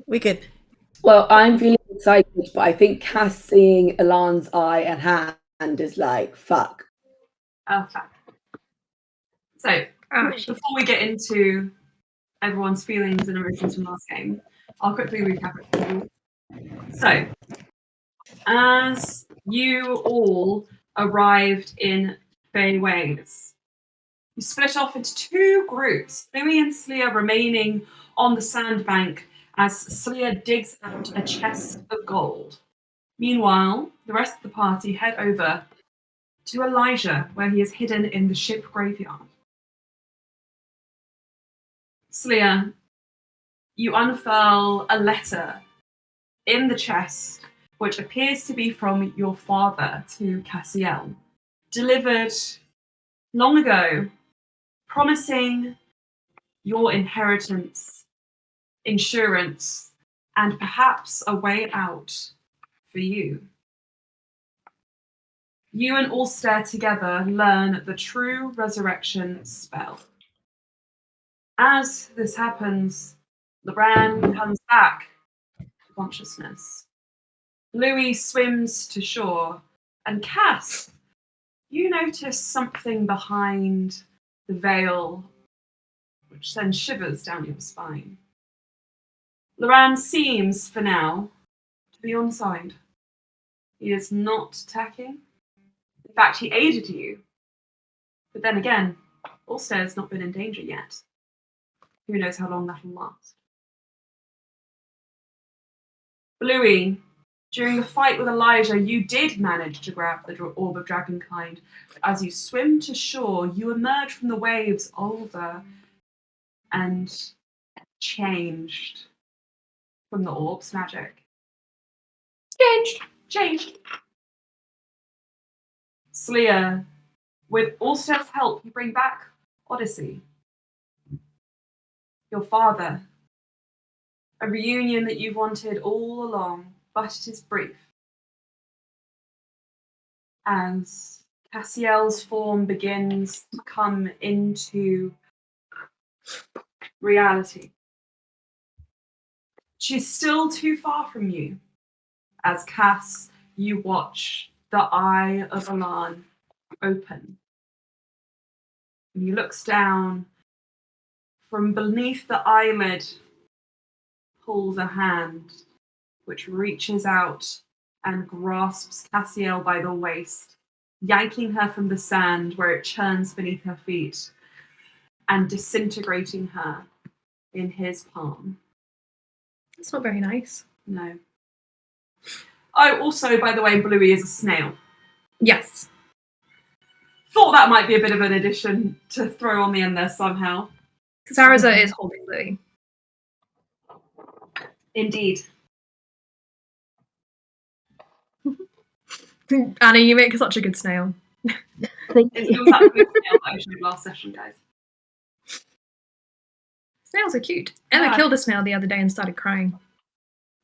We could. Well, I'm feeling excited, but I think Cass seeing Elan's eye and hand is like, fuck. Oh, fuck. So, before we get into everyone's feelings and emotions from last game, I'll quickly recap it for you. So, as you all arrived in Fey Waves, you split off into two groups, Louis and Slia remaining on the sandbank as Slia digs out a chest of gold. Meanwhile, the rest of the party head over to Elijah, where he is hidden in the ship graveyard. Slia, you unfurl a letter in the chest, which appears to be from your father to Cassiel, delivered long ago, promising your inheritance, insurance, and perhaps a way out for you. You and Ulster together learn the true resurrection spell. As this happens, Loran comes back to consciousness. Louis swims to shore, and Cass, you notice something behind the veil which sends shivers down your spine. Loran seems, for now, to be on side. He is not attacking. In fact, he aided you. But then again, Ulster has not been in danger yet. Who knows how long that'll last. Bluey, during the fight with Elijah, you did manage to grab the Orb of Dragonkind. As you swim to shore, you emerge from the waves older and changed from the orb's magic. Changed. Slia, with Ulster's help, you bring back Odyssey. Your father. A reunion that you've wanted all along, but it is brief. As Cassiel's form begins to come into reality. She's still too far from you. As Cass, you watch the eye of Elan open. And he looks down. From beneath the eyelid pulls a hand, which reaches out and grasps Cassiel by the waist, yanking her from the sand where it churns beneath her feet, and disintegrating her in his palm. That's not very nice. No. Oh, also, by the way, Bluey is a snail. Yes. Thought that might be a bit of an addition to throw on the end there somehow. Zaraza is holding Bluey. Indeed. Annie, you make such a good snail. Thank It you. was that good snail that I showed last session, guys. Snails are cute. Emma Yeah. killed a snail the other day and started crying.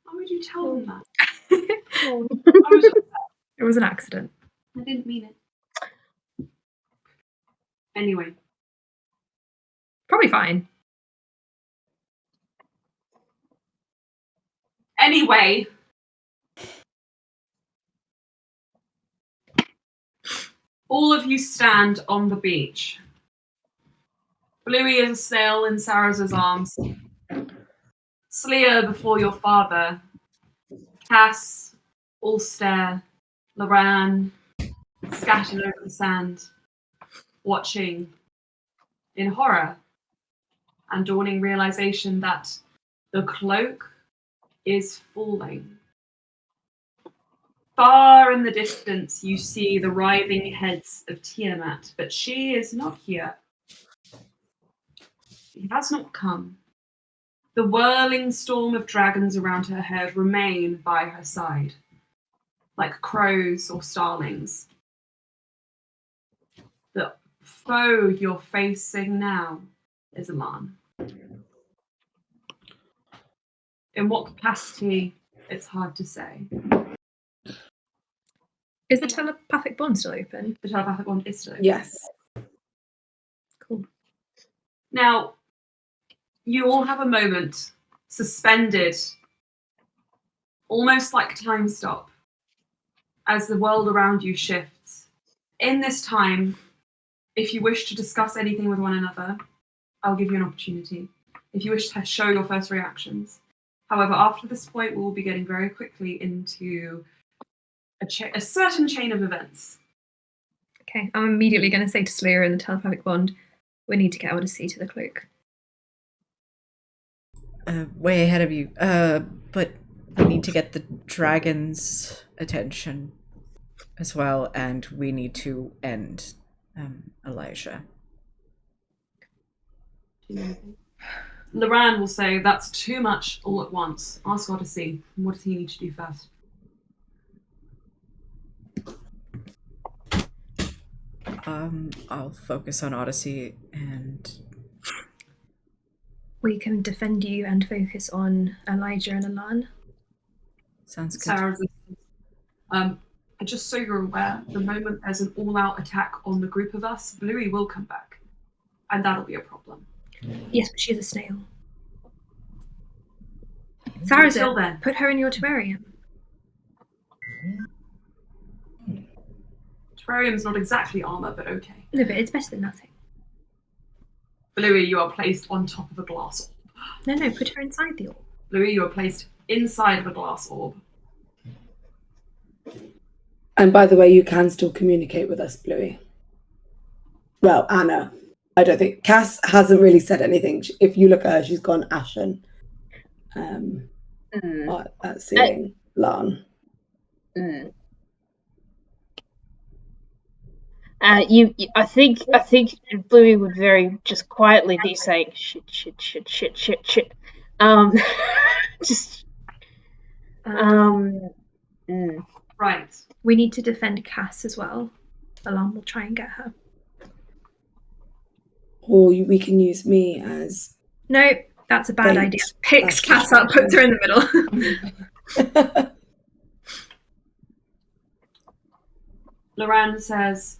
Why would you tell them that? Oh. I was upset. It was an accident. I didn't mean it. Anyway. Probably fine. Anyway. All of you stand on the beach. Bluey is a snail in Sarah's arms. Slia before your father. Cass, Ulster, Loran, scattered over the sand, watching in horror and dawning realization that the cloak is falling. Far in the distance, you see the writhing heads of Tiamat, but she is not here. She has not come. The whirling storm of dragons around her head remain by her side, like crows or starlings. The foe you're facing now is Elan. In what capacity, it's hard to say. Is the telepathic bond still open? The telepathic bond is still open. Yes. Cool. Now, you all have a moment suspended, almost like time stop, as the world around you shifts. In this time, if you wish to discuss anything with one another, I'll give you an opportunity. If you wish to show your first reactions. However, after this point, we will be getting very quickly into a certain chain of events. Okay, I'm immediately going to say to Slayer and the telepathic bond, we need to get Odyssey to the cloak. Way ahead of you. But we need to get the dragon's attention as well, and we need to end Elijah. Loran will say, that's too much all at once. Ask Odyssey. What does he need to do first? I'll focus on Odyssey, and We can defend you and focus on Elijah and Alan. sounds good. Sarah, just so you're aware, the moment there's an all-out attack on the group of us, Bluey will come back. And that'll be a problem. Yes, but she's a snail. Sarah, Until then. put her in your terrarium. Terrarium's not exactly armor, but okay. No, but it's better than nothing. Bluey, you are placed on top of a glass orb. No, put her inside the orb. Bluey, you are placed inside of a glass orb. And by the way, you can still communicate with us, Bluey. Well, Anna. I don't think Cass hasn't really said anything. If you look at her, she's gone ashen. At seeing Lan. I think Bluey would very just quietly be saying shit. Just Right. We need to defend Cass as well. Alan will try and get her. Or we can use me as... No, that's a bad Bait. idea. Picks That's Cass just up, puts her in the middle. Loran says,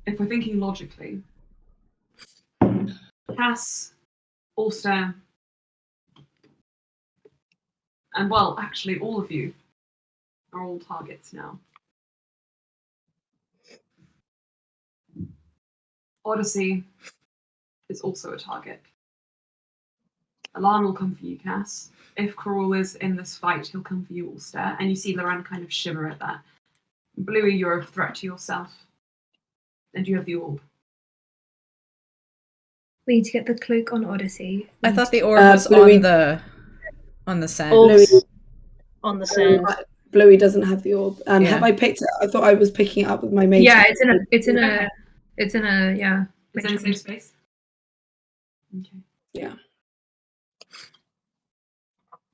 if we're thinking logically, Cass, Ulster, and well, actually all of you are all targets now. Odyssey is also a target. Alan will come for you, Cass. If Karul is in this fight, he'll come for you, Ulster. And you see Loran kind of shimmer at that. Bluey, you're a threat to yourself. And you have the orb. We need to get the cloak on Odyssey. I thought the orb was Bluey- on the sand. orbs on the sand. Bluey doesn't have the orb. Yeah. Have I picked it? I thought I was picking it up with my mage. Yeah, hand. It's in a mage safe space. Okay. Yeah.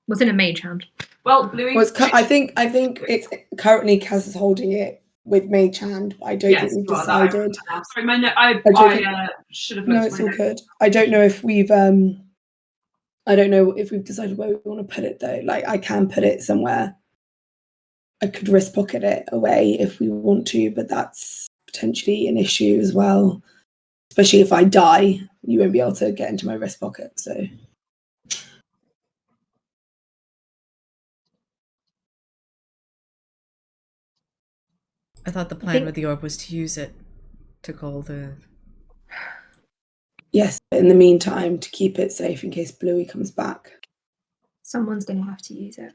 Was in a mage hand. Well, Bluey. Well, I think it's currently Kaz is holding it with mage hand. I don't think we've you are. That decided. Sorry, I should have looked No, at it's my all notes. good. I don't know if we've I don't know if we've decided where we want to put it though. Like I can put it somewhere. I could wrist pocket it away if we want to, but that's potentially an issue as well. Especially if I die, you won't be able to get into my wrist pocket. So I thought the plan with the orb was to use it to call the... yes, in the meantime, to keep it safe in case Bluey comes back. Someone's going to have to use it.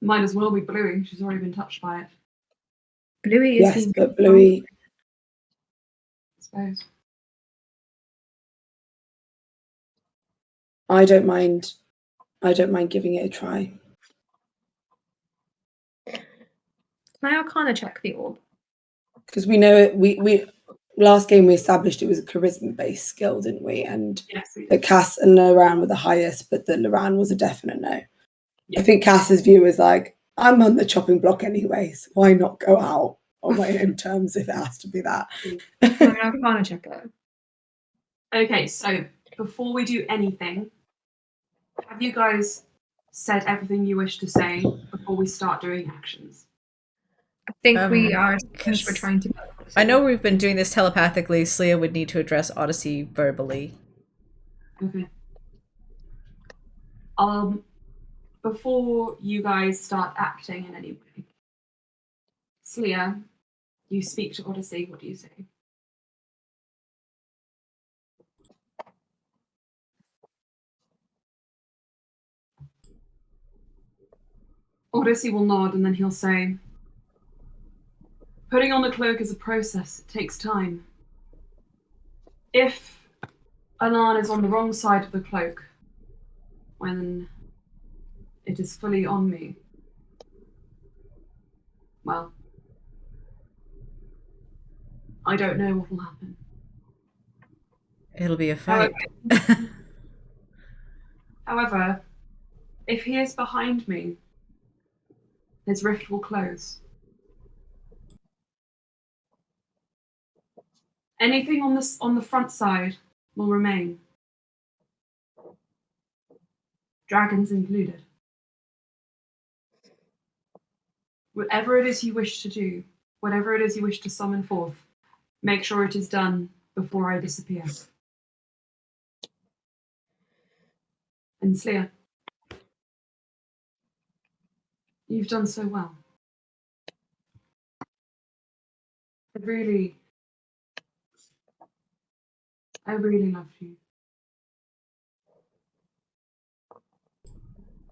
Might as well be Bluey. She's already been touched by it, Bluey is Yes, being but Bluey, I suppose. I don't mind giving it a try. Can I Arcana check the orb? Because we know it, we last game we established it was a charisma based skill, didn't we? And Yes, we that Cass and Loran were the highest, but that Loran was a definite no. Yeah. I think Cass's view is like, I'm on the chopping block anyway, so why not go out on my own terms if it has to be that? I'm an Arcana checker. Okay, so before we do anything, have you guys said everything you wish to say before we start doing actions? I think we are. because We're trying to. I know we've been doing this telepathically. Slia would need to address Odyssey verbally. Okay. Before you guys start acting in any way, Slia, you speak to Odyssey. What do you say? Odyssey will nod and then he'll say, putting on the cloak is a process. It takes time. If Alan is on the wrong side of the cloak when it is fully on me, well, I don't know what will happen. It'll be a fight. However, if he is behind me, his rift will close. Anything on the front side will remain. Dragons included. Whatever it is you wish to do, whatever it is you wish to summon forth, make sure it is done before I disappear. And Slia, you've done so well. I really loved you.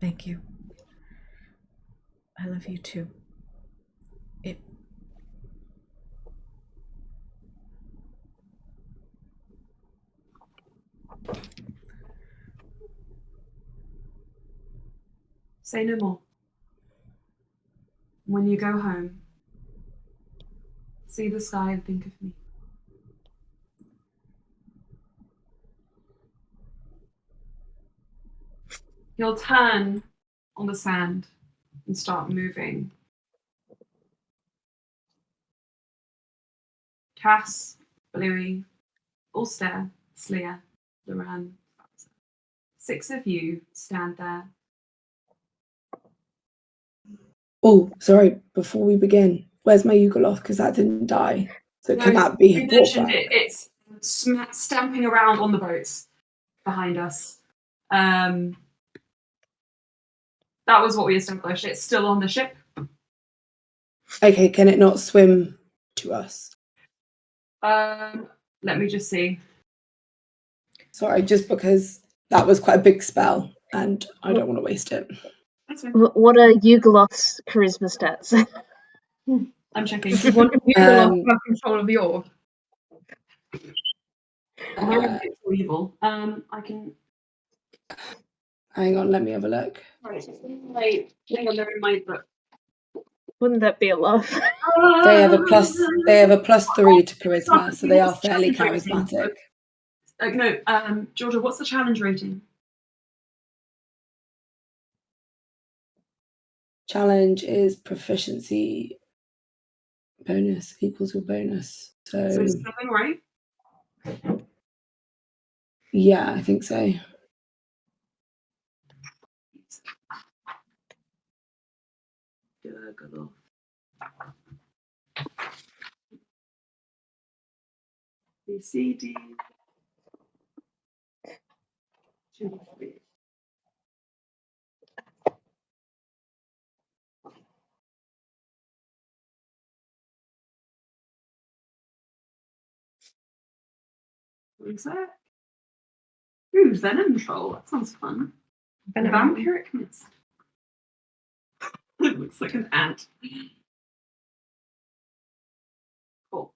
Thank you. I love you too. Say no more. When you go home, see the sky and think of me. He'll turn on the sand and start moving. Cass, Bluey, Ulster, Slia, Loran. 6 of you stand there. Oh, sorry. Before we begin, where's my Yugoloth? Because that didn't die. So can that be You brought mentioned back? it. It's stamping around on the boats behind us. That was what we established. It's still on the ship. Okay, can it not swim to us? Let me just see. Sorry, just because that was quite a big spell and I don't want to waste it. That's fine. What are Yugoloth's charisma stats? I'm checking. You want to have control of the orb. It's evil. I can. Hang on, let me have a look. Right. Hang on, they're in my book. Wouldn't that be a laugh? They have a +3 to charisma, so they are fairly charismatic. No, Georgia, what's the challenge rating? Challenge is proficiency bonus equals your bonus. So So 7, right? yeah, I think so. B, C, D. 2, 3. What is that? Ooh, Venom Troll. That sounds fun. Vampiric Mist. It looks like an ant. Cool.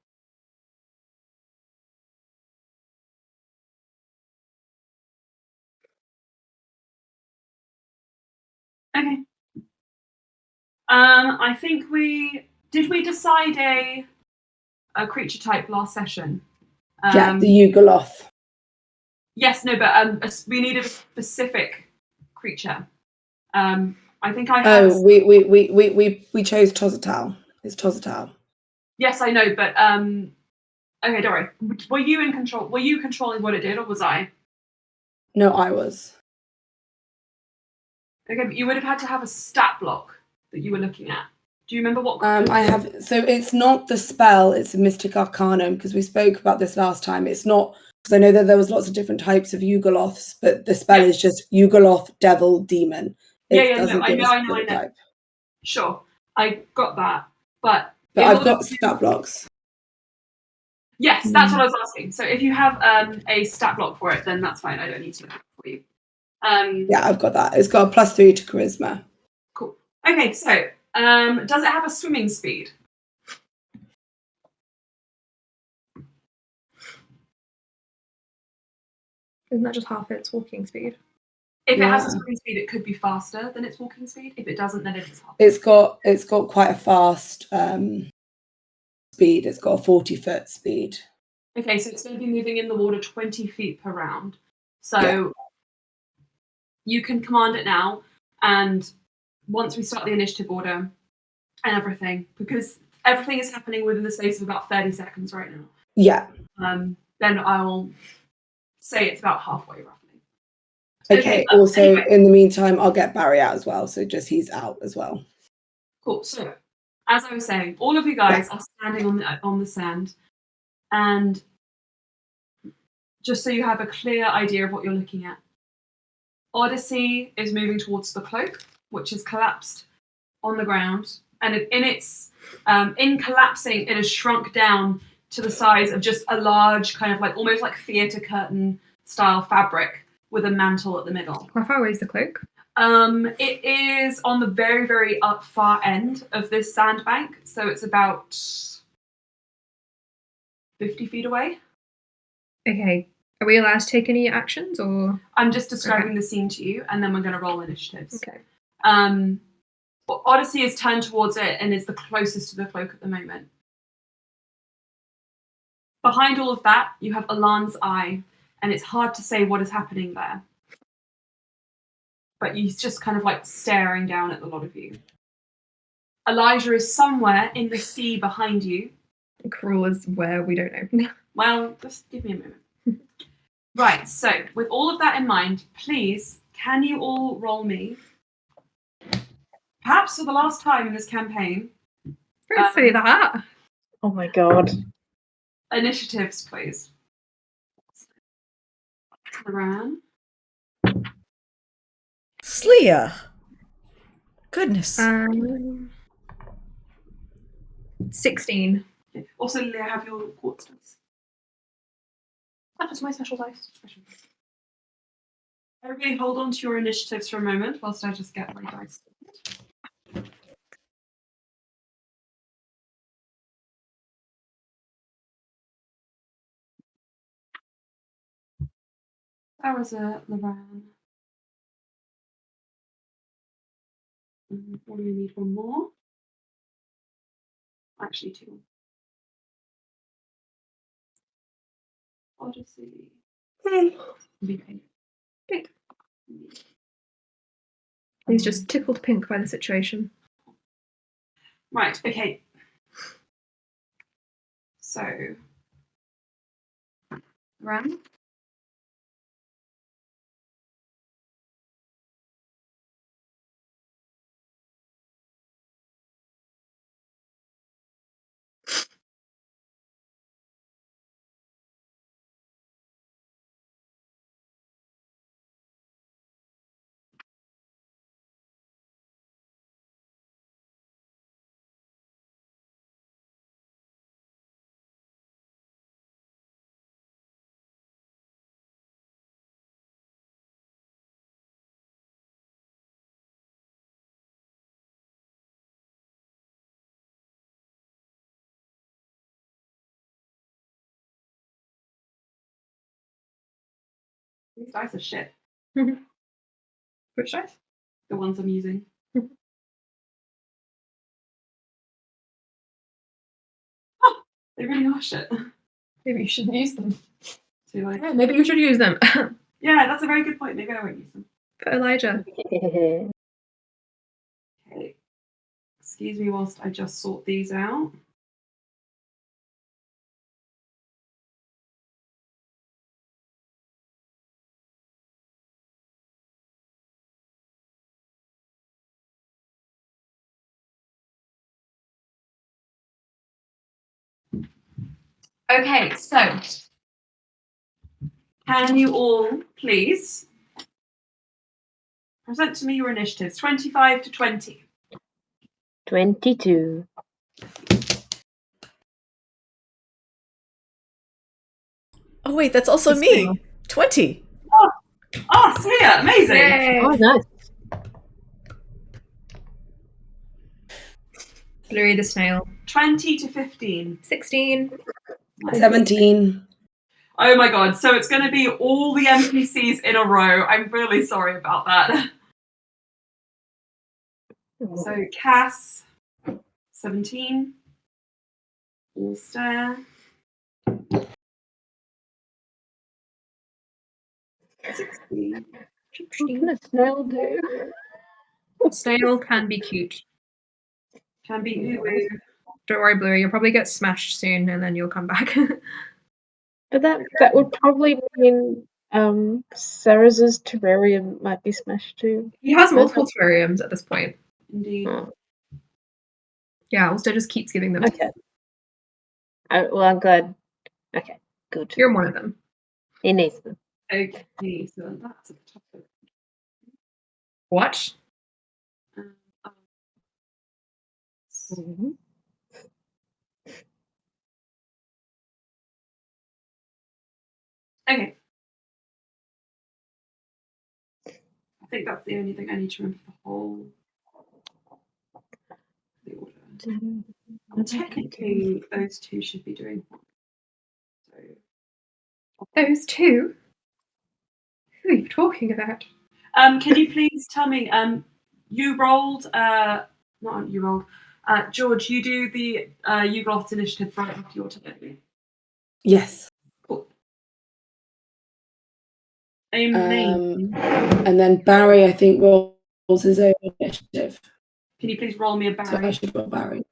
Okay. I think we decide a creature type last session. Yeah, the Yugoloth. Yes, no, but we needed a specific creature. I think I have. Oh, we chose Tozatal. It's Tozatal. Yes, I know, but okay, don't worry. Were you in control? Were you controlling what it did, or was I? No, I was. Okay, but you would have had to have a stat block that you were looking at. Do you remember what? I have. So it's not the spell; it's a Mystic Arcanum because we spoke about this last time. It's not Because I know that there was lots of different types of Yugoloths, but the spell is just Yugoloth, Devil, Demon. It doesn't give us a type. Sure, I got that, but I've got stat blocks. Yes, that's what I was asking. So if you have a stat block for it, then that's fine. I don't need to do that for you. Yeah, I've got that. It's got a +3 to charisma. Cool. Okay, so does it have a swimming speed? Isn't that just half its walking speed? If it has a swimming speed, it could be faster than its walking speed. If it doesn't, then it is half. It's got quite a fast speed. It's got a 40-foot speed. Okay, so it's going to be moving in the water 20 feet per round. So you can command it now, and once we start the initiative order and everything, because everything is happening within the space of about 30 seconds right now. Yeah. Then I'll say it's about halfway roughly. Okay. Also, anyway, in the meantime, I'll get Barry out as well. So just he's out as well. Cool. So, as I was saying, all of you guys are standing on the sand, and just so you have a clear idea of what you're looking at, Odyssey is moving towards the cloak, which is collapsed on the ground, and in collapsing, it has shrunk down to the size of just a large kind of like almost like theatre curtain style fabric with a mantle at the middle. How far away is the cloak? It is on the very, very far end of this sandbank, so it's about 50 feet away. Okay. Are we allowed to take any actions, or? I'm just describing the scene to you, and then we're going to roll initiatives. Okay. Odyssey is turned towards it and is the closest to the cloak at the moment. Behind all of that, you have Alan's eye, and it's hard to say what is happening there. But he's just kind of like staring down at the lot of you. Elijah is somewhere in the sea behind you. Cruel is where, we don't know. Well, just give me a moment. Right, so with all of that in mind, please, can you all roll me, perhaps for the last time in this campaign. Don't say that. Oh my god. Initiatives, please. Moran. Slia. Goodness. 16. Also, Leah, have your quartz dice. That was my special dice. Everybody hold on to your initiatives for a moment whilst I just get my dice. That was a Loran. What do we need? One more? Actually, two. Odyssey. Be pink. Pink. He's just tickled pink by the situation. Right, okay. So, Ram. These dice are shit. Which dice? The ones I'm using. Oh, they really are shit. Maybe you shouldn't use them. So like, Yeah, maybe you should use them. yeah, that's a very good point. Maybe I won't use them. For Elijah. Okay. Excuse me whilst I just sort these out. Okay, so Can you all please present to me your initiatives? 25 to 20. 22. Oh wait, that's also Just me. now. 20. Oh, Sophia, amazing. Yay! Oh, nice. Bluey the snail. 20 to 15. 16. 17. Oh my god, so it's going to be all the NPCs in a row. I'm really sorry about that. So Cass, 17. Ulster. 16. What can a snail do? Snail can be cute. Can be Uwu. Don't worry, Bluey. You'll probably get smashed soon, and then you'll come back. But that would probably mean Ceres's terrarium might be smashed too. He has multiple terrariums at this point. Indeed. Oh, Yeah, Ulster just keeps giving them. okay. Well, I'm glad. Okay, good. You're one of them. He needs them. Okay, so that's a topic. What? Mhm. Okay. I think that's the only thing I need to remember the whole the order. And technically, those two should be doing one. So, Those two? Who are you talking about? can you please tell me? You rolled. Not you rolled. George, you do the Uglot initiative right after your turn. Yes. Cool. Amazing. And then Barry, I think, rolls his own initiative. Can you please roll me a So I Barry? should roll Barry.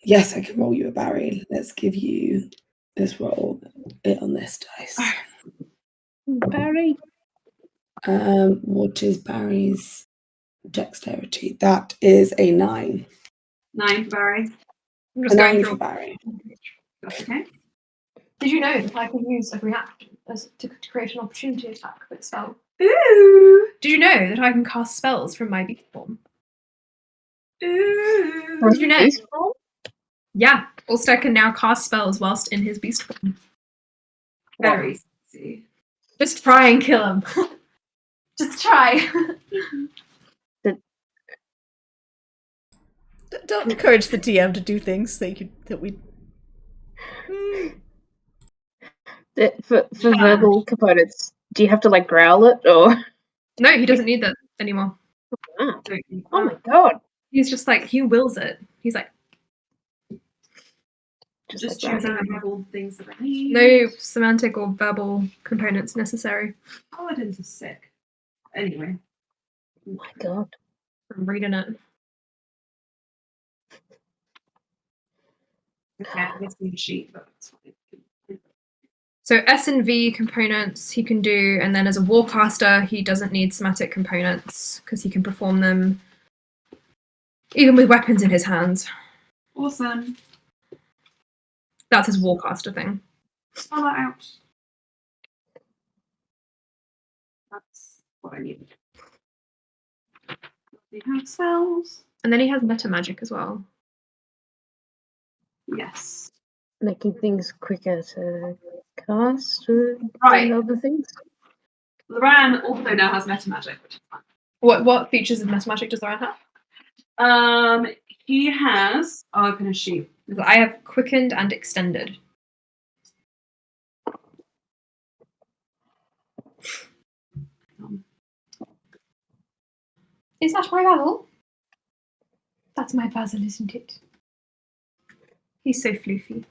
Yes, I can roll you a Barry. Let's give you this roll it on this dice. Barry. What is Barry's dexterity? That is a 9. 9 for Barry. I'm A just going 9 through. for Barry. That's okay. Did you know that I can use a reaction to create an opportunity attack with spell? Ooh. Did you know that I can cast spells from my beast form? Ooh. Did you know? Beast form? Yeah, Ulster can now cast spells whilst in his beast form. Very sexy. Just try and kill him. Just try. Don't encourage the DM to do things that we. For verbal components, do you have to like growl it or? No, he doesn't need that anymore. Ah, Don't you? oh my god! He's just like, he wills it. He's like, Just like choosing that. to have all the things that I need. no semantic or verbal components necessary. Paladins are sick. Anyway. Oh my god! I'm reading it. Okay, I guess we cheat, but that's fine. So S and V components he can do, and then as a warcaster, he doesn't need somatic components because he can perform them even with weapons in his hands. Awesome. That's his warcaster thing. Spell that out. That's what I need. We have spells. And then he has meta magic as well. Yes. Making things quicker to cast or Right. other things. Loran also now has meta magic, which is fun. What features of meta magic does Ryan have? He has. Oh, I'm gonna shoot. I have quickened and extended. Is that my Basil? That's my Basil, isn't it? He's so floofy.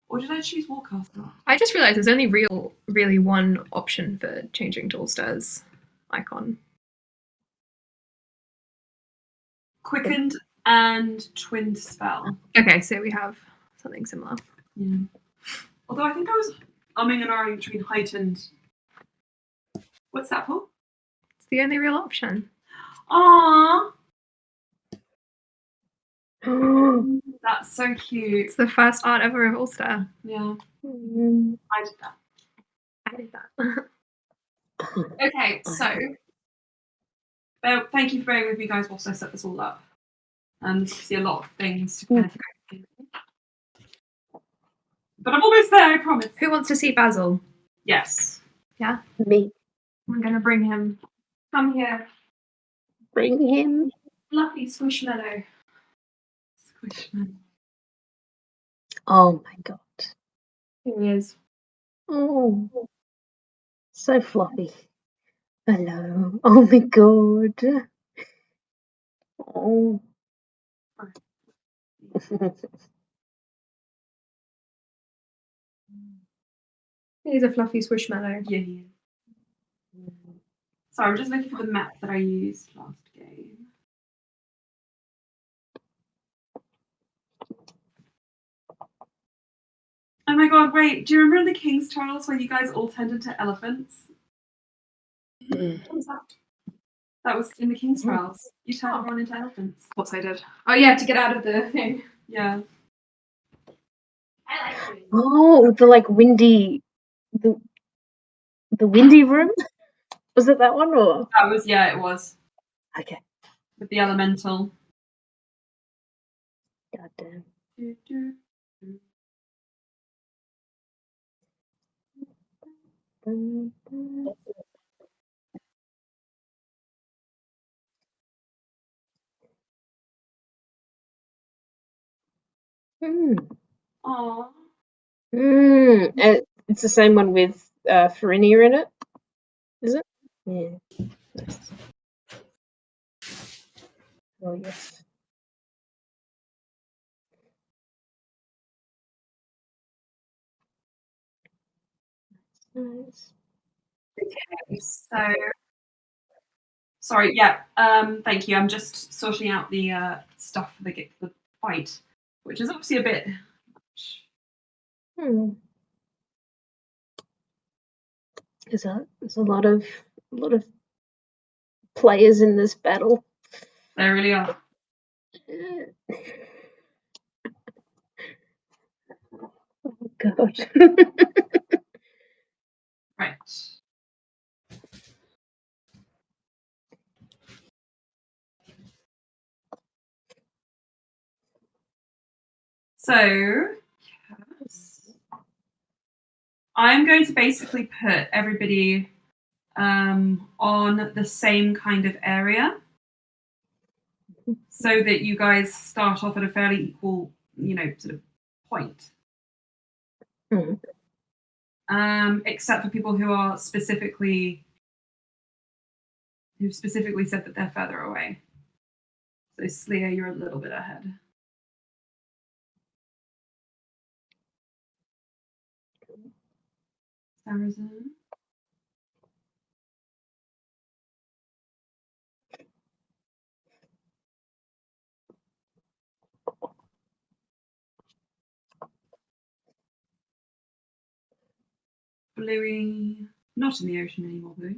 Or did I choose Warcaster? I just realised there's only really one option for changing to Ulster's icon. Quickened and Twinned Spell. Okay, so we have something similar. Yeah. Although I think I was umming and ahhing between heightened. What's that for? It's the only real option. Aww, Mm. that's so cute. It's the first art ever of Ulster. Yeah, Mm. I did that. I did that. Okay, so thank you for bearing with me, guys, whilst I set this all up. There's obviously a lot of things to kind of go through. But I'm almost there, I promise. Who wants to see Basil? Yes. Me. I'm going to bring him. Come here. Bring him. Fluffy Squishmallow. Squishmallow. Oh my god. Here he is. Oh, so fluffy. Hello. Oh my god. Oh. He's a fluffy squishmallow. Yeah, he is. Sorry, I'm just looking for the map that I used last game. Oh my god, wait, do you remember in the King's Trials where you guys all turned into elephants? What was that? That was in the King's Trials. You turned everyone into elephants. Of course I did. Oh yeah, to get out of the thing. Yeah. Oh, the like windy, the windy room. Was it that one or? That was, yeah, it was. Okay. With the elemental. God damn. Hmm. Aww. It's the same one with Farinia in it, is it? Yeah. Nice. Oh yes. Nice. Okay, so sorry, yeah. Thank you. I'm just sorting out the stuff for the fight, which is obviously a bit. Hmm. There's a lot of players in this battle. There really are. Oh god. Right. So, yes. I'm going to basically put everybody on the same kind of area so that you guys start off at a fairly equal, sort of point. Except for people who've specifically said that they're further away. So Slia, you're a little bit ahead. Saracen. Bluey, not in the ocean anymore, Bluey.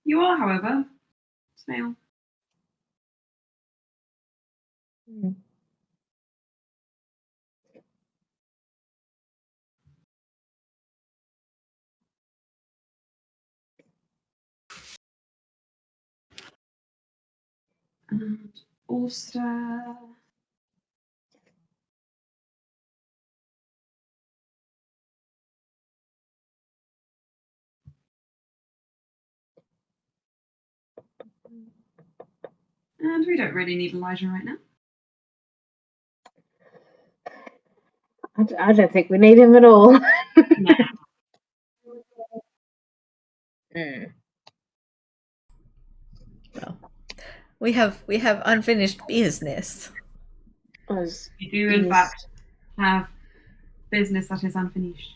You are, however, Snail. And Ulster. And we don't really need Elijah right now. I don't think we need him at all. Nah. Well, we have unfinished business. We do, in fact, have business that is unfinished.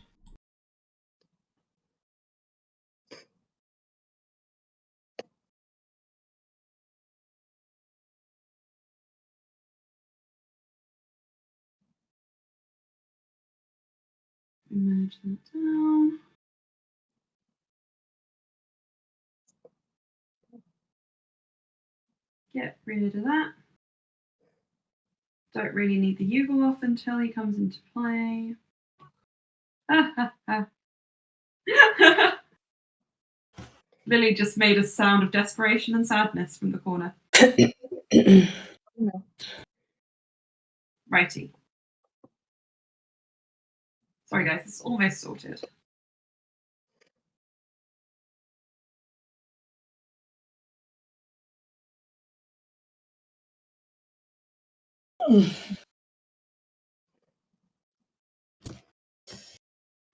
Merge that down. Get rid of that. Don't really need the Yugoloth until he comes into play. Lily just made a sound of desperation and sadness from the corner. Righty. Sorry guys, it's almost sorted.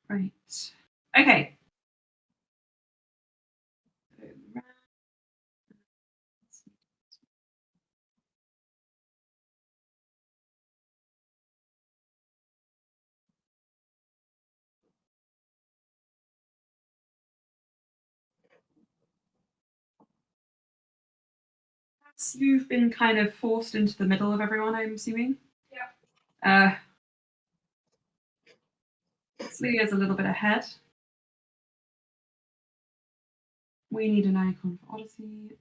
Right. Okay. You've been kind of forced into the middle of everyone, I'm assuming. Yeah. Lydia's a little bit ahead. We need an icon for Odyssey.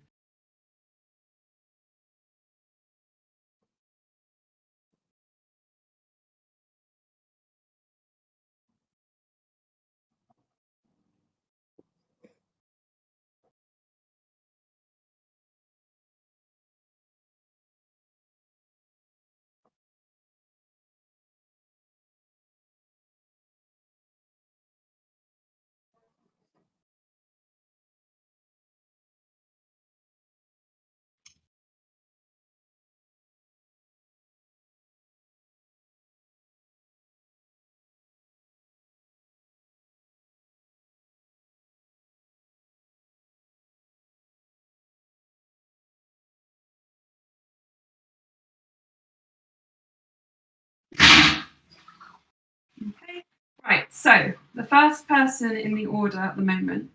Okay. Right, so the first person in the order at the moment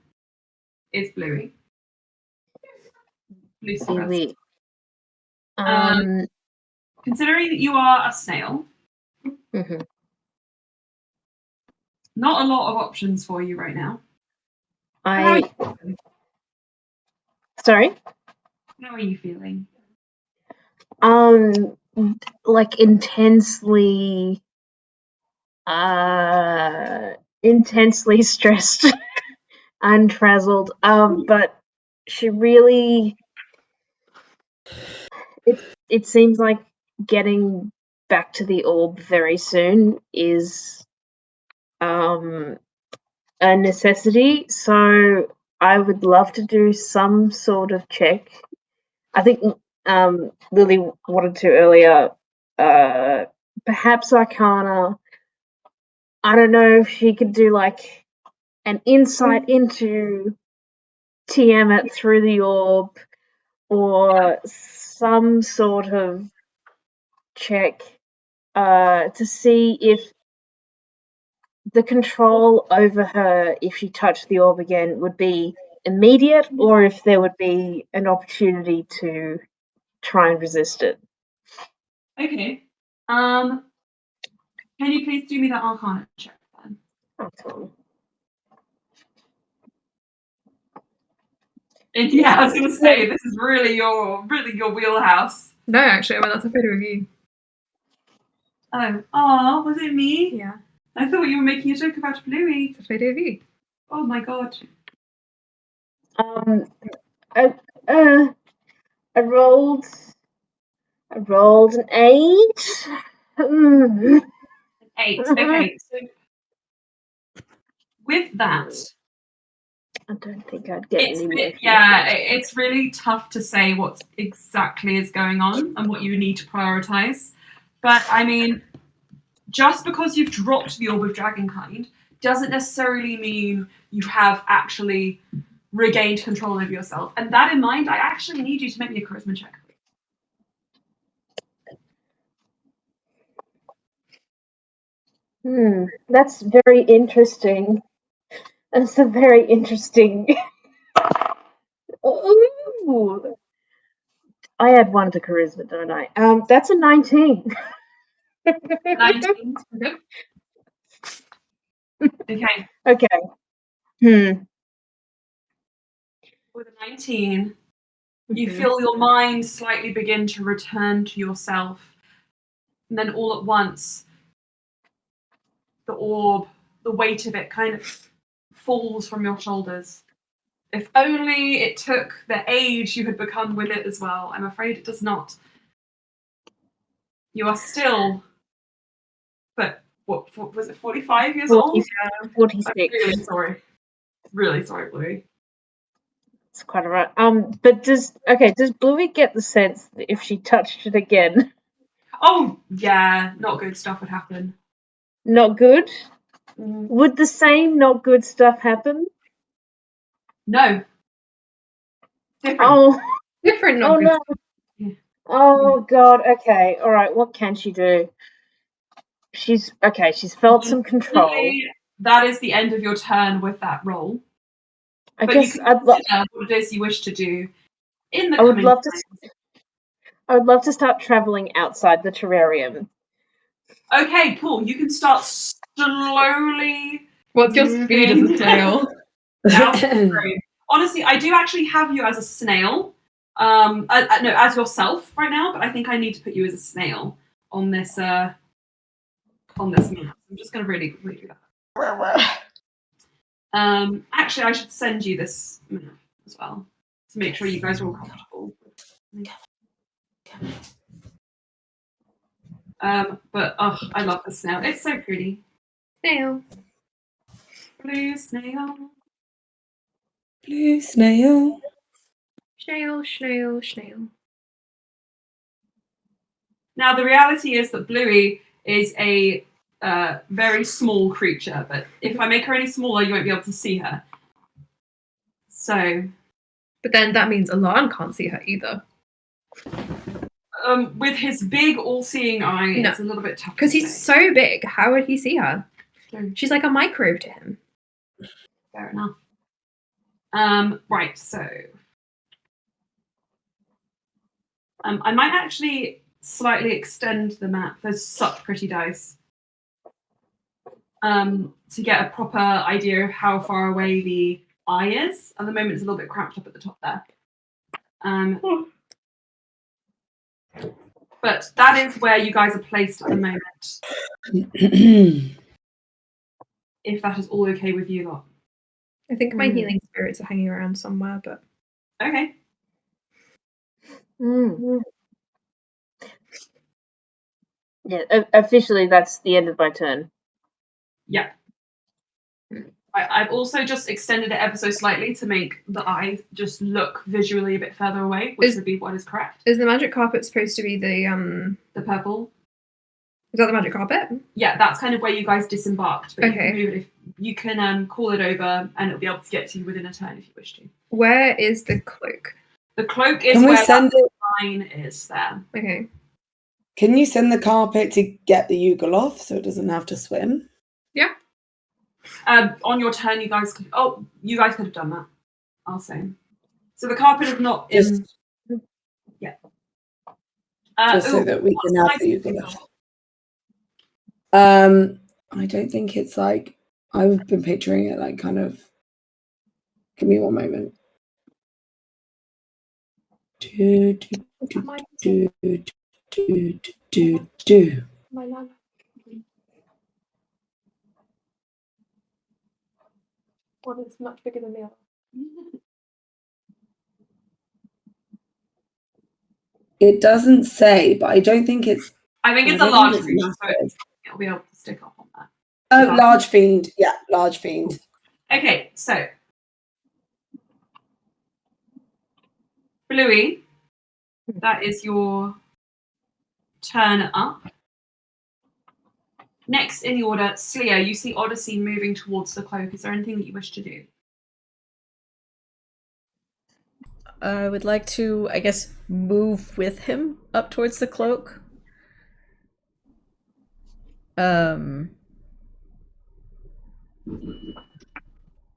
is Bluey. Lucy first. Bluey. Considering that you are a snail, Mhm. not a lot of options for you right now. Sorry? How are you feeling? Like intensely stressed and frazzled. But she really it seems like getting back to the orb very soon is a necessity. So I would love to do some sort of check. I think Lily wanted to earlier. Perhaps Arcana. I don't know if she could do like an insight into Tiamat through the orb, or some sort of check to see if the control over her, if she touched the orb again, would be immediate, or if there would be an opportunity to try and resist it. Okay. Can you please do me that Arcana check then? Yeah, I was going to say this is really your wheelhouse. No, actually, well, that's a photo of you. Oh, was it me? Yeah, I thought you were making a joke about Bluey. it's a photo of you. Oh my god. I rolled an 8. 8. Okay, so with that, I don't think I'd get any more. it's really tough to say what exactly is going on and what you need to prioritize. But I mean, just because you've dropped the Orb of Dragonkind doesn't necessarily mean you have actually regained control over yourself. And that in mind, I actually need you to make me a charisma check. That's very interesting. That's a very interesting. Ooh. I add 1 to charisma, don't I? That's a 19. 19. Okay. Okay. With a 19, You feel your mind slightly begin to return to yourself. And then all at once, the orb, the weight of it kind of falls from your shoulders. If only it took the age you had become with it as well. I'm afraid it does not. You are still, but what was it, 45 years old? I'm 46. really sorry. Really sorry, Bluey. It's quite alright. But does Bluey get the sense that if she touched it again, Oh, yeah, not good stuff would happen. not good? Would the same not good stuff happen? No. Different. Oh, Different, not oh good. no. Yeah. Oh god. Okay. All right. What can she do? She's felt some control. Unfortunately, that is the end of your turn with that roll. I But guess you can consider what it is you wish to do in the I would coming love time. I would love to start traveling outside the terrarium. Okay, cool. You can start slowly. What's your speed as a snail? Down the road. Honestly, I do actually have you as a snail. No, as yourself right now, but I think I need to put you as a snail on this map. I'm just going to really do that. Actually, I should send you this map as well to make sure you guys are all comfortable. But I love the snail. It's so pretty. Snail. Blue snail. Blue snail. Snail, snail, snail. Now, the reality is that Bluey is a very small creature, but if I make her any smaller, you won't be able to see her. So. But then that means Alarm can't see her either. With his big, all-seeing eye, No. it's a little bit tough. Because he's so big, how would he see her? True. She's like a microbe to him. Fair enough. Right, so. I might actually slightly extend the map. There's such pretty dice. To get a proper idea of how far away the eye is. At the moment, it's a little bit cramped up at the top there. But that is where you guys are placed at the moment. If that is all okay with you lot. I think my healing spirits are hanging around somewhere, but Okay. Yeah, officially that's the end of my turn. Yeah. I've also just extended it ever so slightly to make the eye just look visually a bit further away, which would be what is correct. Is the magic carpet supposed to be the purple? Is that the magic carpet? Yeah, that's kind of where you guys disembarked. But Okay. you can move it if you can call it over, and it'll be able to get to you within a turn if you wish to. Where is the cloak? The cloak is Can we where send that it? line is there. Okay. Can you send the carpet to get the Yugal off so it doesn't have to swim? Yeah. On your turn, you guys could have done that. I'll say. So the carpet is not in. Yeah. Just so that we can have the Yugal off. I don't think it's like I've been picturing it like kind of. Give me one moment. Do. My love. One is much bigger than the other. Mm-hmm. It doesn't say, but I don't think it's. I think it's a large creature, so it'll be able to stick up on that. Oh, large fiend. Yeah, large fiend. Okay, so Bluey, that is your turn up. Next in the order, Slia, you see Odyssey moving towards the cloak. Is there anything that you wish to do? I would like to, I guess, move with him up towards the cloak.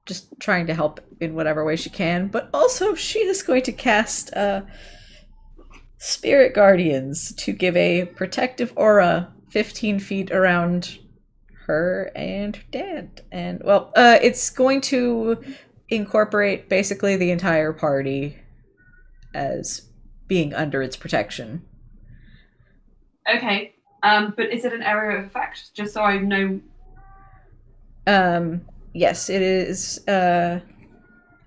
Just trying to help in whatever way she can, but also she is going to cast Spirit Guardians to give a protective aura 15 feet around her and her dad. And, well, it's going to incorporate basically the entire party. as being under its protection. Okay. But is it an area of effect? Just so I know. Yes, it is. So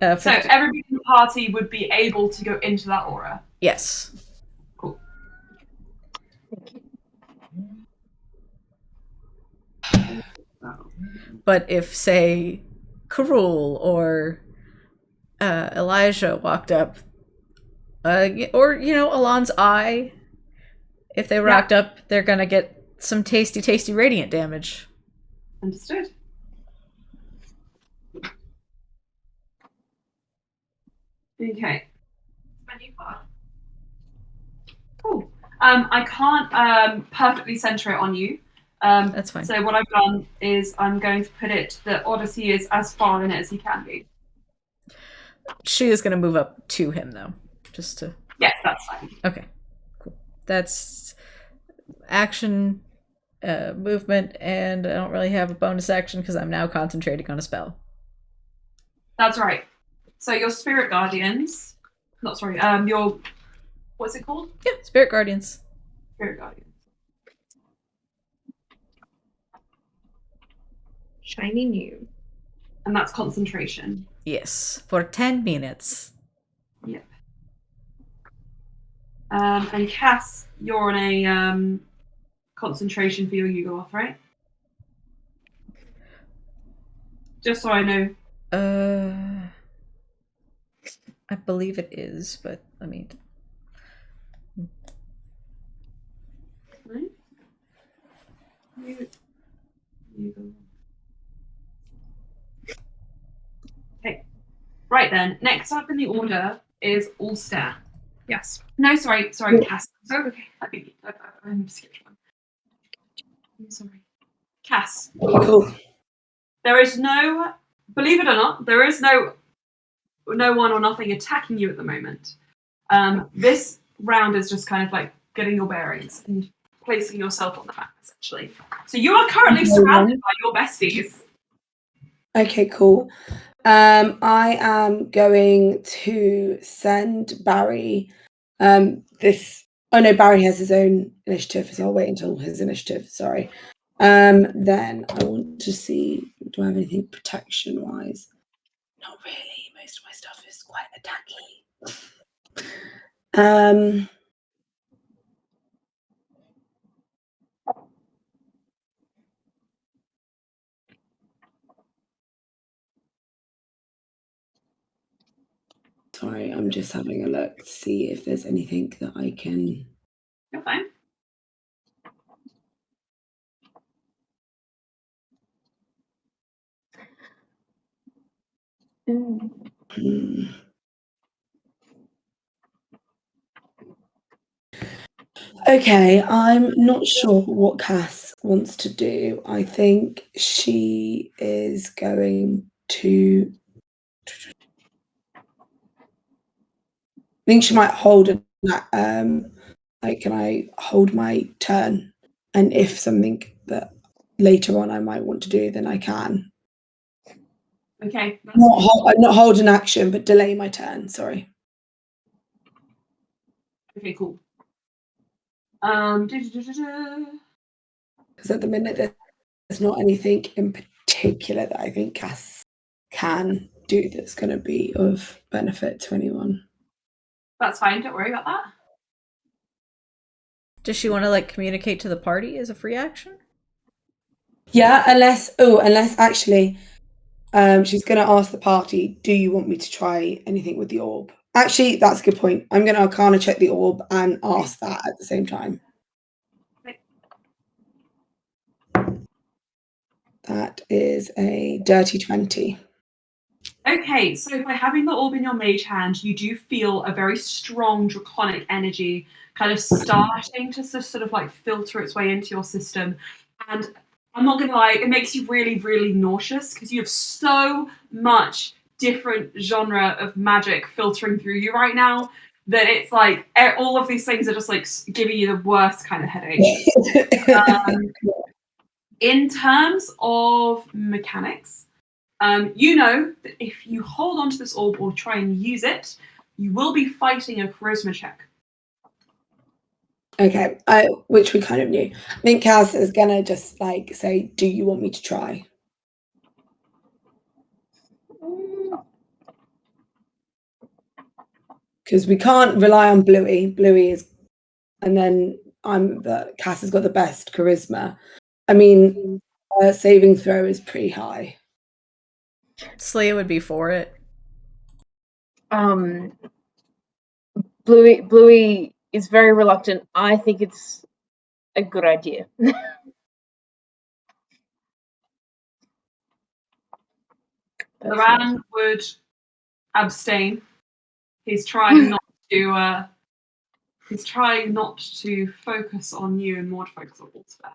everybody in the party would be able to go into that aura. Yes. Cool. But if, say, Karul or Elijah walked up, or Alon's eye, if they rocked up, they're gonna get some tasty, tasty radiant damage. Understood. Okay. Cool. I can't perfectly center it on you. That's fine. So what I've done is I'm going to put it that Odyssey is as far in it as he can be. She is going to move up to him, though, just to... Yes, that's fine. Okay, cool. That's action, movement, and I don't really have a bonus action because I'm now concentrating on a spell. That's right. So your spirit guardians... Not sorry, your... What's it called? Yeah, spirit guardians. Spirit guardians. Shiny new. And that's concentration. Yes, for 10 minutes. Yep. And Cass, you're on a concentration for your Yugoloth, right? Just so I know. I believe it is, but let me... Right? Yugoloth. Okay. Right then. Next up in the order is Ulster. Yes. No, sorry, Cass. Oh, okay. I'm skipped one. I'm sorry. Cass. Cool. There is no, believe it or not, there is no one or nothing attacking you at the moment. This round is just kind of like getting your bearings and placing yourself on the map, essentially. So you are currently surrounded by your besties. Okay, cool. I am going to send Barry this. Oh no, Barry has his own initiative, so I'll wait until his initiative. Sorry. Then I want to see, do I have anything protection wise? Not really. Most of my stuff is quite attacky. Sorry, I'm just having a look to see if there's anything that I can. You're fine. Okay, I'm not sure what Cass wants to do. I think she is going to. I think she might hold it. Like, can I hold my turn? And if something that later on I might want to do, then I can. Okay. Not hold an action, but delay my turn. Sorry. Okay, cool. Because at the minute there's not anything in particular that I think Cass can do that's going to be of benefit to anyone. That's fine. Don't worry about that. Does she want to like communicate to the party as a free action? Yeah, unless actually she's going to ask the party, do you want me to try anything with the orb? Actually, that's a good point. I'm going to Arcana check the orb and ask that at the same time. That is a dirty 20. Okay, so by having the orb in your mage hand, you do feel a very strong draconic energy kind of starting to sort of like filter its way into your system. And I'm not gonna lie, it makes you really, really nauseous because you have so much different genre of magic filtering through you right now that it's like all of these things are just like giving you the worst kind of headache. In terms of mechanics, you know that if you hold onto this orb or try and use it, You will be fighting a charisma check. Okay, which we kind of knew. I think Cass is gonna just like say, "Do you want me to try?" Because we can't rely on Bluey. Bluey is, and then Cass has got the best charisma. I mean, saving throw is pretty high. Slee would be for it. Bluey is very reluctant. I think it's a good idea. Loran would abstain. He's trying not to. He's trying not to focus on you and more to focus on Ulster.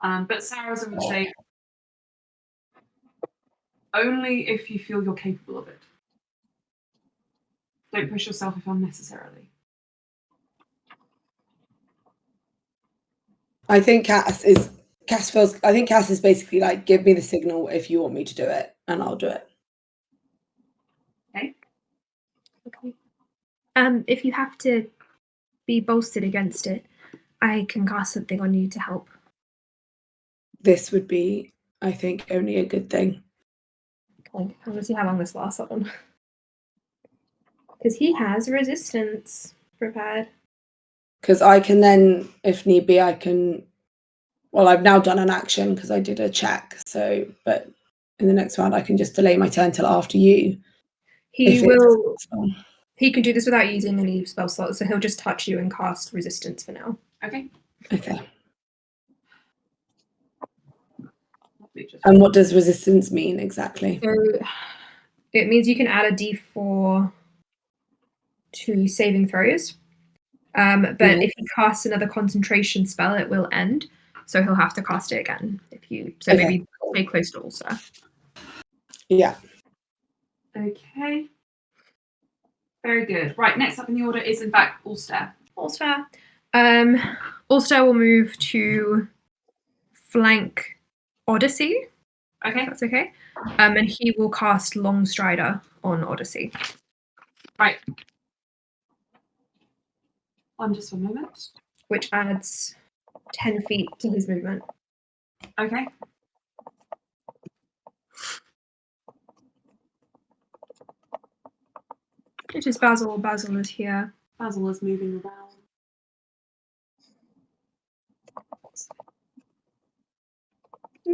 But Sarazin would say, only if you feel you're capable of it. Don't push yourself if unnecessarily. I think Cass is basically like, give me the signal if you want me to do it, and I'll do it. Okay. If you have to be bolstered against it, I can cast something on you to help. This would be, I think, only a good thing. Okay, I'm gonna see how long this lasts on. Because he has resistance prepared. Because I can then, if need be, I can. Well, I've now done an action because I did a check. So, but in the next round, I can just delay my turn till after you. He will. He can do this without using any spell slots, so he'll just touch you and cast resistance for now. Okay. Okay. And what does resistance mean exactly? So it means you can add a d4 to saving throws. But if he casts another concentration spell, it will end. So he'll have to cast it again. Maybe stay close to Ulster. Yeah. Okay. Very good. Right, next up in the order is in fact Ulster. Ulster. Ulster will move to flank Odyssey. Okay. That's okay. And he will cast Longstrider on Odyssey. Right. Just one moment. Which adds 10 feet to his movement. Okay. It is Basil. Basil is here. Basil is moving around.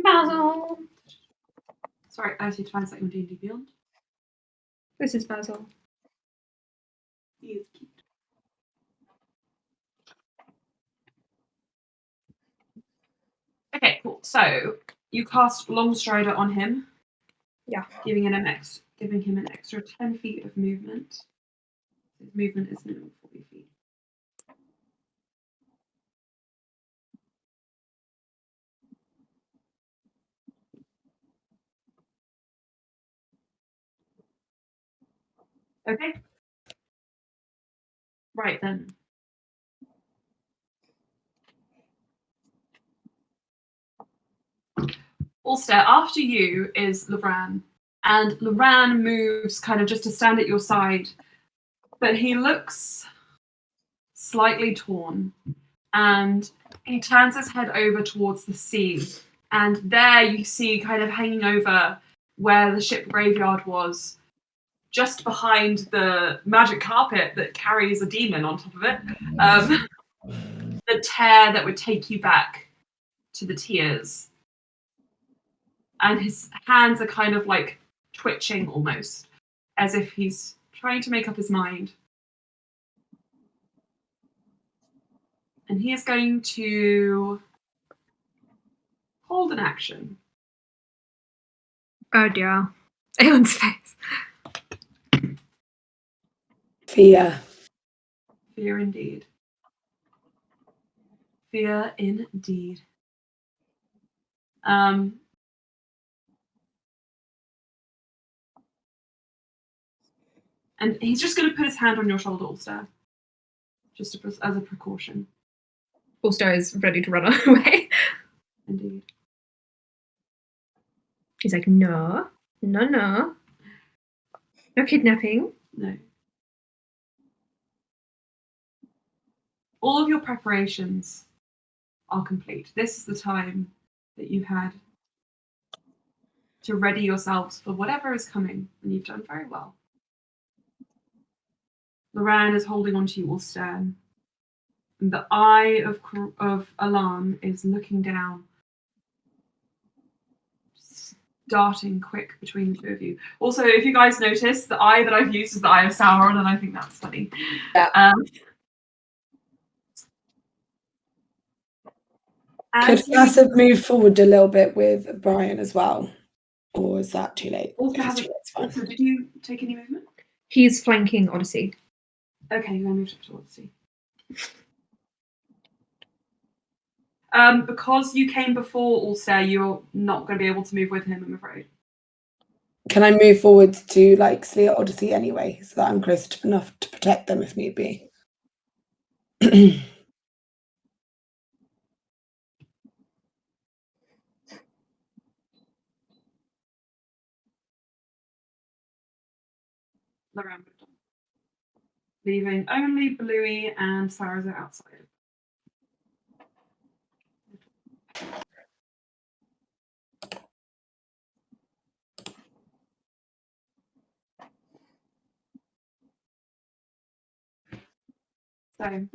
Basil. Sorry, I need to find something on D&D Beyond. This is Basil. He is cute. Okay, cool. So you cast Longstrider on him. Yeah. Giving him an extra 10 feet of movement. His movement is minimum 40 feet. Okay. Right then. Ulster, after you is Loran. And Loran moves kind of just to stand at your side. But he looks slightly torn. And he turns his head over towards the sea. And there you see, kind of hanging over where the ship graveyard was, just behind the magic carpet that carries a demon on top of it, the tear that would take you back to the tears. And his hands are kind of like twitching almost, as if he's trying to make up his mind. And he is going to hold an action. Oh dear. Aeon's face. Fear. Fear indeed. Fear indeed. And he's just going to put his hand on your shoulder, Ulster, just as a precaution. Ulster is ready to run away. Indeed. He's like, no. No kidnapping. No. All of your preparations are complete. This is the time that you had to ready yourselves for whatever is coming, and you've done very well. Loran is holding on to you all stern, and the eye of Alan is looking down, darting quick between the two of you. Also, if you guys notice, the eye that I've used is the eye of Sauron, and I think that's funny. Yeah. Could Cass have moved forward a little bit with Brian as well? Or is that too late? Also, If it's too late, it's fine. also, did you take any movement? He's flanking Odyssey. Okay, you're going to move towards Odyssey. Because you came before Ulster, you're not going to be able to move with him, I'm afraid. Can I move forward to like Sleer Odyssey anyway, so that I'm close enough to protect them if need be? Loran would have done. Leaving only Bluey and Saraza outside. So,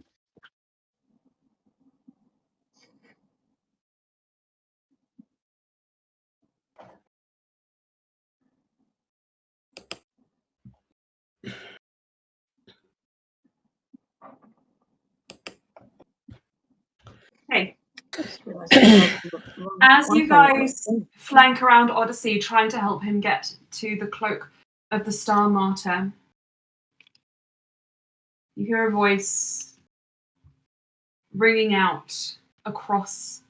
hey, as you guys flank around Odyssey, trying to help him get to the cloak of the Star Martyr, you hear a voice ringing out across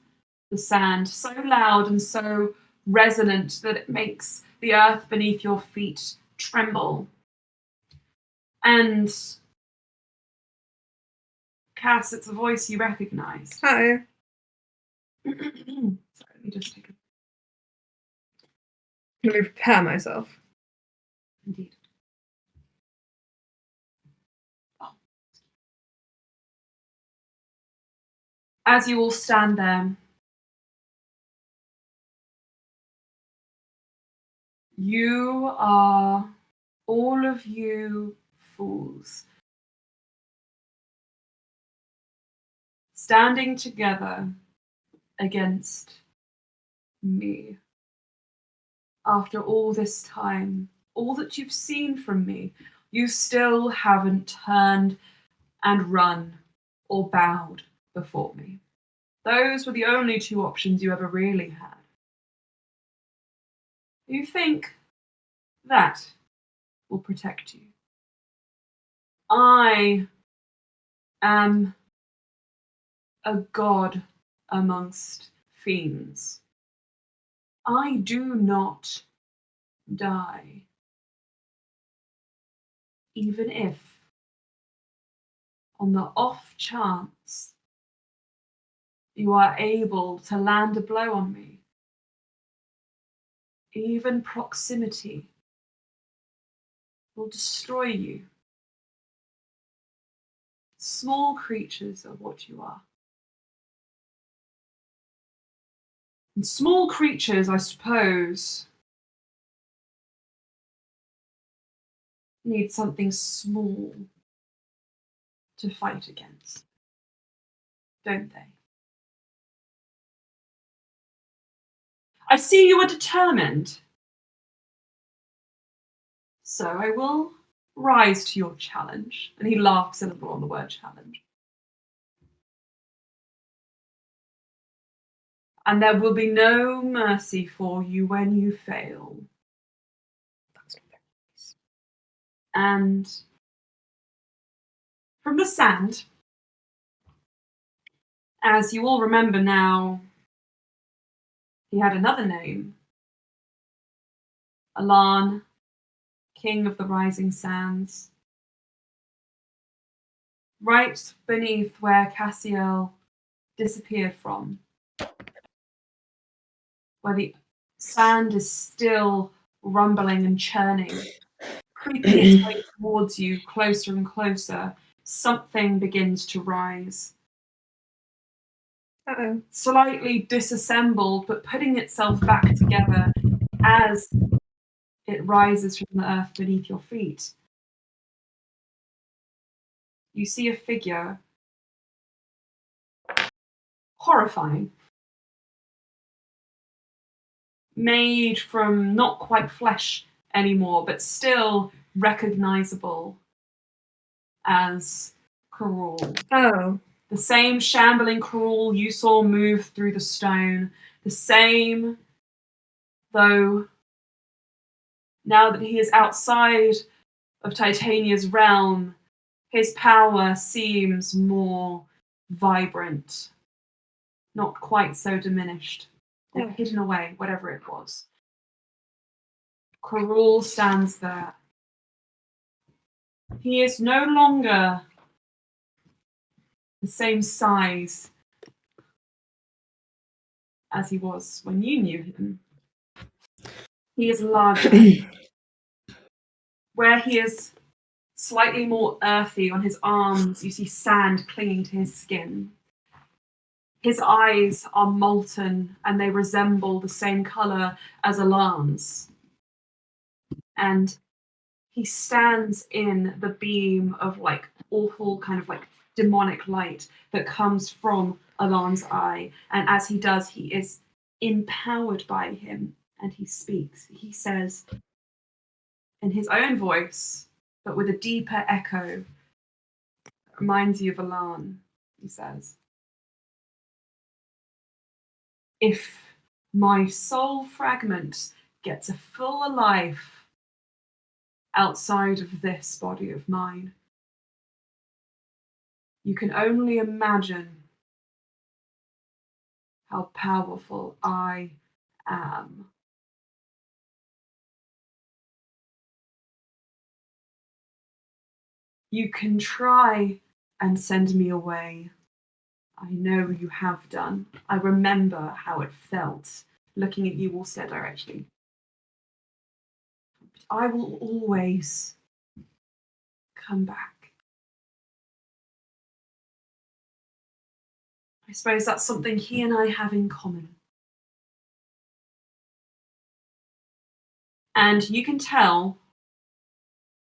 the sand, so loud and so resonant that it makes the earth beneath your feet tremble. And Cass, it's a voice you recognize. Hi. Sorry, let me just take a... Let me prepare myself. Indeed. Oh. As you all stand there, you are, all of you fools, standing together against me. After all this time, all that you've seen from me, you still haven't turned and run or bowed before me. Those were the only two options you ever really had. You think that will protect you? I am a god amongst fiends. I do not die. Even if, on the off chance, you are able to land a blow on me, even proximity will destroy you. Small creatures are what you are. And small creatures, I suppose, need something small to fight against, don't they? I see you are determined. So I will rise to your challenge. And he laughs a little on the word challenge. And there will be no mercy for you when you fail. And from the sand, as you all remember now, he had another name. Alan, King of the Rising Sands. Right beneath where Cassiel disappeared from, where the sand is still rumbling and churning, creeping its way towards you closer and closer, something begins to rise. Uh-oh. Slightly disassembled, but putting itself back together as it rises from the earth beneath your feet. You see a figure, horrifying, made from not quite flesh anymore, but still recognizable as Karul. Oh. The same shambling Karul you saw move through the stone. The same, though now that he is outside of Titania's realm, his power seems more vibrant, not quite so diminished, or hidden away, whatever it was. Karul stands there. He is no longer the same size as he was when you knew him. He is larger. Where he is slightly more earthy on his arms, you see sand clinging to his skin. His eyes are molten and they resemble the same color as Alan's. And he stands in the beam of like awful kind of like demonic light that comes from Alan's eye. And as he does, he is empowered by him and he speaks. He says in his own voice, but with a deeper echo, reminds you of Alan, he says. If my soul fragment gets a full life outside of this body of mine, you can only imagine how powerful I am. You can try and send me away. I know you have done. I remember how it felt, looking at you all so directly. But I will always come back. I suppose that's something he and I have in common. And you can tell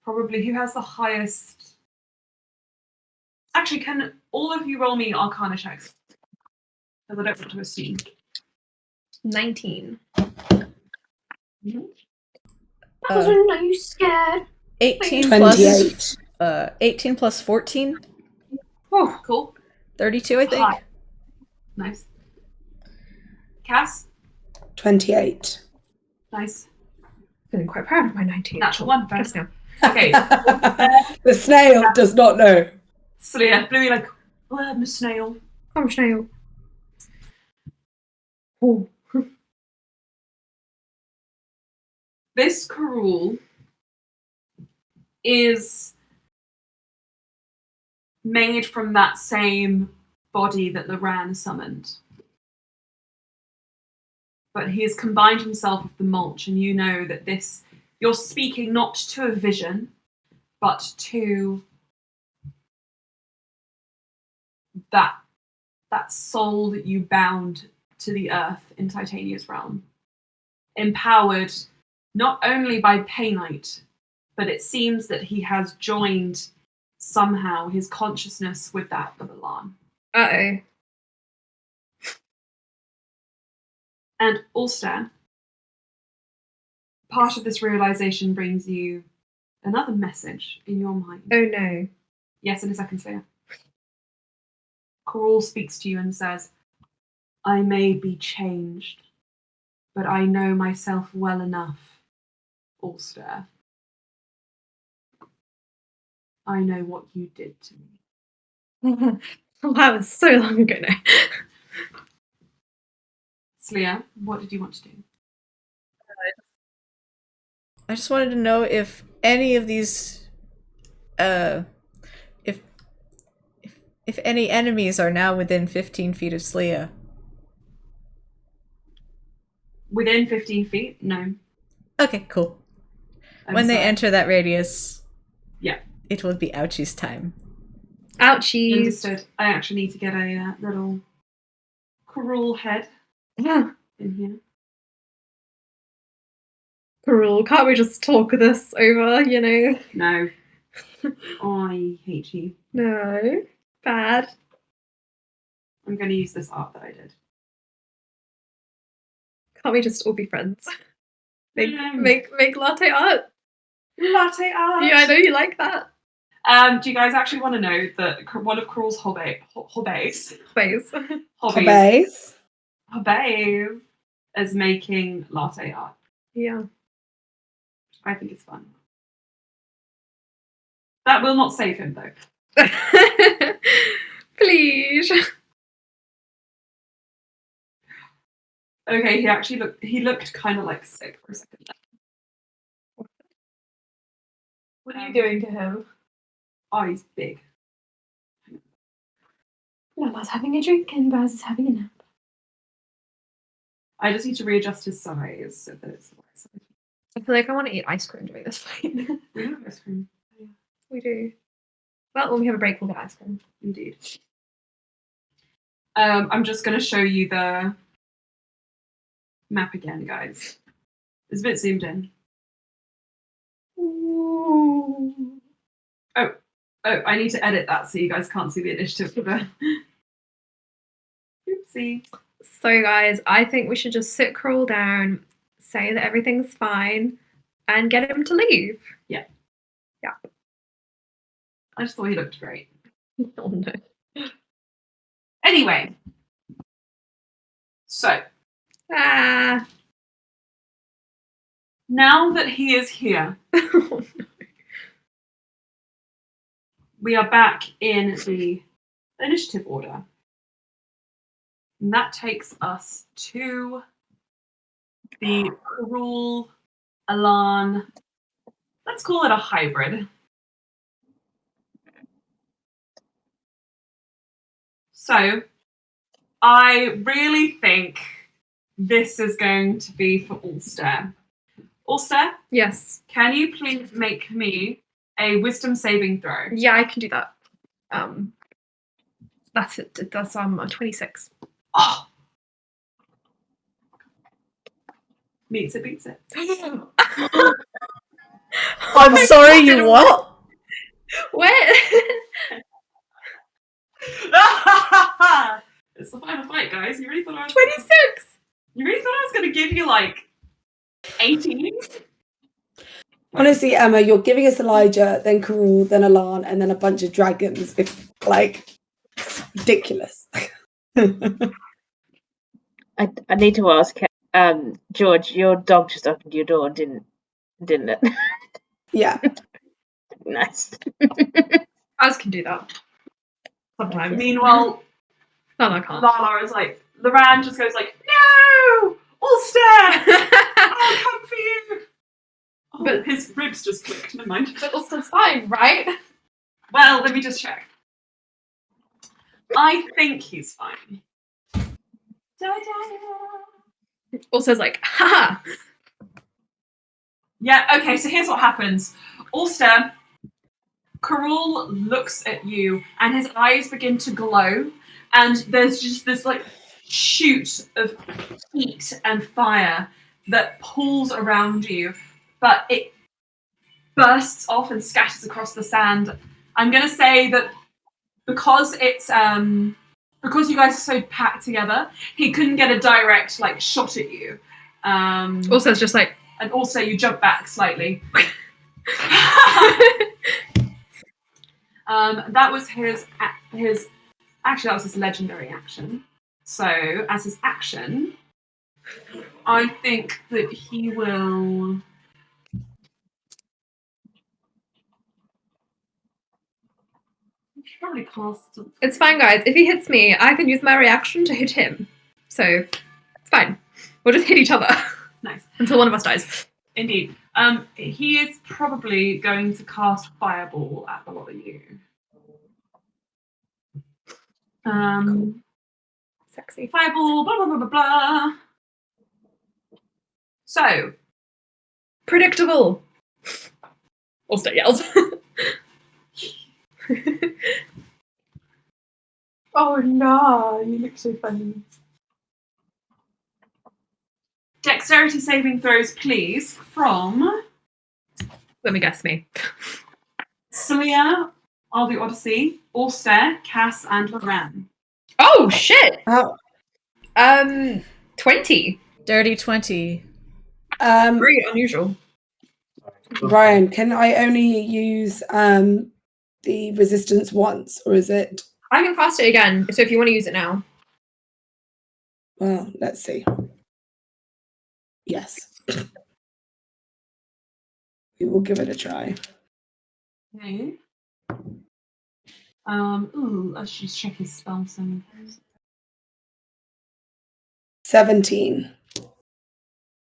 probably who has the highest. Actually, can all of you roll me Arcana checks? Because I don't want to assume. 19. Uh, Are you scared? 18 plus 28. 18 plus 14, Oh, cool. 32, I think. Hi. Nice. Cass? 28. Nice. Feeling quite proud of my 19. Natural one. Just now. Okay. The snail does not know. So yeah, Bluey like, oh, I'm a snail. I'm snail. Oh. This Karul is made from that same body that Loran summoned. But he has combined himself with the mulch, and you know that this, you're speaking not to a vision, but to that soul that you bound to the earth in Titania's realm. Empowered not only by Paynite, but it seems that he has joined somehow his consciousness with that of Alan. Uh-oh. And Ulster, part of this realization brings you another message in your mind. Oh no. Yes, in a second, Slayer. Karul speaks to you and says, I may be changed, but I know myself well enough, Ulster. I know what you did to me. That was so long ago now. Slayer, what did you want to do? I just wanted to know if any of these, if any enemies are now within 15 feet of Slia. Within 15 feet? No. Okay, cool. I'm When they sorry. enter that radius, Yeah. it will be Ouchie's time. Ouchies. Understood. I actually need to get a little cruel head Yeah. in here. Cruel. Can't we just talk this over, you know? No. I hate you. No. Bad. I'm going to use this art that I did. Can't we just all be friends? No. Make latte art. Latte art! Yeah, I know you like that. Do you guys actually want to know that one of Cruel's hobbies Face. Hobbies. is making latte art. Yeah. I think it's fun. That will not save him though. Please. Okay, he looked kind of like sick for a second. What are you doing to him? Oh, he's big. Lala's having a drink and Baz is having a nap. I just need to readjust his size so that it's the right size. I feel like I want to eat ice cream during this fight. We have ice cream. We do. Well, when we have a break, we'll get ice cream. Indeed. I'm just going to show you the map again, guys. It's a bit zoomed in. Ooh. Oh, I need to edit that so you guys can't see the initiative for the... Oopsie. So, guys, I think we should just sit Crawl down, say that everything's fine, and get him to leave. I just thought he looked great. Oh, no. Anyway. So, Ah. now that he is here, Oh, no. we are back in the initiative order. And that takes us to the Cruel Alan. Let's call it a hybrid. So, I really think this is going to be for Ulster. Ulster, Yes. can you please make me a wisdom saving throw? Yeah, I can do that. That's it. That's 26. Oh. Meets it, beats it. I'm sorry, you what? What? It's the final fight, guys. You really thought I was 26. You really thought I was going to give you like 18? Honestly, Emma, you're giving us Elijah, then Karul, then Alan, and then a bunch of dragons. Like, ridiculous. I need to ask, George, your dog just opened your door, didn't it? Yeah. Nice. Baz can do that. Sometimes. Meanwhile, No, I can't. Lala is like, Loran just goes like, no! Ulster! I'll come for you! Oh, But- his ribs just clicked, never mind. But Ulster's fine, right? Well, let me just check. I think he's fine. Ulster's like, haha. Yeah, okay, so here's what happens. Ulster, Karul looks at you and his eyes begin to glow, and there's just this like shoot of heat and fire that pulls around you, but it bursts off and scatters across the sand. I'm gonna say that because it's because you guys are so packed together, he couldn't get a direct like shot at you. Ulster's just like, And also you jump back slightly. That was his actually that was his legendary action. So as his action, I think that he will probably cast. it's fine, guys. If he hits me, I can use my reaction to hit him. So, it's fine. We'll just hit each other. Nice. Until one of us dies. Indeed. He is probably going to cast Fireball at the lot of you. Cool. Sexy. Fireball, blah, blah, blah, blah, blah. So, Predictable. Ulster yells. Oh no, you look so funny. Dexterity saving throws, please, from Let me guess me. Celia, I'll do Odyssey, Ulster, Cass, and Loran. Oh shit! Oh, 20. Dirty 20. Very unusual. Ryan, can I only use the resistance once, or is it? I can cast it again, so if you want to use it now. Well, let's see. Yes. We will give it a try. Okay. Let's just check his spell summon. 17.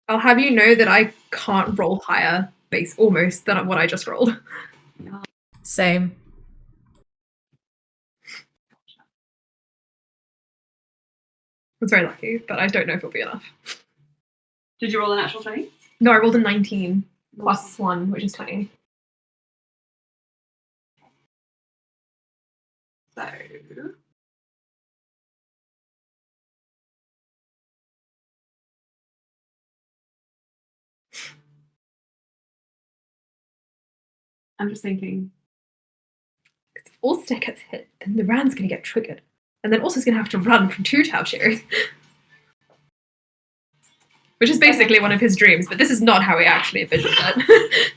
I'll have you know that I can't roll higher base almost than what I just rolled. Same. I was very lucky, but I don't know if it'll be enough. Did you roll a natural 20? No, I rolled a 19 plus 1, which is 20. So. I'm just thinking. If Ulster gets hit, then the Rand's going to get triggered. And then Ulster's going to have to run from 2 Towshares. Which is basically one of his dreams, but this is not how he actually envisioned it.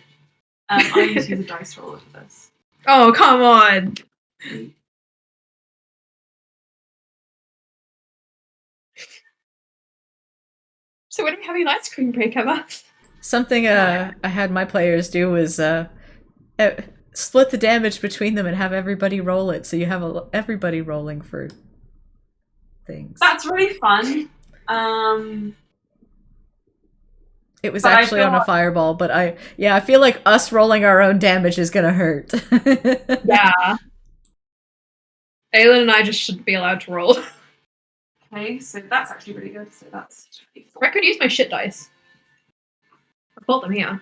I need to use a dice roller for this. Oh, come on! So when are we having an ice cream break, Emma? Something I had my players do was split the damage between them and have everybody roll it, so you have everybody rolling for things. That's really fun. It was but I actually feel on a like- fireball, but I feel like us rolling our own damage is gonna hurt. Yeah. Aelin and I just shouldn't be allowed to roll. Okay, so that's actually really good. So that's 24. I could use my shit dice. I've got them here.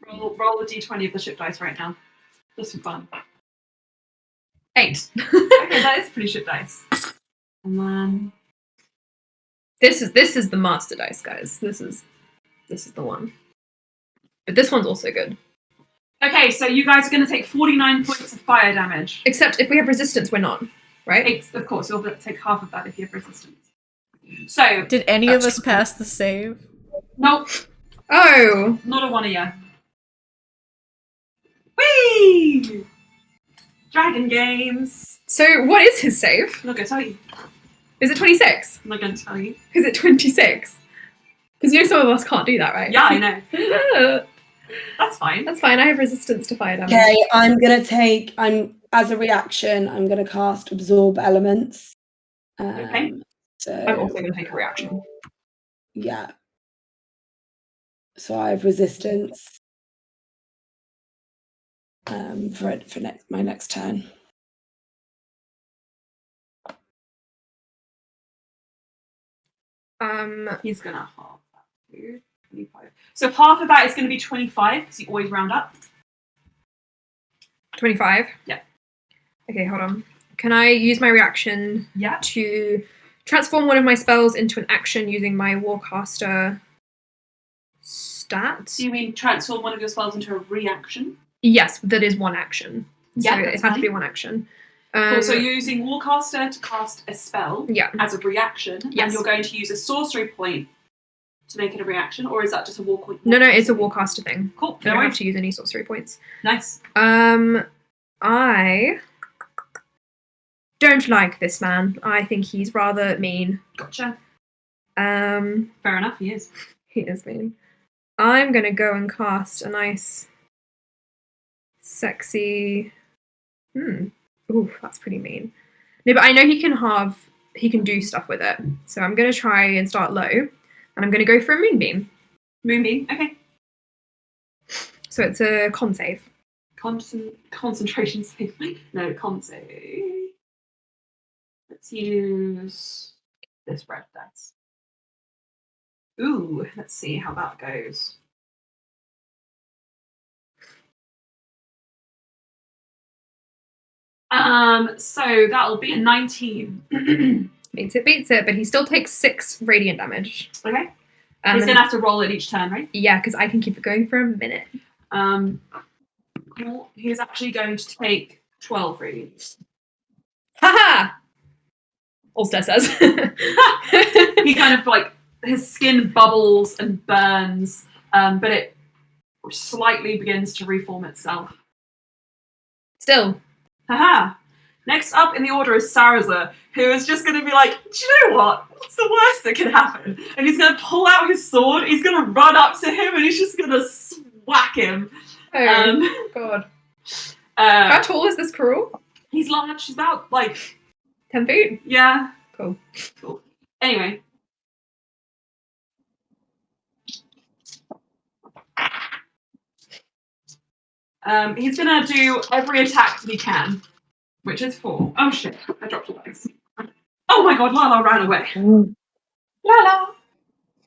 Roll the d20 of the ship dice right now. Just for fun. 8. Okay, that is pretty ship dice. And then This is the master dice, guys. This is the one. But this one's also good. okay, so you guys are going to take 49 points of fire damage. Except if we have resistance, we're not. Right? Of course, you'll take half of that if you have resistance. So, Did any of us pass the save? nope, Oh! not a one of you. Whee! Dragon games. So what is his save? I'm not going to tell you. Is it 26? I'm not going to tell you. Is it 26? Because you know some of us can't do that, right? Yeah, I know. know. That's fine. That's fine. I have resistance to fire damage. Okay, as a reaction, I'm gonna cast Absorb Elements. Okay. So I'm also going to take a reaction. yeah. So I have resistance for my next turn. He's going to half that to 25. So half of that is going to be 25 because you always round up. 25? Yeah. Okay, hold on. Can I use my reaction Yeah. to transform one of my spells into an action using my Warcaster stat? Do you mean transform one of your spells into a reaction? Yes, that is one action. Yeah, so that's it has to be fine. one action. Cool, so you're using Warcaster to cast a spell Yeah. as a reaction, Yes. and you're going to use a sorcery point to make it a reaction, or is that just a war point? No, it's a Warcaster thing. Cool. I No don't have worries. to use any sorcery points. Nice. I don't like this man. I think he's rather mean. Gotcha. Um, Fair enough. He is. he is mean. I'm gonna go and cast a nice, sexy. Ooh, that's pretty mean. No, but I know he can do stuff with it. So I'm gonna try and start low, and I'm gonna go for a moonbeam. Moonbeam. Okay. So it's a con save. Concentration save. No, con save. Let's use this red dice. Ooh, let's see how that goes. So that'll be a 19. Beats it, but he still takes 6 radiant damage. Okay. Um, He's gonna have to roll it each turn, right? yeah, because I can keep it going for a minute. Cool. He's actually going to take 12 radiant. Haha! Ulster says. He kind of like, his skin bubbles and burns, but it slightly begins to reform itself. Still. Haha! Next up in the order is Saraza, who is just going to be like, do you know what? What's the worst that can happen? And he's going to pull out his sword, he's going to run up to him, and he's just going to whack him. Oh, God. How tall is this Karul? He's large, he's about, 10 feet? Yeah. Cool. Anyway. He's going to do every attack that he can. Which is 4. Oh shit, I dropped a dice. Oh my god, Lala ran away. La.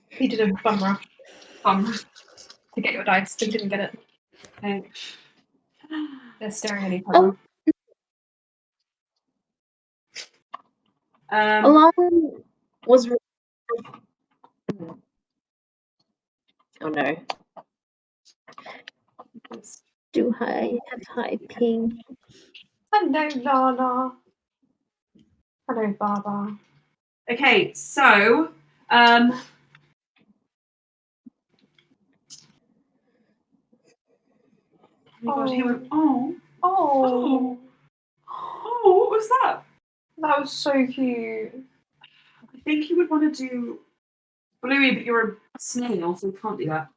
He did a bum rush Bum. to get your dice, but he didn't get it. Okay. They're staring at each other. Alon was. Oh no. Do I have high ping? Hello, Lala. Hello, Baba. Okay, so oh my god, he went, oh, what was that? That was so cute. I think you would want to do Bluey, but you're a snail, so you can't do that.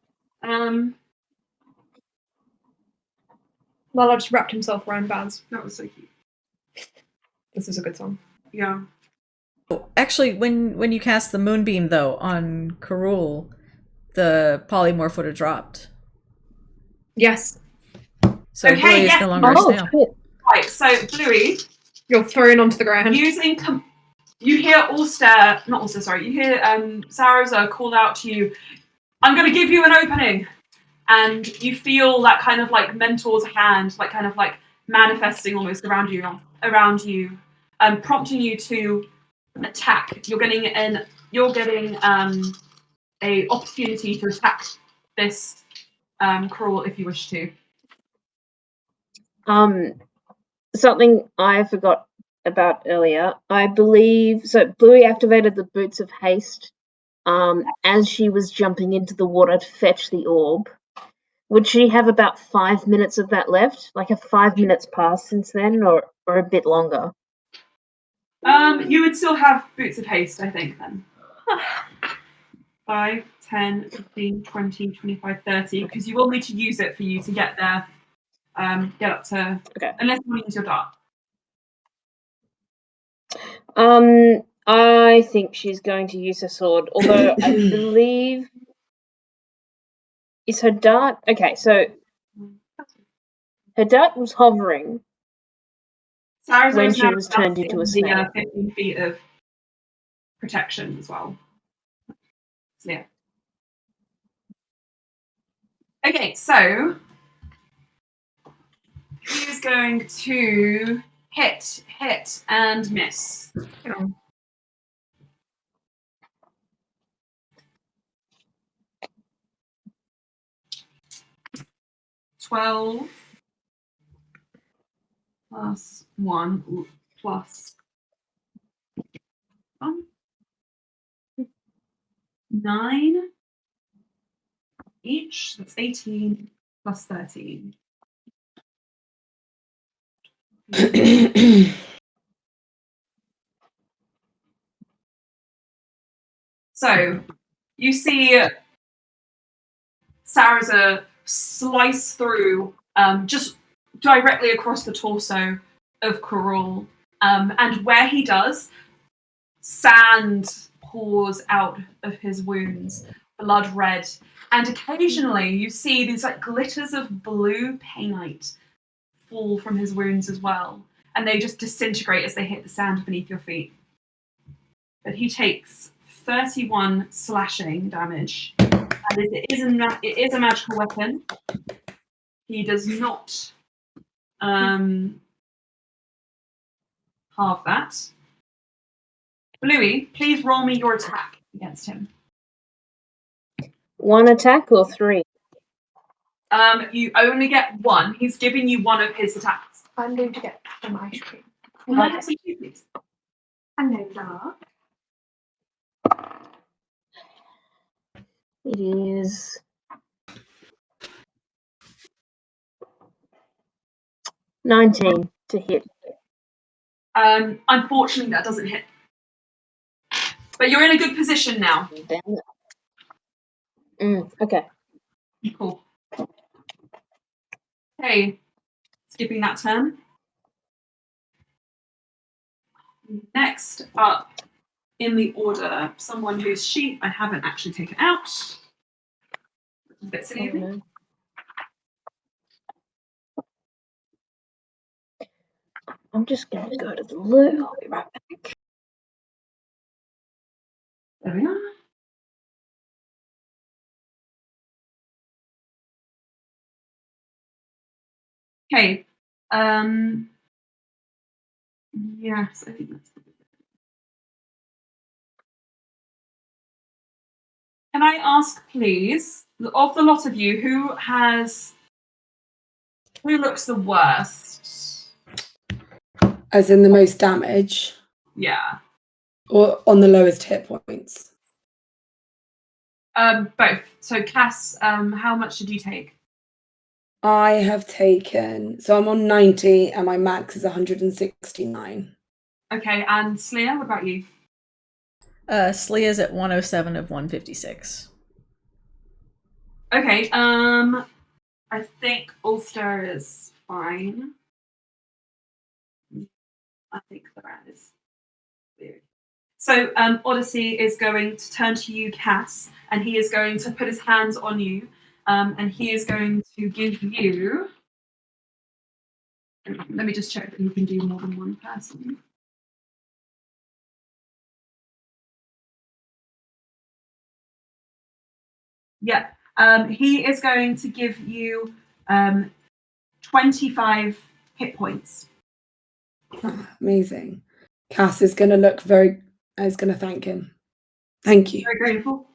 Lala just wrapped himself around Baz. That was so cute. This is a good song. Yeah. Actually, when you cast the moonbeam though on Karul, the polymorph would have dropped. Yes. So Okay, Bluey is yeah. no longer a snail. Shit. Right, so Bluey, You're thrown onto the ground. using you hear you hear Saraza call out to you, I'm going to give you an opening. And you feel that kind of mentor's hand, kind of manifesting almost around you, prompting you to attack. You're getting a opportunity to attack this Karul if you wish to. Something I forgot about earlier. I believe Bluey activated the Boots of Haste as she was jumping into the water to fetch the orb. Would she have about 5 minutes of that left? Have 5 minutes passed since then, or a bit longer? You would still have Boots of Haste, I think, then. 5, 10, 15, 20, 25, 30, because you will need to use it for you to get there. Get up to... Okay. Unless you want to use your dart. I think she's going to use her sword, although I believe... Is her dart... Okay, so... Her dart was hovering when she was turned into a snail. 15 feet of protection as well. So, yeah. Okay, so... Who's going to hit, and miss? Oh. 12 plus 1 plus 9 each. That's 18 plus 13. So you see Saraza slice through just directly across the torso of Karul, and where he does, sand pours out of his wounds, blood red, and occasionally you see these glitters of blue painite fall from his wounds as well, and they just disintegrate as they hit the sand beneath your feet. But he takes 31 slashing damage, and it is a magical weapon. He does not halve that. Bluey, please roll me your attack against him. 1 attack or 3? You only get 1. He's giving you 1 of his attacks. I'm going to get some ice cream. Can I have some tea, please? Hello, dog. It is 19 to hit. Unfortunately, that doesn't hit. But you're in a good position now. Damn it. Okay. Cool. Okay, skipping that turn. Next up in the order, someone whose sheet I haven't actually taken out. A bit silly of me. no. I'm just going to go to the loo. I'll be right back. There we are. Okay. Yes, I think that's. Can I ask, please, of the lot of you, who looks the worst? As in the most damage, Yeah. or on the lowest hit points? Both. So Cass, how much did you take? I have taken, so I'm on 90 and my max is 169. Okay, and Sleer, what about you? Slea's at 107 of 156. Okay, I think Ulster is fine. I think the rat is weird. So Odyssey is going to turn to you, Cass, and he is going to put his hands on you, and he is going to give you. Let me just check that you can do more than one person. Yeah, he is going to give you 25 hit points. Amazing. Cass is going to look very, I was going to thank him. Thank you. Very grateful.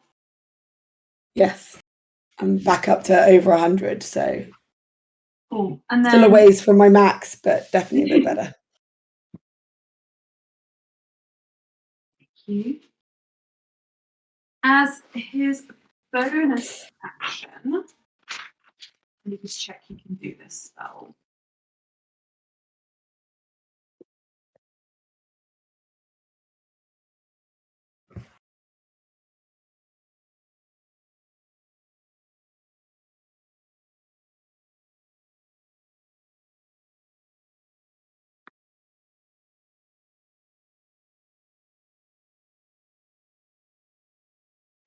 Yes. I'm back up to over 100, so Cool. And then still a ways from my max, but definitely a bit better. Thank you. As his bonus action, let me just check he can do this spell.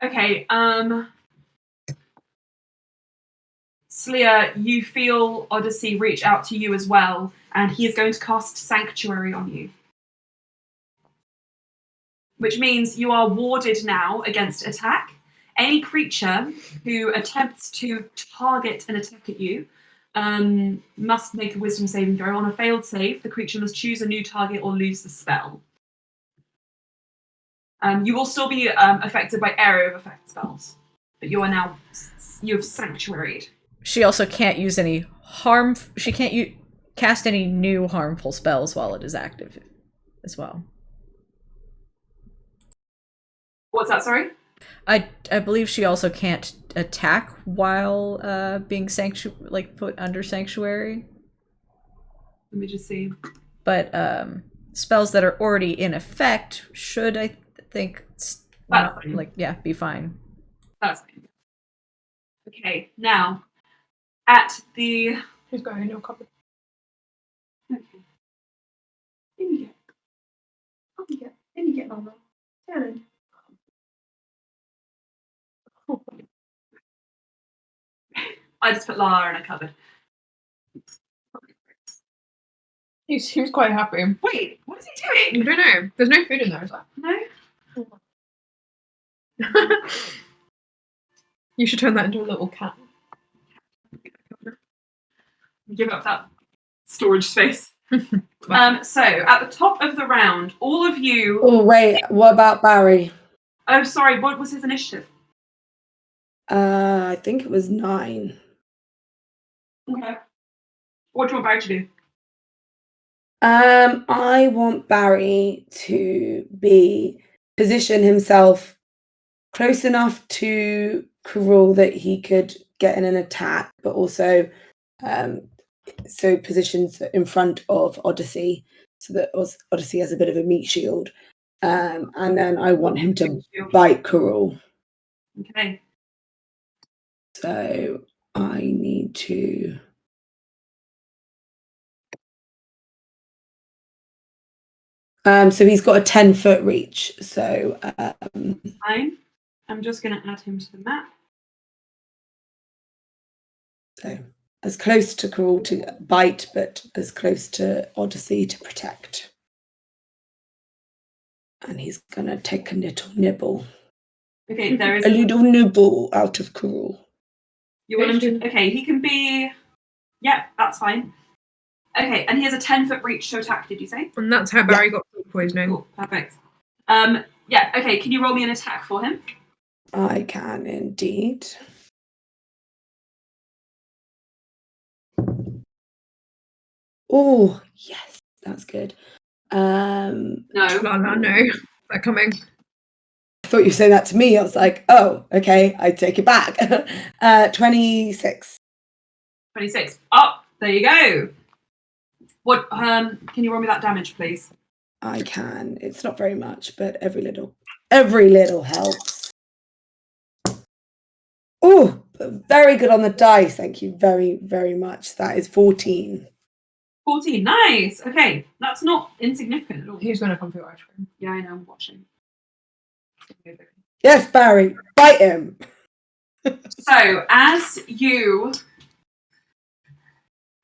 Okay, Sleer, you feel Odyssey reach out to you as well, and he is going to cast Sanctuary on you. Which means you are warded now against attack. Any creature who attempts to target an attack at you must make a wisdom saving throw. On a failed save, the creature must choose a new target or lose the spell. You will still be affected by area of effect spells, but you have sanctuaried. She also can't use any she can't cast any new harmful spells while it is active as well. What's that, sorry? I believe she also can't attack while being put under sanctuary. Let me just see. But spells that are already in effect should, I think, be fine. That's fine. Okay, now at the. Who's going in your cupboard? Okay. In you get, Mama. Darren. I just put Lara in a cupboard. He seems quite happy. Wait, what is he doing? I don't know. There's no food in there, is there? No. You should turn that into a little cat. Give up that storage space. So at the top of the round, all of you. Oh wait, what about Barry? Oh, sorry. What was his initiative? I think it was 9. Okay. What do you want Barry to do? I want Barry to position himself close enough to Karul that he could get in an attack, but also so positions in front of Odyssey so that Odyssey has a bit of a meat shield. And then I want him to bite Karul. Okay. So I need to. So he's got a 10-foot reach. So Fine. I'm just going to add him to the map. So as close to Karul to bite, but as close to Odyssey to protect. And he's going to take a little nibble. Okay, there is a little nibble out of Karul. You want him to? Okay, he can be. Yeah, that's fine. Okay, and he has a 10-foot reach to attack. Did you say? And that's how Barry got food poisoning. Cool, perfect. Yeah. Okay, can you roll me an attack for him? I can indeed. Oh yes, that's good. No. No, they're coming. I thought you were saying that to me. I was like, oh, okay, I take it back. 26. 26. Oh, there you go. What? Can you roll me that damage, please? I can. It's not very much, but every little helps. Oh, very good on the dice. Thank you very, very much. That is 14. 14. Nice. Okay, that's not insignificant at all. Who's going to come through ice cream? Yeah, I know. I'm watching. Yes, Barry, bite him. So as you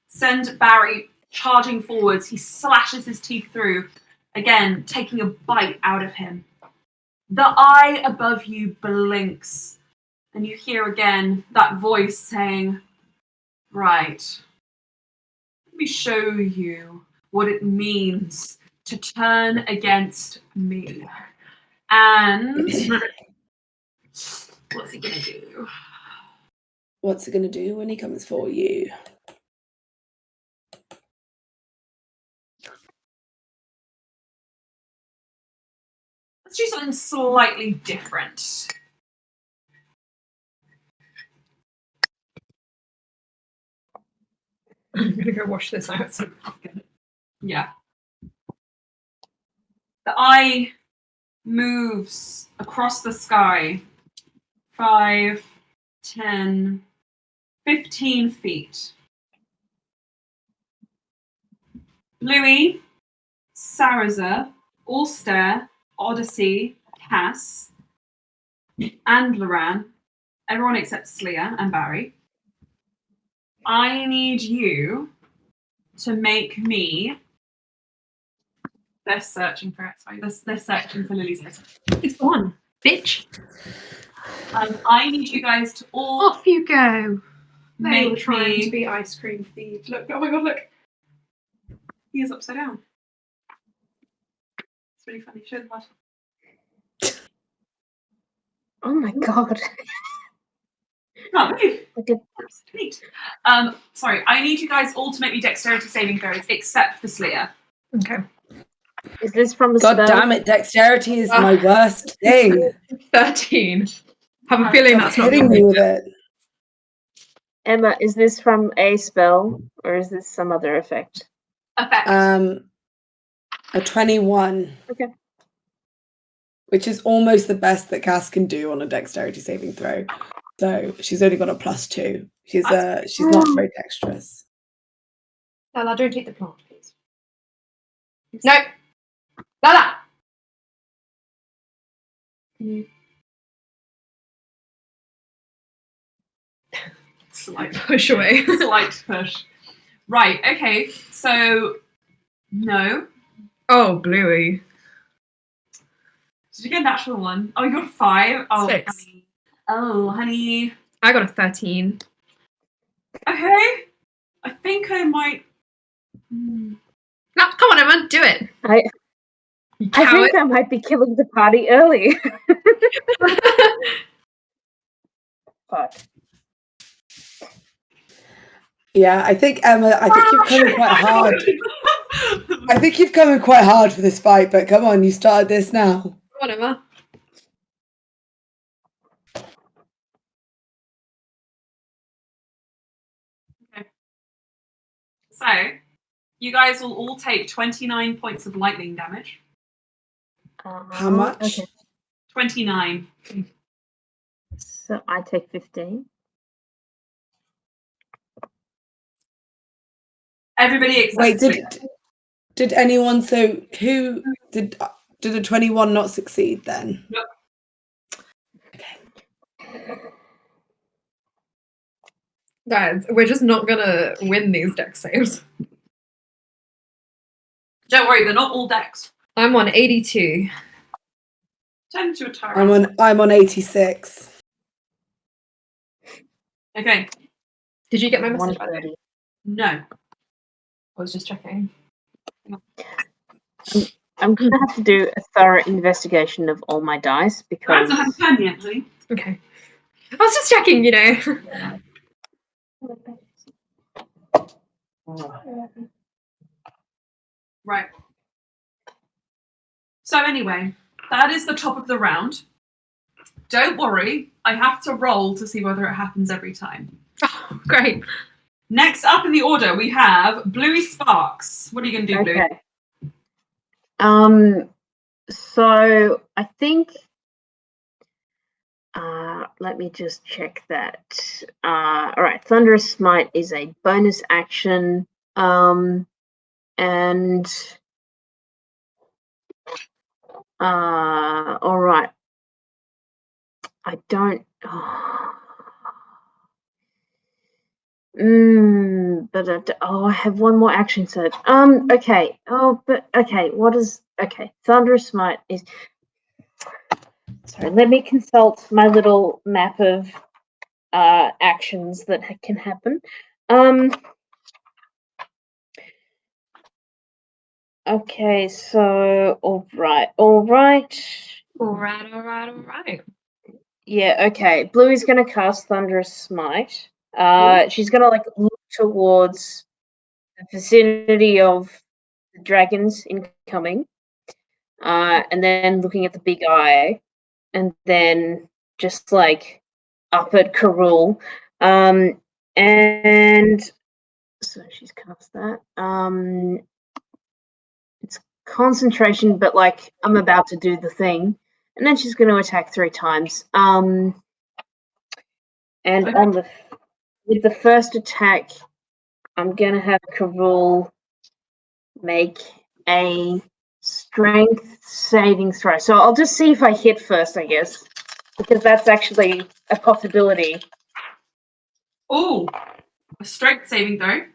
send Barry charging forwards, he slashes his teeth through, again, taking a bite out of him. The eye above you blinks, and you hear again that voice saying, right, let me show you what it means to turn against me. And what's he gonna do? What's it going to do when he comes for you? Let's do something slightly different. I'm going to go wash this out. Yeah. The eye moves across the sky 5, 10, 15 feet. Louis, Saraza, Ulster, Odyssey, Cass, and Loran, everyone except Sleer and Barry. I need you to make me. They're searching for it. Sorry, they're searching for Lily's list. It's gone, bitch. I need you guys to all Off you go. They were make trying me. to be ice cream thieves. Look! Oh my god! Look. He is upside down. It's really funny. Show the button. Oh my god. No, move. Okay. That's neat. Sorry, I need you guys all to make me dexterity saving throws, except for Sleer. Okay. Is this from the God spell? damn it, dexterity is my worst thing. 13. Have a feeling Stop that's not hitting me good. with it. Emma, is this from a spell or is this some other effect? Effect. A 21. Okay. Which is almost the best that Cass can do on a dexterity saving throw. So she's only got a +2. She's not very dexterous. Lala, don't take the plant, please. No! Lala! Slight push away. Slight push. Right, okay, so no. Oh, Bluey. Did you get a natural one? Oh, you got 5? Oh, 6. honey. Oh, honey. I got a 13. Okay. I think I might. Emma, do it. I You I coward. think I might be killing the party early. Fuck. Yeah, I think Emma. I think you've come in quite hard. I think you've come in quite hard for this fight. But come on, you started this now. Come on, Emma. So, you guys will all take 29 points of lightning damage. How much? Okay. 29. So I take 15. Everybody except Wait, Sweet. did anyone? So who did the 21 not succeed then? Yep. Okay. Guys, we're just not gonna win these deck saves. Don't worry, they're not all decks. I'm on 82. Turn to a tyrant. I'm on 86. Okay. Did you get my message, by the way? 130. No. I was just checking. I'm gonna have to do a thorough investigation of all my dice I because haven't turned yet, honey. Okay. I was just checking, you know. Right. So anyway, that is the top of the round. Don't worry, I have to roll to see whether it happens every time. Oh, great. Next up in the order, we have Bluey Sparks. What are you going to do, Bluey? Okay. So I think. Let me just check that. All right, Thunderous Smite is a bonus action. And all right. I don't. I have one more action surge. Okay. What is okay? Thunderous Smite is. Sorry, let me consult my little map of actions that can happen. Okay, so all right. All right. Yeah, okay. Bluey's gonna cast Thunderous Smite. She's gonna look towards the vicinity of the dragons incoming. And then looking at the big eye, and then just up at Karul. And so she's cast that. It's concentration, but I'm about to do the thing. And then she's gonna attack 3 times. And Okay. with the first attack, I'm gonna have Karul make a strength saving throw. So I'll just see if I hit first, I guess, because that's actually a possibility. Oh, a strength saving throw.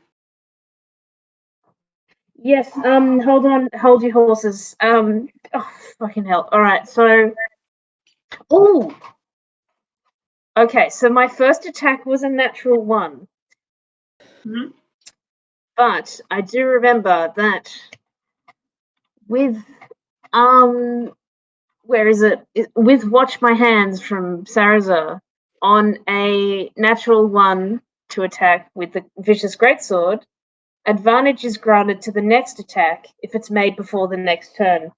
Yes. Hold on. Hold your horses. Oh, fucking hell. All right. So. Oh. Okay. So my first attack was a natural 1. Mm-hmm. But I do remember that with where is it? With Watch My Hands from Saraza, on a natural 1 to attack with the Vicious Greatsword, advantage is granted to the next attack if it's made before the next turn.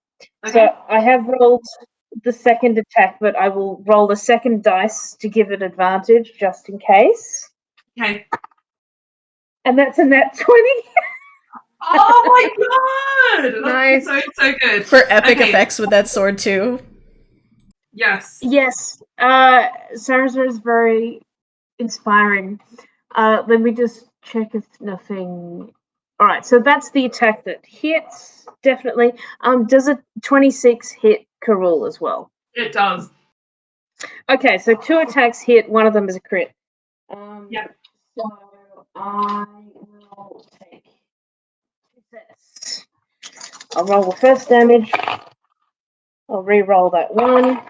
Okay. So I have rolled the second attack, but I will roll the second dice to give it advantage just in case. Okay. And that's a nat 20. Oh my god! Nice. That's so good. For epic Okay. effects with that sword too. Yes. Yes, Saraza is very inspiring. Let me just check if nothing. All right, so that's the attack that hits, definitely. Does a 26 hit Karul as well? It does. Okay, so 2 attacks hit, one of them is a crit. Yeah. So I will take this. I'll roll the first damage. I'll re-roll that 1.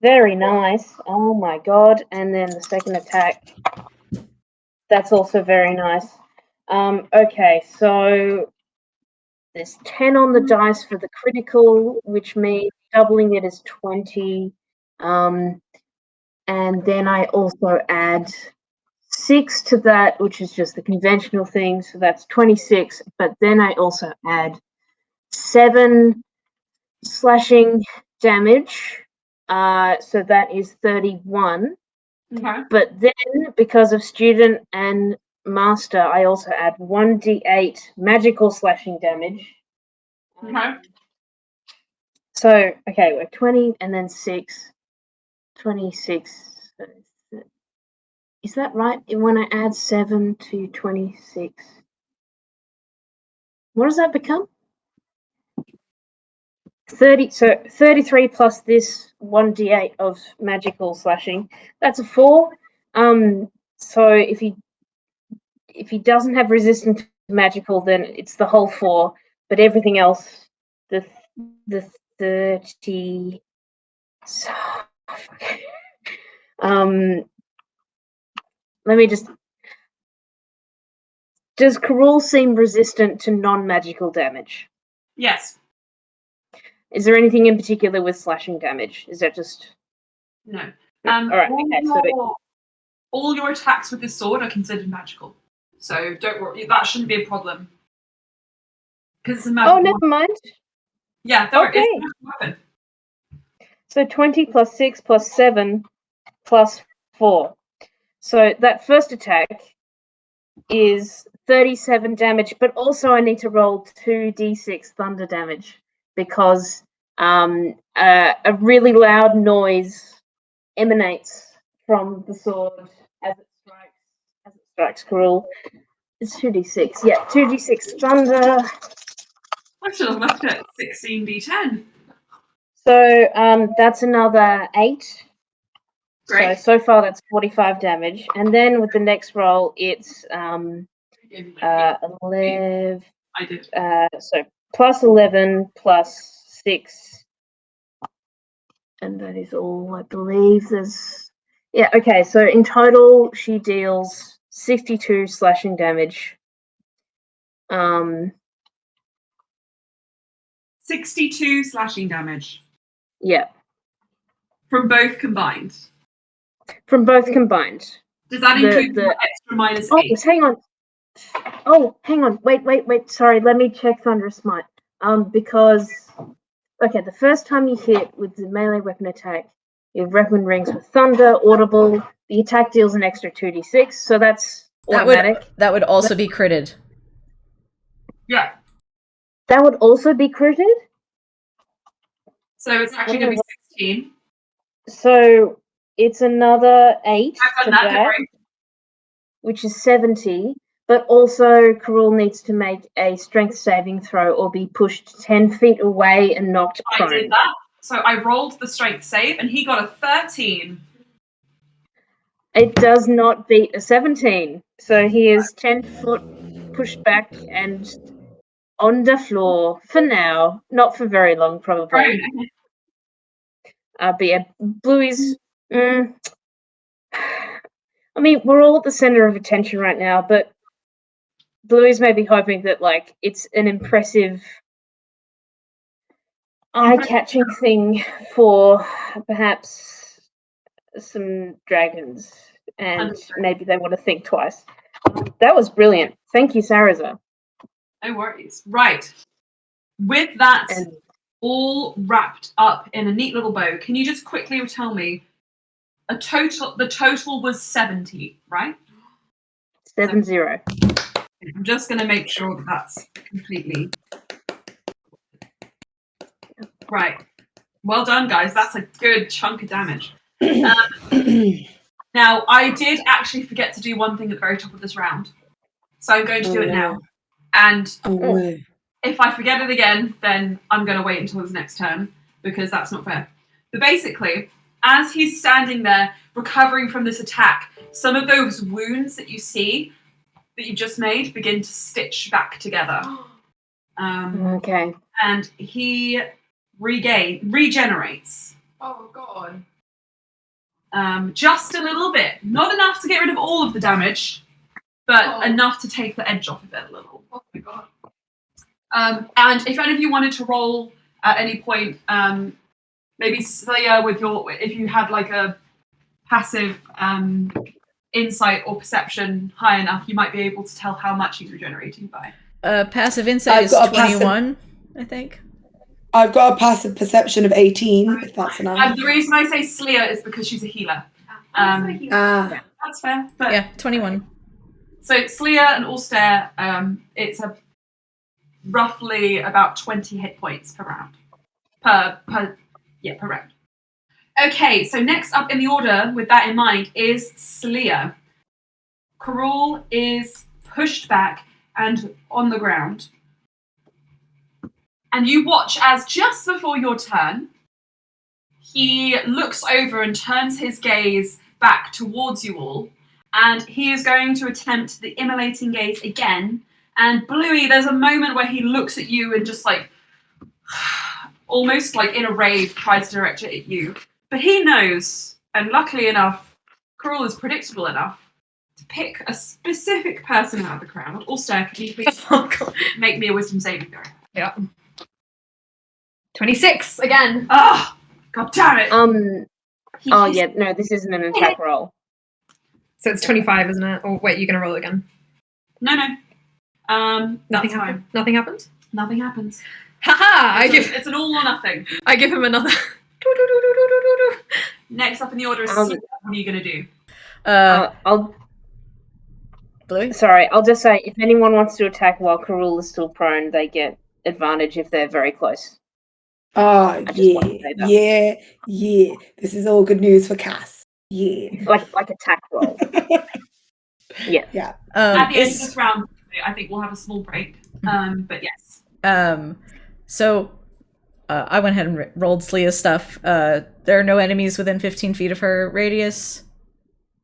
Very nice. Oh my god. And then the second attack. That's also very nice. Okay, so There's 10 on the dice for the critical, which means doubling it is 20. And then I also add 6 to that, which is just the conventional thing. So that's 26. But then I also add 7 slashing damage. So that is 31. Okay. But then, because of student and master, I also add 1d8 magical slashing damage. Okay. So, okay, we're 20 and then 6. 26. Is that right? When I add 7 to 26. What does that become? 30. So 33 plus this 1d8 of magical slashing. That's a 4. So if he doesn't have resistance to magical, then it's the whole 4. But everything else, the 30. So, let me just. Does Karul seem resistant to non-magical damage? Yes. Is there anything in particular with slashing damage? Is that just No. all right? Okay, so all your attacks with this sword are considered magical. So don't worry, that shouldn't be a problem. Because it's a magical oh, never mind. Yeah, don't worry, it's a Okay. magical weapon. So 20 plus 6 plus 7 plus 4. So that first attack is 37 damage, but also I need to roll 2d6 thunder damage because a really loud noise emanates from the sword as it strikes Karul. It's 2d6. Yeah, 2d6 thunder. I should have left it 16d10. So that's another 8. Great. So far that's 45 damage. And then with the next roll, it's 11. I did. So plus 11 plus 6. And that is all, I believe. Yeah, okay. So in total, she deals 62 slashing damage. 62 slashing damage. Yeah. From both combined. From both combined. Does that include the extra minus 8? Hang on. Oh, hang on. Wait. Sorry, let me check Thunderous Smite. Because the first time you hit with the melee weapon attack, your weapon rings with thunder, audible. The attack deals an extra 2d6, so that's automatic. That would also be critted. Yeah. That would also be critted? So it's actually going to be 16. So it's another 8 I've to done that, don't that, worry. which is 70. But also, Karul needs to make a strength saving throw or be pushed 10 feet away and knocked prone. I did that. So I rolled the strength save, and he got a 13. It does not beat a 17. So he is 10 foot pushed back and on the floor for now. Not for very long, probably. Right. But yeah, Bluey's. I mean, we're all at the center of attention right now, but Bluey's maybe hoping that it's an impressive, eye-catching thing for perhaps some dragons, and maybe they want to think twice. That was brilliant. Thank you, Saraza. No worries. Right. With that all wrapped up in a neat little bow, can you just quickly tell me the total was 70, right? 70. I'm just going to make sure that that's completely right. Well done, guys. That's a good chunk of damage. Now, I did actually forget to do one thing at the very top of this round, so I'm going to do it now. And if I forget it again, then I'm going to wait until his next turn, because that's not fair. But basically, as he's standing there recovering from this attack, some of those wounds that you see that you just made begin to stitch back together. Okay. And he regenerates. Oh, God. Just a little bit. Not enough to get rid of all of the damage, but enough to take the edge off of it a little. Oh, my God. And if any of you wanted to roll at any point, maybe Slayer with if you had like a passive insight or perception high enough, you might be able to tell how much he's regenerating by. Passive insight I've is got a 21, I think. I've got a passive perception of 18, if that's enough. The reason I say Slayer is because she's a healer. That's fair. But Yeah, 21. So Slayer and Ulster, it's a roughly about 20 hit points per round. Per round. Okay, so next up in the order, with that in mind, is Slayer. Karul is pushed back and on the ground. And you watch as just before your turn, he looks over and turns his gaze back towards you all, and he is going to attempt the immolating gaze again. And Bluey, there's a moment where he looks at you and just like, almost like in a rage, tries to direct it at you. But he knows, and luckily enough, Karul is predictable enough to pick a specific person out of the crowd. Also, can you please make me a wisdom saving throw? Yeah. 26 again. Oh, god damn it! No, this isn't an attack roll. So it's 25, isn't it? Or wait, you're going to roll again? No. Nothing That's happened. fine. Nothing happens. Nothing happens. Haha! It's an all or nothing. I give him another. Next up in the order is Slayer. What are you going to do? Bluey? I'll just say, if anyone wants to attack while Karul is still prone, they get advantage if they're very close. Oh, just want to say that. yeah. This is all good news for Cass. Yeah. Like attack roll. Yeah. Yeah. At the end of this round, I think we'll have a small break. But yes. So I went ahead and rolled Slea's stuff. There are no enemies within 15 feet of her radius.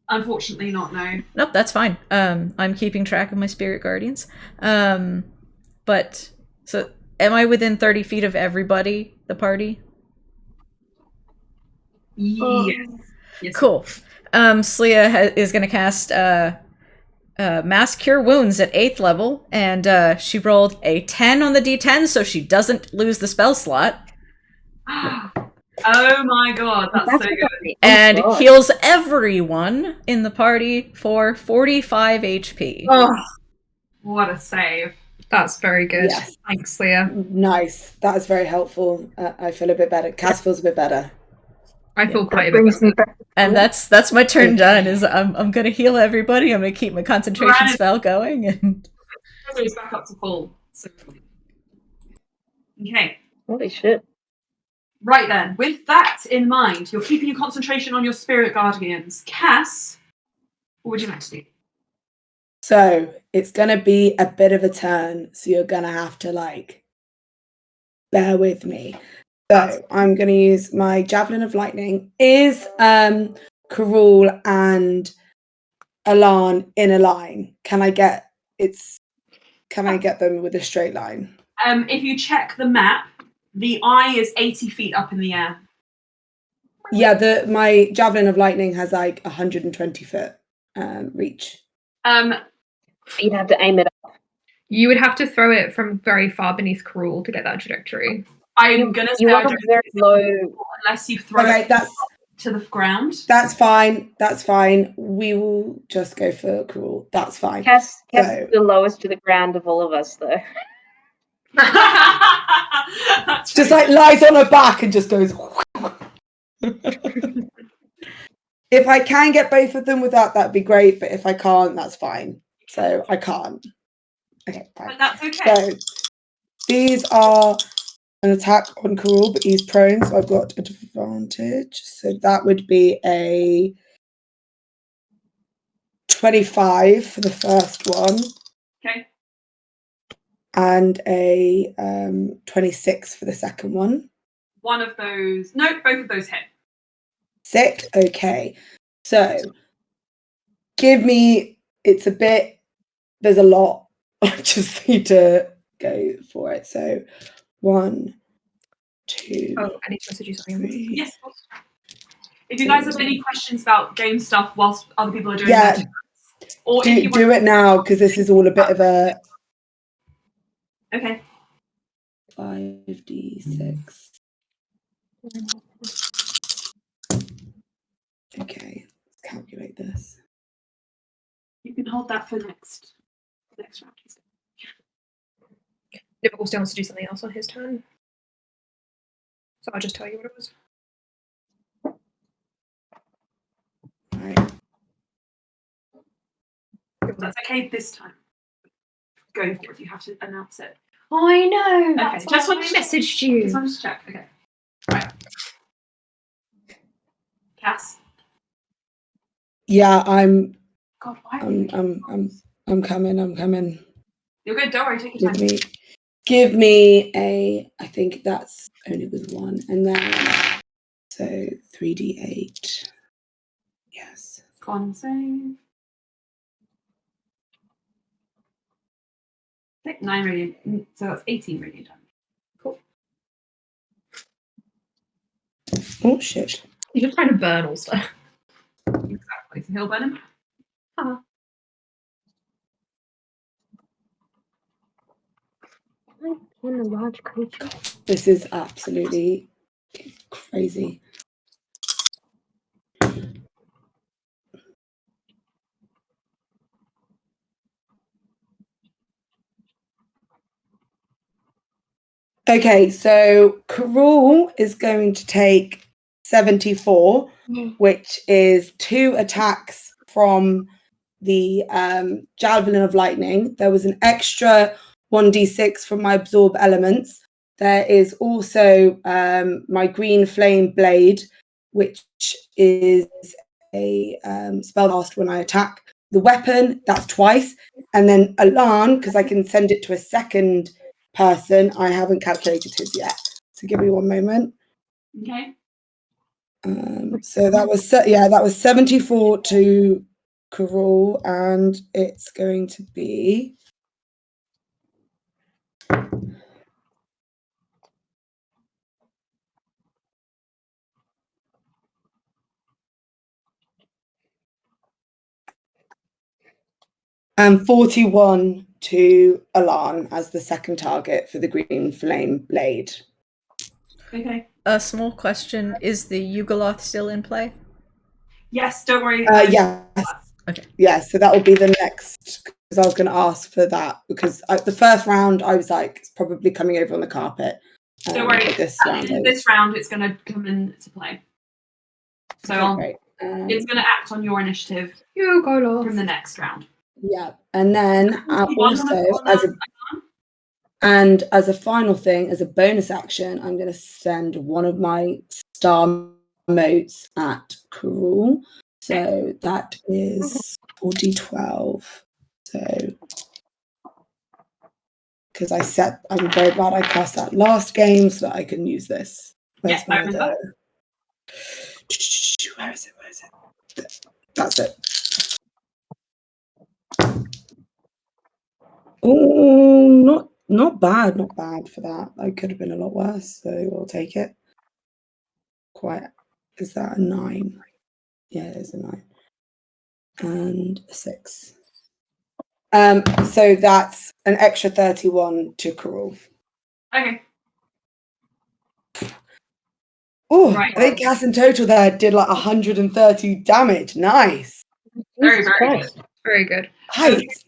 Unfortunately not, no. Nope, that's fine. I'm keeping track of my spirit guardians. But so am I within 30 feet of everybody, the party? Yes. Cool. Slea is going to cast Mass Cure Wounds at 8th level, and she rolled a 10 on the d10, so she doesn't lose the spell slot. Oh my god, that's so good. And heals everyone in the party for 45 HP. Oh, what a save. That's very good. Yes. Thanks, Leah. Nice. That is very helpful. I feel a bit better. Cass feels a bit better. I feel quite a Brings bit me better. back. And that's my turn done. Is I'm gonna heal everybody. I'm gonna keep my concentration spell going, and It's back up to full. So. Okay. Holy shit. Right then, with that in mind, you're keeping your concentration on your spirit guardians. Cass, what would you like to do? So it's gonna be a bit of a turn, so you're gonna have to bear with me. So I'm gonna use my Javelin of Lightning. Is Karul and Alan in a line? Can I get them with a straight line? If you check the map, the eye is 80 feet up in the air. Yeah, my Javelin of Lightning has 120 foot reach. You'd have to aim it up. You would have to throw it from very far beneath Karul to get that trajectory. I'm gonna say You I want don't it very low. unless you throw Okay, it that's to the ground. That's fine. That's fine. We will just go for Karul. That's fine. Cass So- is the lowest to the ground of all of us, though. That's Just right. lies on her back and just goes. If I can get both of them without, that'd be great. But if I can't, that's fine. So I can't. Okay, fine. But that's okay. So these are an attack on Karul, but he's prone, so I've got advantage. So that would be a 25 for the first one. Okay. And a 26 for the second one. One of those. No, both of those hit. Sick. Okay. So give me. It's a bit. There's a lot. I just need to go for it. So 1, 2. Oh, I need to message you something. 3. Yes. Of course. If you guys have any questions about game stuff whilst other people are doing Yeah. that, or if you Do it now because this is all a bit of a. Okay. 5d6. Okay, let's calculate this. You can hold that for next round. Yeah, but also wants to do something else on his turn. So I'll just tell you what it was. All right. That's okay this time. Go for it. You have to announce it. I know. Okay, just want I to messaged you. Just want to check. Okay. Right. Cass. Yeah, I'm God, why? I'm coming. You're good. Don't worry. Take your time. Give me a, I think that's only with one, and then so 3d8. Yes. Con save. I think 9 radiant. So that's 18 radiant damage. Cool. Oh shit. You're just trying to burn all stuff. Exactly. So he'll burn him. In a large creature. This is absolutely crazy. Okay, so Karul is going to take 74, which is 2 attacks from the Javelin of Lightning. There was an extra 1d6 from my Absorb Elements. There is also my Green Flame Blade, which is a spell cast when I attack. The weapon, that's twice. And then Alarm, because I can send it to a second person. I haven't calculated his yet. So give me one moment. Okay. So that was 74 to Karul, and it's going to be and 41 to Alan as the second target for the Green Flame Blade. Okay. A small question: is the Yugoloth still in play? Yes. Don't worry. Yes. Okay. Yeah, so that will be the next, because I was going to ask for that, because the first round I was like, it's probably coming over on the carpet. Don't worry. But this At the end of this round, it's going to come into play. So great. it's going to act on your initiative You go, Lord. from the next round. Yeah, and then also on as a final thing, as a bonus action, I'm going to send one of my star motes at Karul. So that is 4d12. So because I'm very glad I cast that last game so that I can use this. Where's my other? Where is it? That's it. Oh, not bad for that. I could have been a lot worse, so we'll take it. Is that a 9? Yeah, it is a 9. And a 6. So that's an extra 31 to Karul. Okay. Oh, Right. I think Cass in total there did like 130 damage. Nice. Very, very good. Very good. Heights.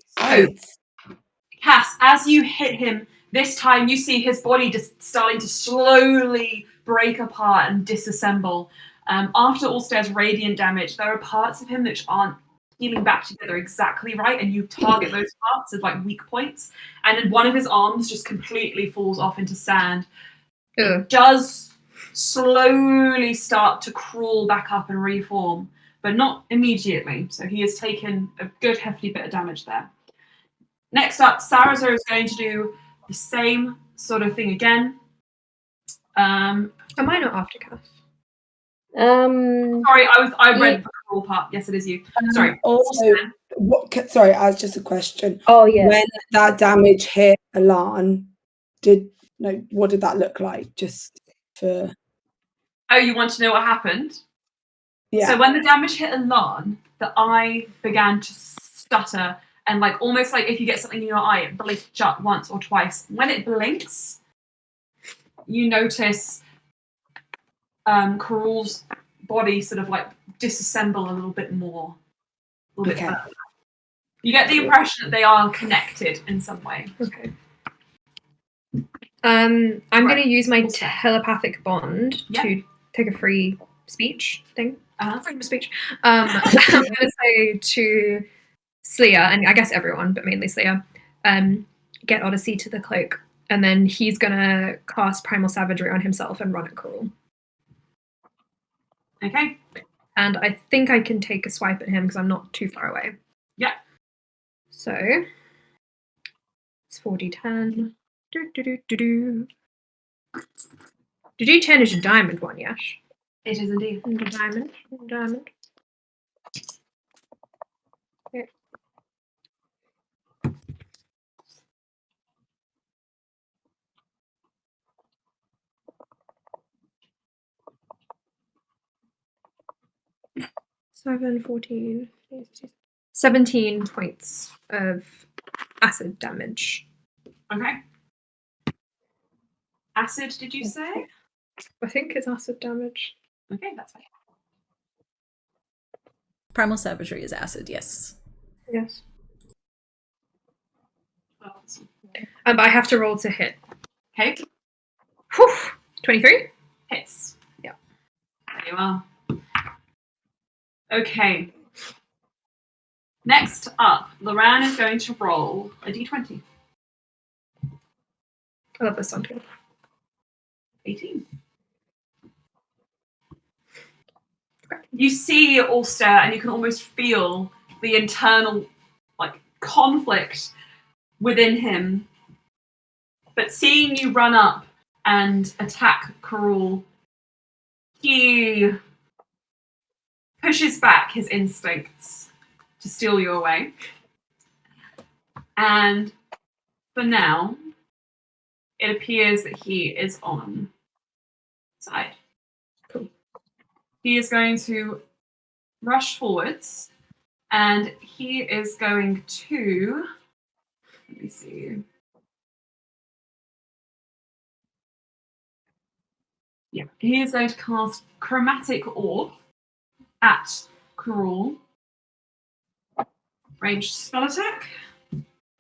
Cass, as you hit him, this time you see his body just starting to slowly break apart and disassemble. After Ulster's radiant damage, there are parts of him which aren't healing back together exactly right, and you target those parts as like weak points, and then one of his arms just completely falls off into sand. It does slowly start to crawl back up and reform, but not immediately. So he has taken a good hefty bit of damage there. Next up, Sarazar is going to do the same sort of thing again. Am I not after Cass? Sorry, I read the crawl part. Yes, it is you. Sorry. Also, sorry, I was just a question. Oh yeah. When that damage hit Alan, what did that look like? Just for. Oh, you want to know what happened? Yeah. So when the damage hit Alan, the eye began to stutter, and like almost like if you get something in your eye, it blinks shut once or twice. When it blinks, you notice Karul's body sort of like disassemble a little bit more. A little bit Okay. further. You get the impression that they are connected in some way. Okay. I'm going Right. to use my What's that? telepathic bond Yeah. to take a free speech thing. Uh-huh. Freedom of speech. I'm going to say to Sleer, and I guess everyone, but mainly Sleer, get Odyssey to the cloak, and then he's going to cast Primal Savagery on himself and run at Karul. Okay. And I think I can take a swipe at him because I'm not too far away. Yeah. So it's 4d10. Do. The D10 is a diamond one, yes? It is indeed. Diamond. Okay. Seven, 14, 17 points of acid damage. Okay. Acid, did you say? I think it's acid damage. Okay, that's fine. Primal Savagery is acid, yes. Yes. Well, But I have to roll to hit. okay. Whew! 23? Hits. Yeah. There you are. Okay. Next up, Loran is going to roll a d20. I love this song too. 18. You see Ulster, and you can almost feel the internal conflict within him. But seeing you run up and attack Karul, he pushes back his instincts to steal you away. And for now, it appears that he is on side. Cool. He is going to rush forwards, and he is going to, let me see. Yeah, he is going to cast Chromatic Orb at Karul. Ranged spell attack.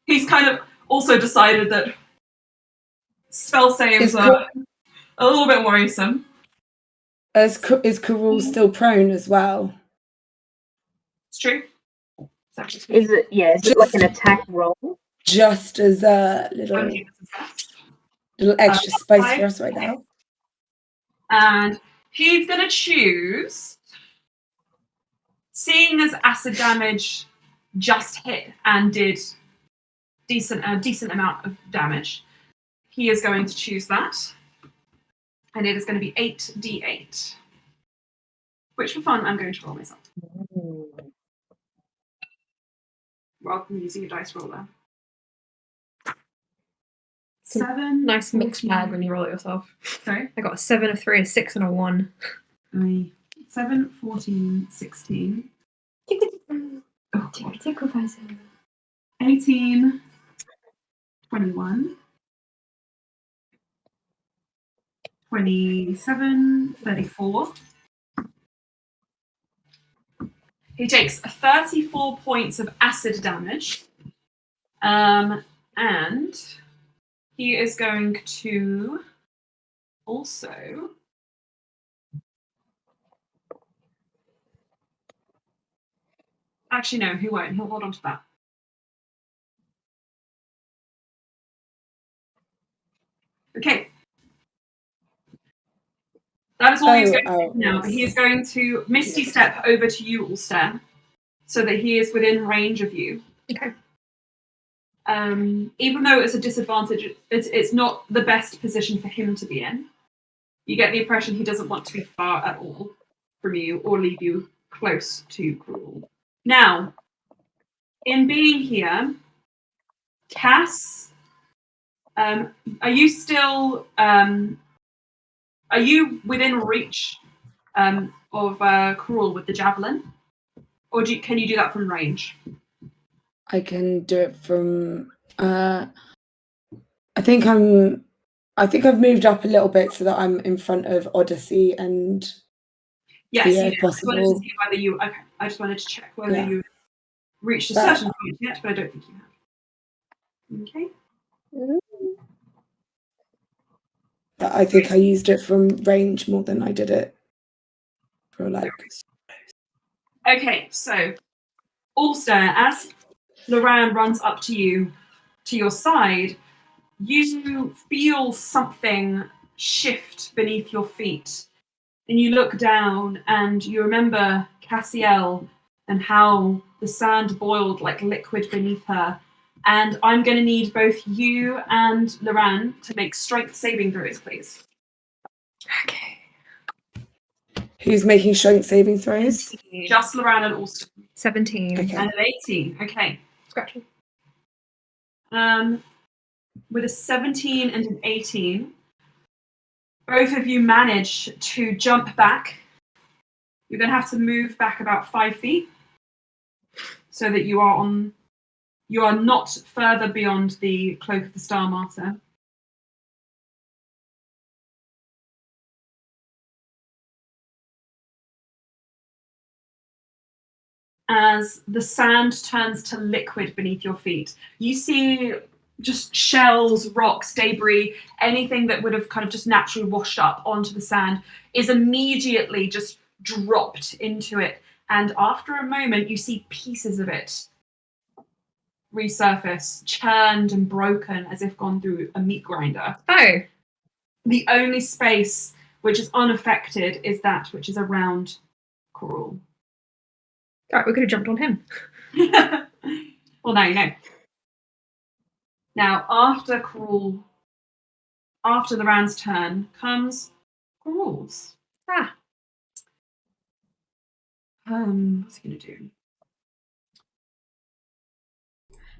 He's kind of also decided that spell saves are a little bit worrisome. Is Karul still prone as well? It's true. Is it like an attack roll? Just as a little extra space for us right now. And he's going to choose, seeing as acid damage just hit and did a decent amount of damage, he is going to choose that. And it is going to be 8d8. Which, for fun, I'm going to roll myself. Rather than using a dice roller. 7. Nice mixed bag when you roll it yourself. Sorry? I got a 7, a 3, a 6, and a 1. 7, 14, 16. Oh, God. 18, 21, 27, 34. He takes 34 points of acid damage. And he is going to also actually no, he won't. He'll hold on to that. Okay. That is all he's going to do now. But he is going to Misty Step over to you, Ulster, so that he is within range of you. Okay. Even though it's a disadvantage, it's not the best position for him to be in. You get the impression he doesn't want to be far at all from you or leave you close to Karul. Now, in being here, Cass, are you still... are you within reach of Karul with the javelin? Or can you do that from range? I can do it from... I think I'm I think I've moved up a little bit so that I'm in front of Odyssey and Yes, Tia, you if did. I just wanted to possible. see whether you. Okay, I just wanted to check whether Yeah. you reached a But- certain point yet, but I don't think you have. Okay. But I think I used it from range more than I did it for like. Okay, so Ulster, as Loran runs up to you, to your side, you feel something shift beneath your feet. And you look down and you remember Cassiel and how the sand boiled like liquid beneath her. And I'm going to need both you and Loran to make strength saving throws, please. Okay. Who's making strength saving throws? Just Loran and Ulster. 17. Okay. And an 18. Okay. Scratching. With a 17 and an 18, both of you manage to jump back. You're going to have to move back about 5 feet so that you are not further beyond the Cloak of the Star Martyr. As the sand turns to liquid beneath your feet, you see just shells, rocks, debris, anything that would have kind of just naturally washed up onto the sand is immediately just dropped into it. And after a moment, you see pieces of it resurface, churned and broken as if gone through a meat grinder. Oh. The only space which is unaffected is that which is around Coral. Alright, we could have jumped on him. Well, now you know. Now, after the round's turn, comes Coral's. Ah. What's he gonna do?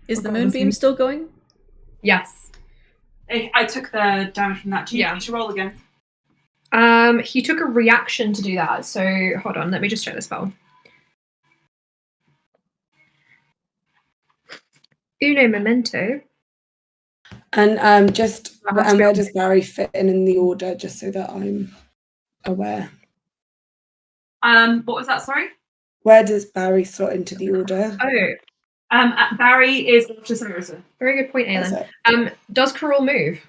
Is the Okay, moonbeam let's see. still going? Yes. I took the damage from that. Do you Yeah. need to roll again? He took a reaction to do that, so hold on, let me just check the spell. Uno momento. And just That has to and be where on- does Barry fit in the order, just so that I'm aware? What was that? Sorry. Where does Barry slot into the order? Oh, Barry is after Sarasa. very good point, That's Aelin. it. Does Carol move?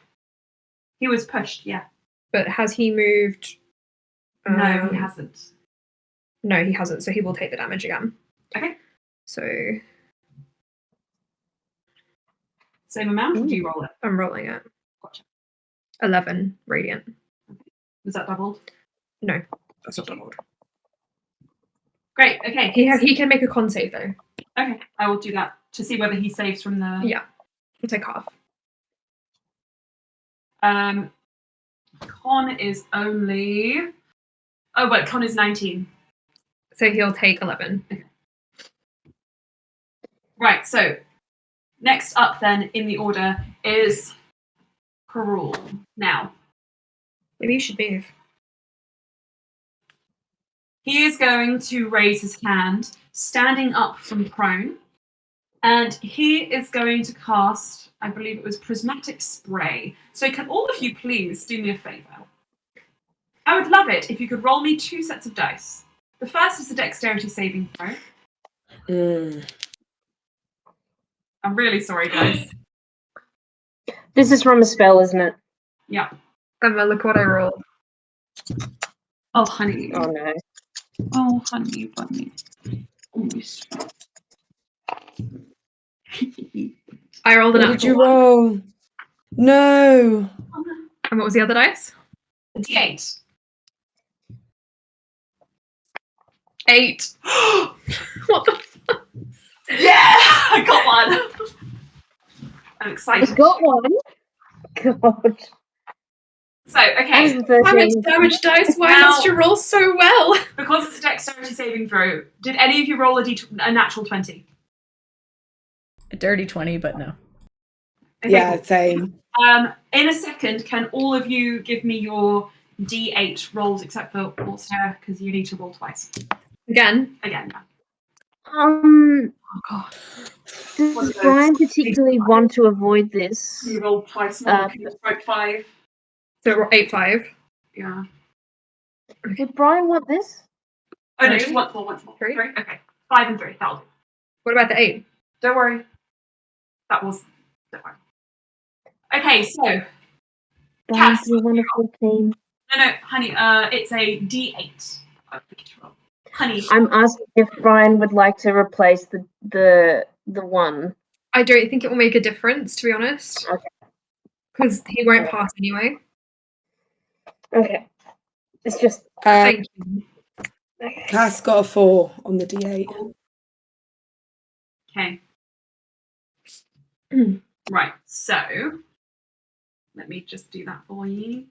He was pushed. Yeah. But has he moved? No, he hasn't. No, he hasn't, so he will take the damage again. Okay. So Same amount. Or do you roll it? I'm rolling it. Gotcha. 11 radiant. Was that doubled? No, that's not doubled. Great. Okay. He can make a con save though. Okay. I will do that to see whether he saves from the. Yeah, we'll take half. Con is only. Oh wait, con is 19. So he'll take 11. Right. So next up, then in the order is Karul. Now Maybe you should move. he is going to raise his hand, standing up from prone, and he is going to cast. I believe it was Prismatic Spray. So can all of you please do me a favor? I would love it if you could roll me 2 sets of dice. The first is a dexterity saving throw. I'm really sorry, guys. This is from a spell, isn't it? Yeah. Emma, look what I rolled. Oh, honey. Oh no. Oh, honey bunny. Almost. I rolled an What did you natural one. roll? No. And what was the other dice? D8. 8. What the? Yeah! I got one! I'm I excited. got one. God. So, okay. That was the Damage, 13. damage dice. Why Now- must you roll so well? Because it's a dexterity saving throw, did any of you roll a natural 20? A dirty 20, but no. Okay, Yeah, cool. same. In a second, can all of you give me your D8 rolls except for Ulster, because you need to roll twice. Again. Again. Oh god. Does Brian particularly want to avoid this? You rolled twice more, you broke 5. So 8-5. Yeah. Would Brian want this? Oh no, Three? just once more. Three? Okay. 5 and 3. That'll do. What about the 8? Don't worry. Don't worry. Okay, so Brian, Cass. do you want a 14? No, honey. It's a D8. I forget to roll. Honey. I'm asking if Brian would like to replace the 1. I don't think it will make a difference, to be honest. Okay. Because he won't pass anyway. Okay. It's just Thank you. okay. Cass got a 4 on the D8. Okay. Right. So let me just do that for you.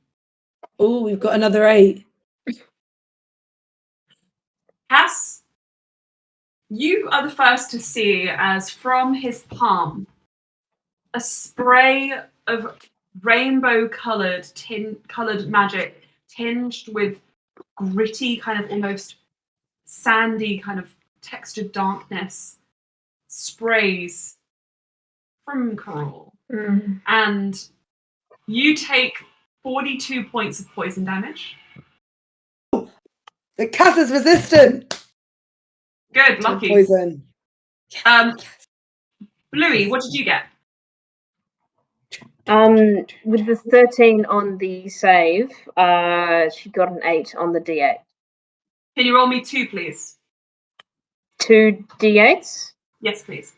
Oh, we've got another 8. Cass, you are the first to see as from his palm a spray of rainbow-colored magic tinged with gritty, kind of almost sandy, kind of textured darkness sprays from Coral. And you take 42 points of poison damage. The Cass is resistant Good, to lucky. poison. Bluey, what did you get? With the 13 on the save, she got an 8 on the D8. Can you roll me 2, please? 2 D8s? Yes, please.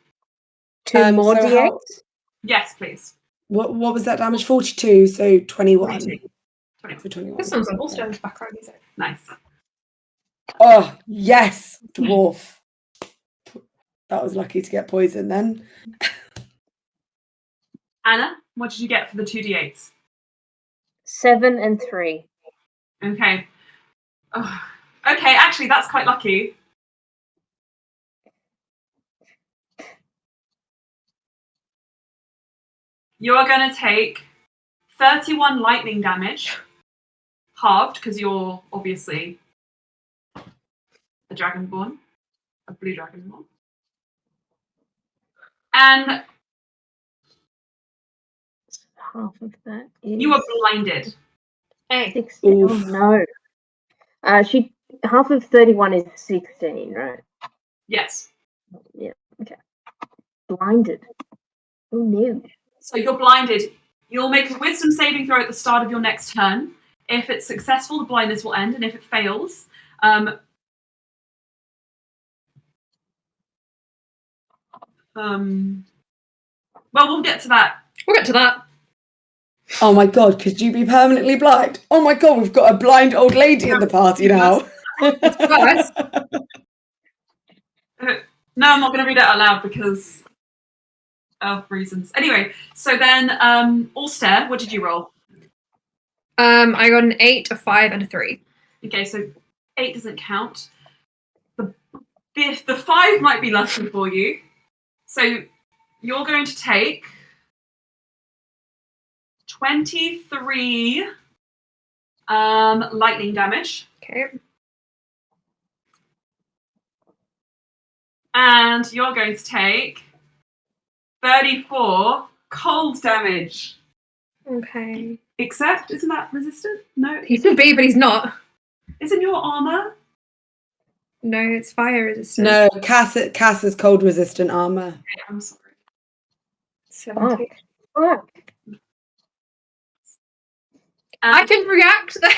2 more so D8s? Yes, please. What was that damage? 42, so 21. 22. For 21. This sounds like Allstone's background music. Nice. Oh, yes, dwarf. That was lucky to get poison then. Anna, what did you get for the 2d8s? 7 and 3. Okay. Oh, okay, actually, that's quite lucky. You are going to take 31 lightning damage, halved, because you're obviously a dragonborn, a blue dragonborn. And Half of that is you are blinded. 16. Oof. Oh no. Half of 31 is 16, right? Yes. Yeah. Okay. Blinded. Oh no. So you're blinded. You'll make a wisdom saving throw at the start of your next turn. If it's successful, the blindness will end, and if it fails, well, we'll get to that. We'll get to that. Oh my god, could you be permanently blind? Oh my god, we've got a blind old lady in the party now. First, No, I'm not going to read it out loud because of reasons. Anyway, so then, Ulster, what did you roll? I got an 8, a 5, and a 3. Okay, so 8 doesn't count. The 5 might be lucky for you. So you're going to take 23 lightning damage. Okay. And you're going to take 34 cold damage. Okay. Except, isn't that resistant? No. He should be, but he's not. Isn't your armor? No, it's fire resistant. No, Cass is cold resistant armor. Okay, I'm sorry. 70. Fuck. I can react though.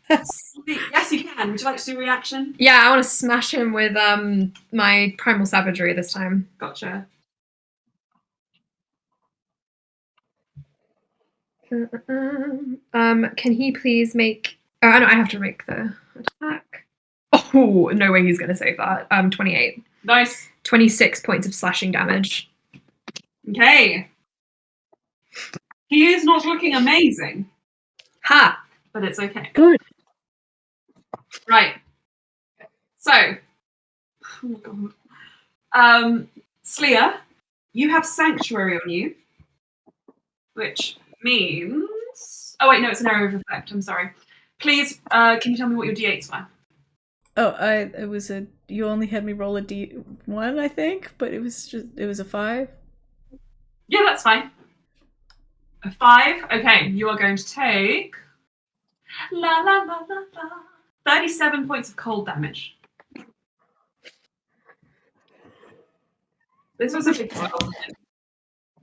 Yes, you can. Would you like to do reaction? Yeah, I want to smash him with my primal savagery this time. Gotcha. Can he please make? Oh, no, I have to make the attack. Oh, no way he's going to save that. 28. Nice. 26 points of slashing damage. Okay. He is not looking amazing, Ha! but it's okay. Good. Right. So, oh my god. Sleer, you have Sanctuary on you, which means... Oh wait, no, it's an area of effect. I'm sorry. Please, can you tell me what your d8s were? Oh, you only had me roll a D1, I think, but it was a 5. Yeah, that's fine. A 5. Okay, you are going to take 37 points of cold damage. This was a big boy.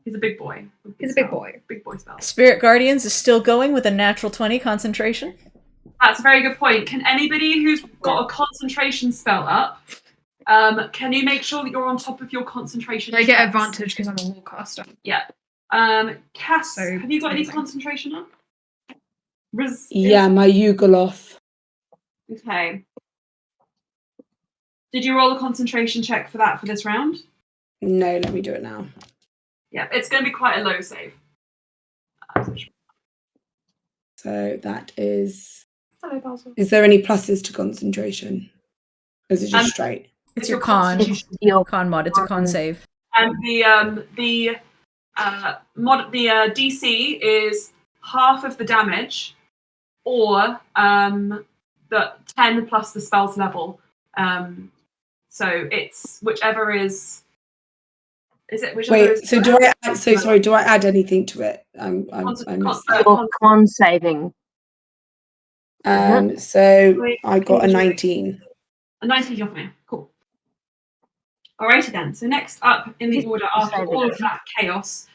He's a big boy. He's a big boy. Big boy spell. Spirit Guardians is still going with a natural 20 concentration. That's a very good point. Can anybody who's got a concentration spell up, can you make sure that you're on top of your concentration? I get checks? advantage because I'm a warcaster. Yeah. Cass, So, have you got any amazing. concentration up? Yeah, my Yugoloth. Okay. Did you roll a concentration check for that for this round? No, let me do it now. Yeah, it's going to be quite a low save. So that is. Hello, Basil. Is there any pluses to concentration? Or is it just straight? It's your your con. constitution. It's your Con mod. It's a con save. And the DC is half of the damage, or the 10 plus the spell's level. So it's whichever is. Is it whichever? Wait, is so do I? So sorry, do I add anything to it? I missed that. your con saving. So I got a 19. A 19 off me. Cool. Alrighty then. So next up in the order after all of that chaos,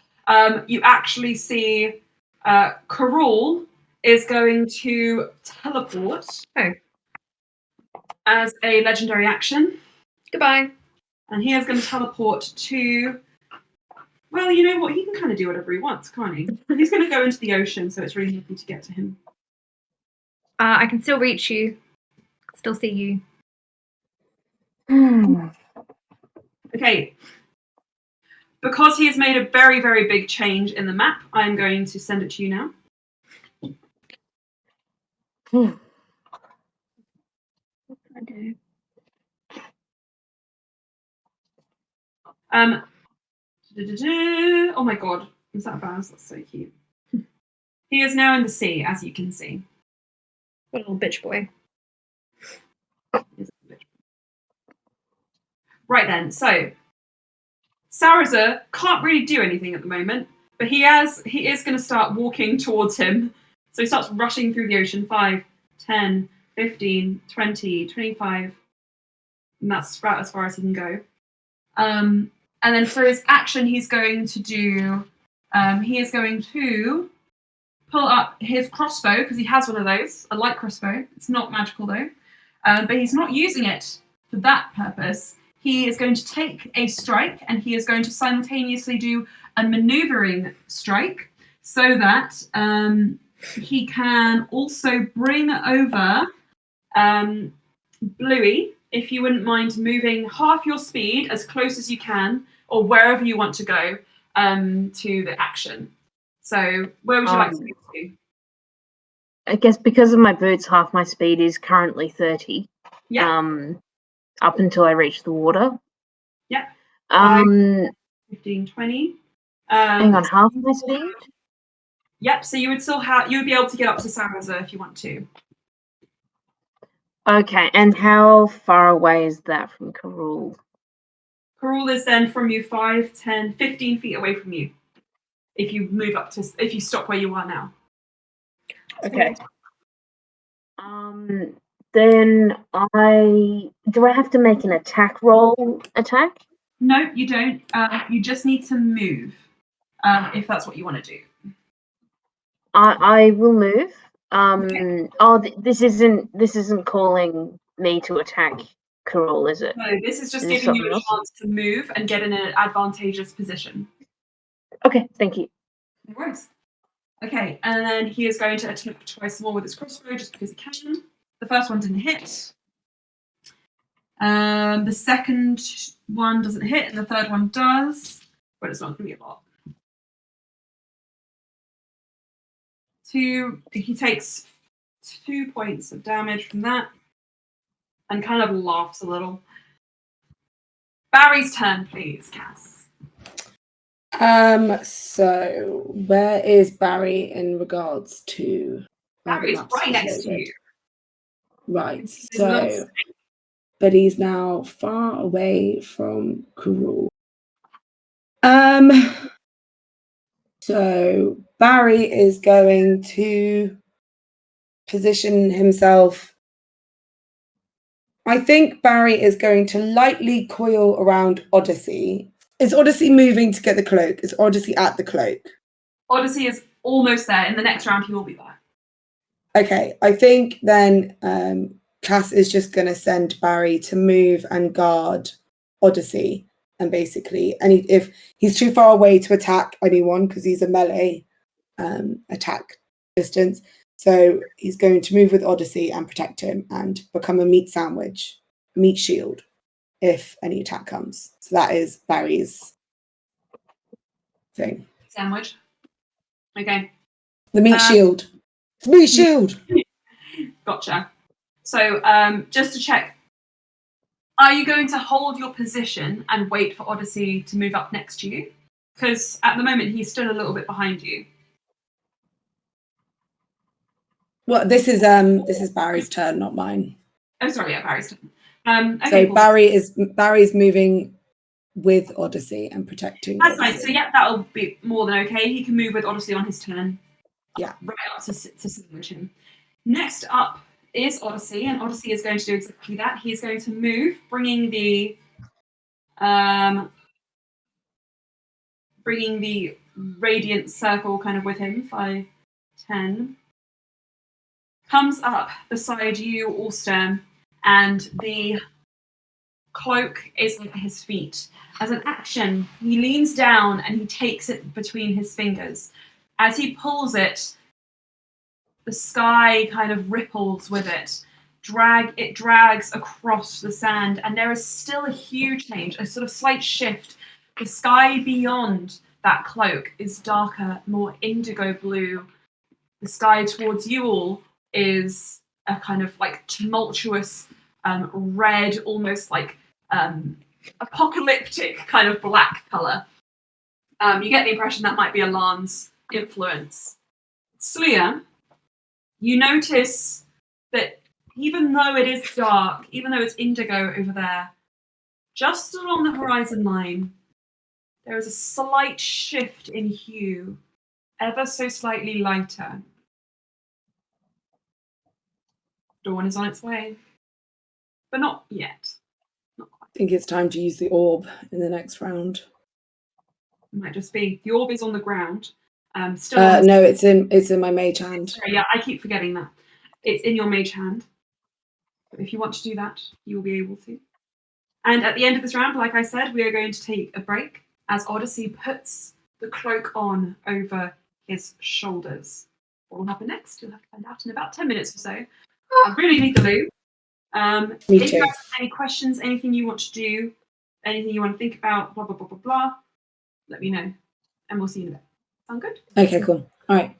you actually see Karul is going to teleport as a legendary action. Goodbye. And he is going to teleport to... Well, you know what? He can kind of do whatever he wants, can't he? He's going to go into the ocean, so it's really easy to get to him. I can still reach you. Still see you. Okay. Because he has made a very, very big change in the map, I'm going to send it to you now. What can I do? Oh my god. Is that a Baz? That's so cute. He is now in the sea, as you can see. What a little bitch boy. Right then, so Saraza can't really do anything at the moment, but he is going to start walking towards him. So he starts rushing through the ocean. 5, 10, 15, 20, 25. And that's about as far as he can go. And then for his action, he's going to do... he is going to pull up his crossbow, because he has one of those, a light crossbow. It's not magical, though. But he's not using it for that purpose. He is going to take a strike, and he is going to simultaneously do a maneuvering strike, so that he can also bring over Bluey, if you wouldn't mind moving half your speed as close as you can, or wherever you want to go to the action. So where would you like to move to? I guess because of my boots, half my speed is currently 30. Yeah. Up until I reach the water. Yeah. 15, 20. Hang on, half my speed? Yep, so you would be able to get up to Saraza if you want to. Okay, and how far away is that from Karul? Karul is then from you 5, 10, 15 feet away from you. If you if you stop where you are now. Okay. Then do I have to make an attack roll attack? No, you don't. You just need to move, if that's what you want to do. I will move. Okay. Oh, this isn't calling me to attack Karul, is it? No, this is just Is this giving you a something else? chance to move and get in an advantageous position. Okay, thank you. No worries. Okay, and then he is going to attempt twice more with his crossbow just because he can. The first one didn't hit. The second one doesn't hit, and the third one does, but it's not going to be a lot. He takes 2 points of damage from that, and kind of laughs a little. Barry's turn, please, Cass. So where is Barry in regards to? Barry's right next to you. Right. So, but he's now far away from Karul. So Barry is going to position himself. I think Barry is going to lightly coil around Odyssey. Is Odyssey moving to get the cloak? Is Odyssey at the cloak? Odyssey is almost there. In the next round, he will be there. Okay, I think then Cass is just going to send Barry to move and guard Odyssey. And basically, if he's too far away to attack anyone, because he's a melee attack distance, so he's going to move with Odyssey and protect him and become a meat sandwich, meat shield, if any attack comes. So that is Barry's thing. Sandwich. Okay. The meat shield. Meat shield! Gotcha. So just to check, are you going to hold your position and wait for Odyssey to move up next to you? Because at the moment, he's still a little bit behind you. Well, this is Barry's turn, not mine. Oh, sorry, yeah, Barry's turn. Okay, So cool. Barry's moving with Odyssey and protecting. That's Odyssey. fine. So yeah, that'll be more than okay. He can move with Odyssey on his turn. Yeah. Right up to sandwich him. Next up is Odyssey, and Odyssey is going to do exactly that. He's going to move, bringing the radiant circle kind of with him. 5, 10. Comes up beside you, Allstem, and the cloak is at his feet. As an action, he leans down and he takes it between his fingers. As he pulls it, the sky kind of ripples with it. It drags across the sand, and there is still a huge change, a sort of slight shift. The sky beyond that cloak is darker, more indigo blue. The sky towards you all is a kind of like tumultuous red, almost like apocalyptic kind of black colour. You get the impression that might be Alan's influence. Sleer, you notice that even though it is dark, even though it's indigo over there, just along the horizon line, there is a slight shift in hue, ever so slightly lighter. Dawn is on its way, but not yet. Not quite. I think it's time to use the orb in the next round. It might just be the orb is on the ground. No, it's in my mage hand. Sorry, yeah, I keep forgetting that. It's in your mage hand. But if you want to do that, you will be able to. And at the end of this round, like I said, we are going to take a break as Odyssey puts the cloak on over his shoulders. What will happen next? You'll have to find out in about 10 minutes or so. I really need the loot. Me If too. you have any questions, anything you want to do, anything you want to think about, blah, blah, blah, blah, blah, let me know. And we'll see you in a bit. Sound good? Okay, cool. All right.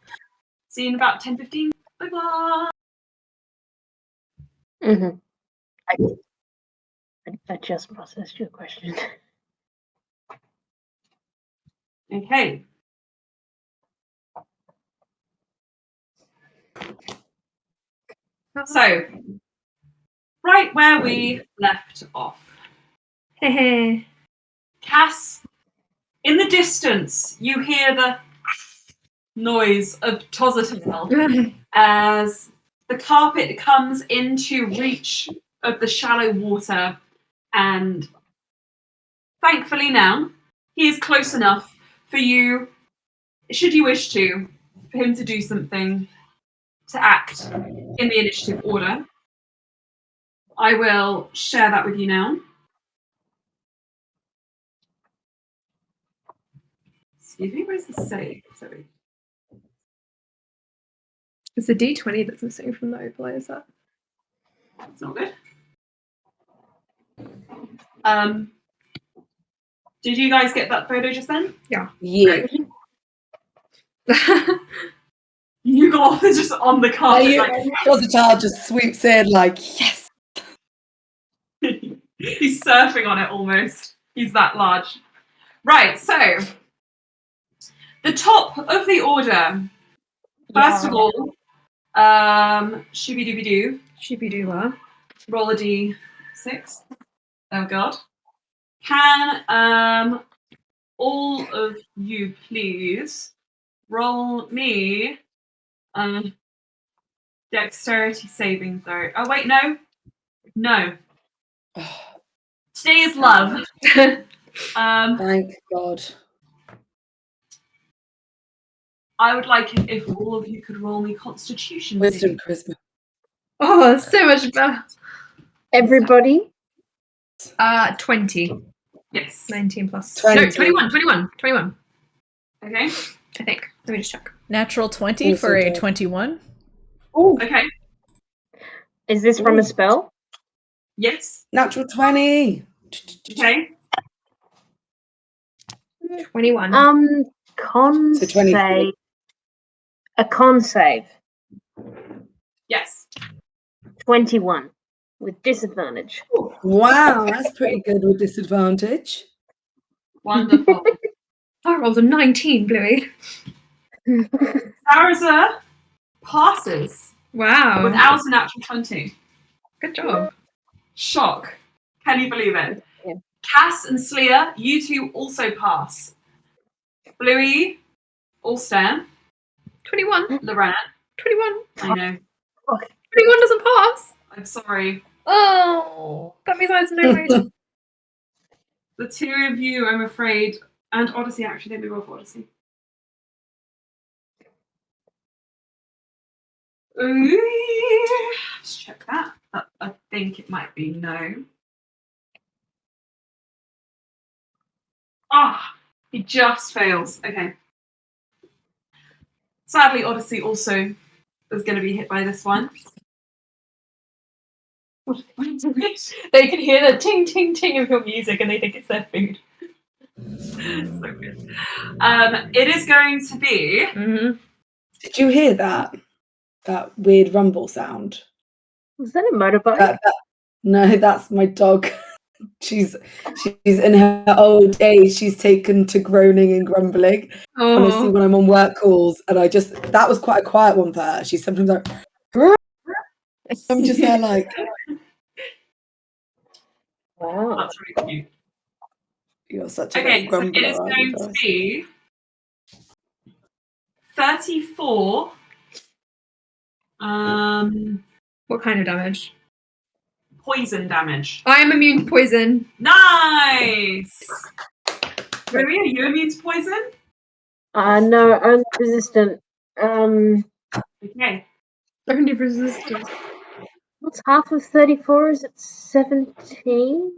See you in about 10-15. Bye-bye. Mm-hmm. I just processed your question. Okay. So, right where we left off. Hey. Cass, in the distance, you hear the noise of Tozzatel as the carpet comes into reach of the shallow water, and thankfully now, he is close enough for you, should you wish to, for him to do something, to act in the initiative order. I will share that with you now. Excuse me, where's the save? Sorry. It's the D20 that's missing from the overlay, is that? That's not good. Did you guys get that photo just then? Yeah. You go off is just on the carpet. The child just swoops in like, yes. He's surfing on it almost. He's that large. Right, so the top of the order. First of all, shooby-dooby-doo. Shooby-doo-la. Roll a d6. Oh god. Can all of you please roll me dexterity saving throw. Oh wait, no. Today is love. Thank God. I would like it if all of you could roll me Constitution Wisdom, saving. charisma. Oh, so much better. Everybody? 20. Yes. 19 plus. 20. No, 21. Okay. I think. Let me just check. Natural 20 Also for a good. 21. Oh, Okay. Is this from a spell? Yes. natural 20. Okay. 21. Con So 23. save. A con save. Yes. 21 with disadvantage. Wow, that's pretty good with disadvantage. Wonderful. I rolled a 19, Bluey. Sarasa passes Wow. without a natural 20. Good job. Shock. Can you believe it? Yeah. Cass and Sleer, you two also pass. Bluey, Allstan, 21. Loran. 21. I know. 21 doesn't pass. I'm sorry. Oh, that means I have no way to. The two of you, I'm afraid, and Odyssey, actually, let me roll for Odyssey. Ooh, let's check that. I think it might be no. He just fails. Okay. Sadly, Odyssey also is going to be hit by this one. They can hear the ting ting ting of your music and they think it's their food. So good. It is going to be. Mm-hmm. Did you hear that? That weird rumble sound? Was that a motorbike? No, that's my dog. She's in her old age. She's taken to groaning and grumbling. Honestly, when I'm on work calls, and that was quite a quiet one for her. She's sometimes like, I'm just there like, Wow. That's really cute. you're such a Okay, little so it grumbler. is aren't you, going to Doris? be 34. What kind of damage? Poison damage. I am immune to poison. Nice! Ruby, are you immune to poison? No, I'm resistant. Okay. Only resistance. What's half of 34? Is it 17?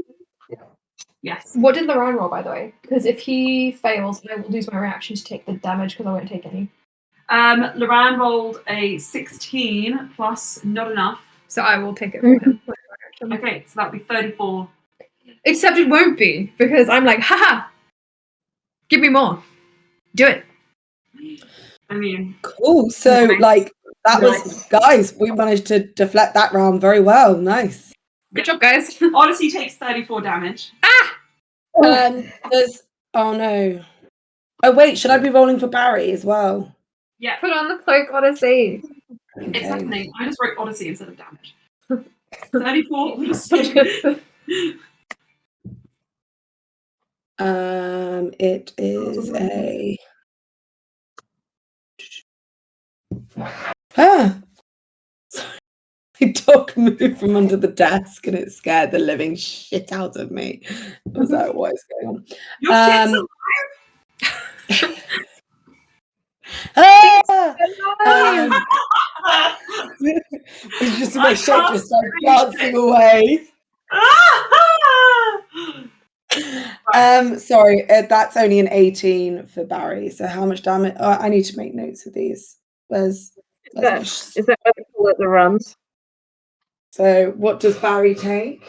Yes. What did the round roll, by the way? Because if he fails, I will lose my reaction to take the damage because I won't take any. Loran rolled a 16 plus not enough. So I will take it for him. Okay, so that'll be 34. Except it won't be because I'm like, haha, give me more. Do it. I mean, Cool. So, Nice. like, that was, guys, we managed to deflect that round very well. Nice. Good job, guys. Odyssey takes 34 damage. Oh no. Oh wait, should I be rolling for Barry as well? Yeah, Put on the cloak, Odyssey. it's Okay. happening. I just wrote Odyssey instead of damage. 34 Odyssey. It is a. Sorry. My dog moved from under the desk and it scared the living shit out of me. I was like, what is going on? Your kids are it's just my shot just started dancing away. Sorry, that's only an 18 for Barry. So how much damage? I need to make notes of these. Is that what they call it, the runs? So what does Barry take?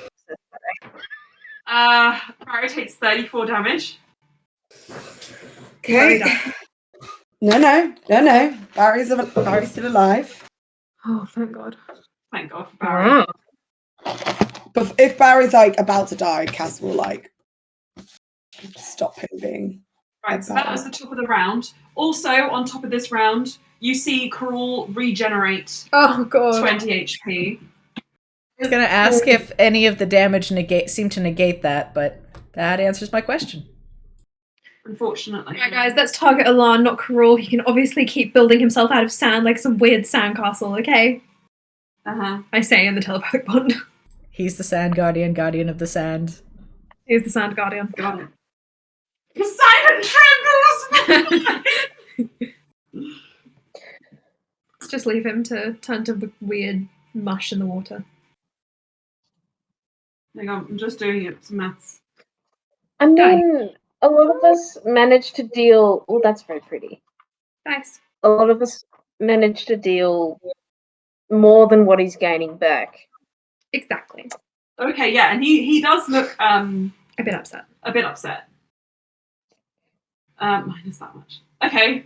Barry takes 34 damage. Okay. No. Barry's still alive. Oh, thank God. Thank God for Barry. Wow. But if Barry's like about to die, Cass will like stop him being. Right, so that was the top of the round. Also, on top of this round, you see Karul regenerate Oh, God. 20 HP. I was going to ask if any of the damage seemed to negate that, but that answers my question. unfortunately. Right, guys, let's target Alan, not Karul. He can obviously keep building himself out of sand like some weird sandcastle, okay? Uh-huh. I say in the telepathic bond. He's the Sand Guardian, Guardian of the Sand. He's the sand guardian. Got it. Poseidon trembles! Let's just leave him to turn to weird mush in the water. Hang on, I'm just doing it. Some maths. I mean, a lot of us managed to deal. Oh, that's very pretty. Nice. A lot of us managed to deal more than what he's gaining back. Exactly. Okay, yeah, and he does look A bit upset. a bit upset. Minus that much. Okay,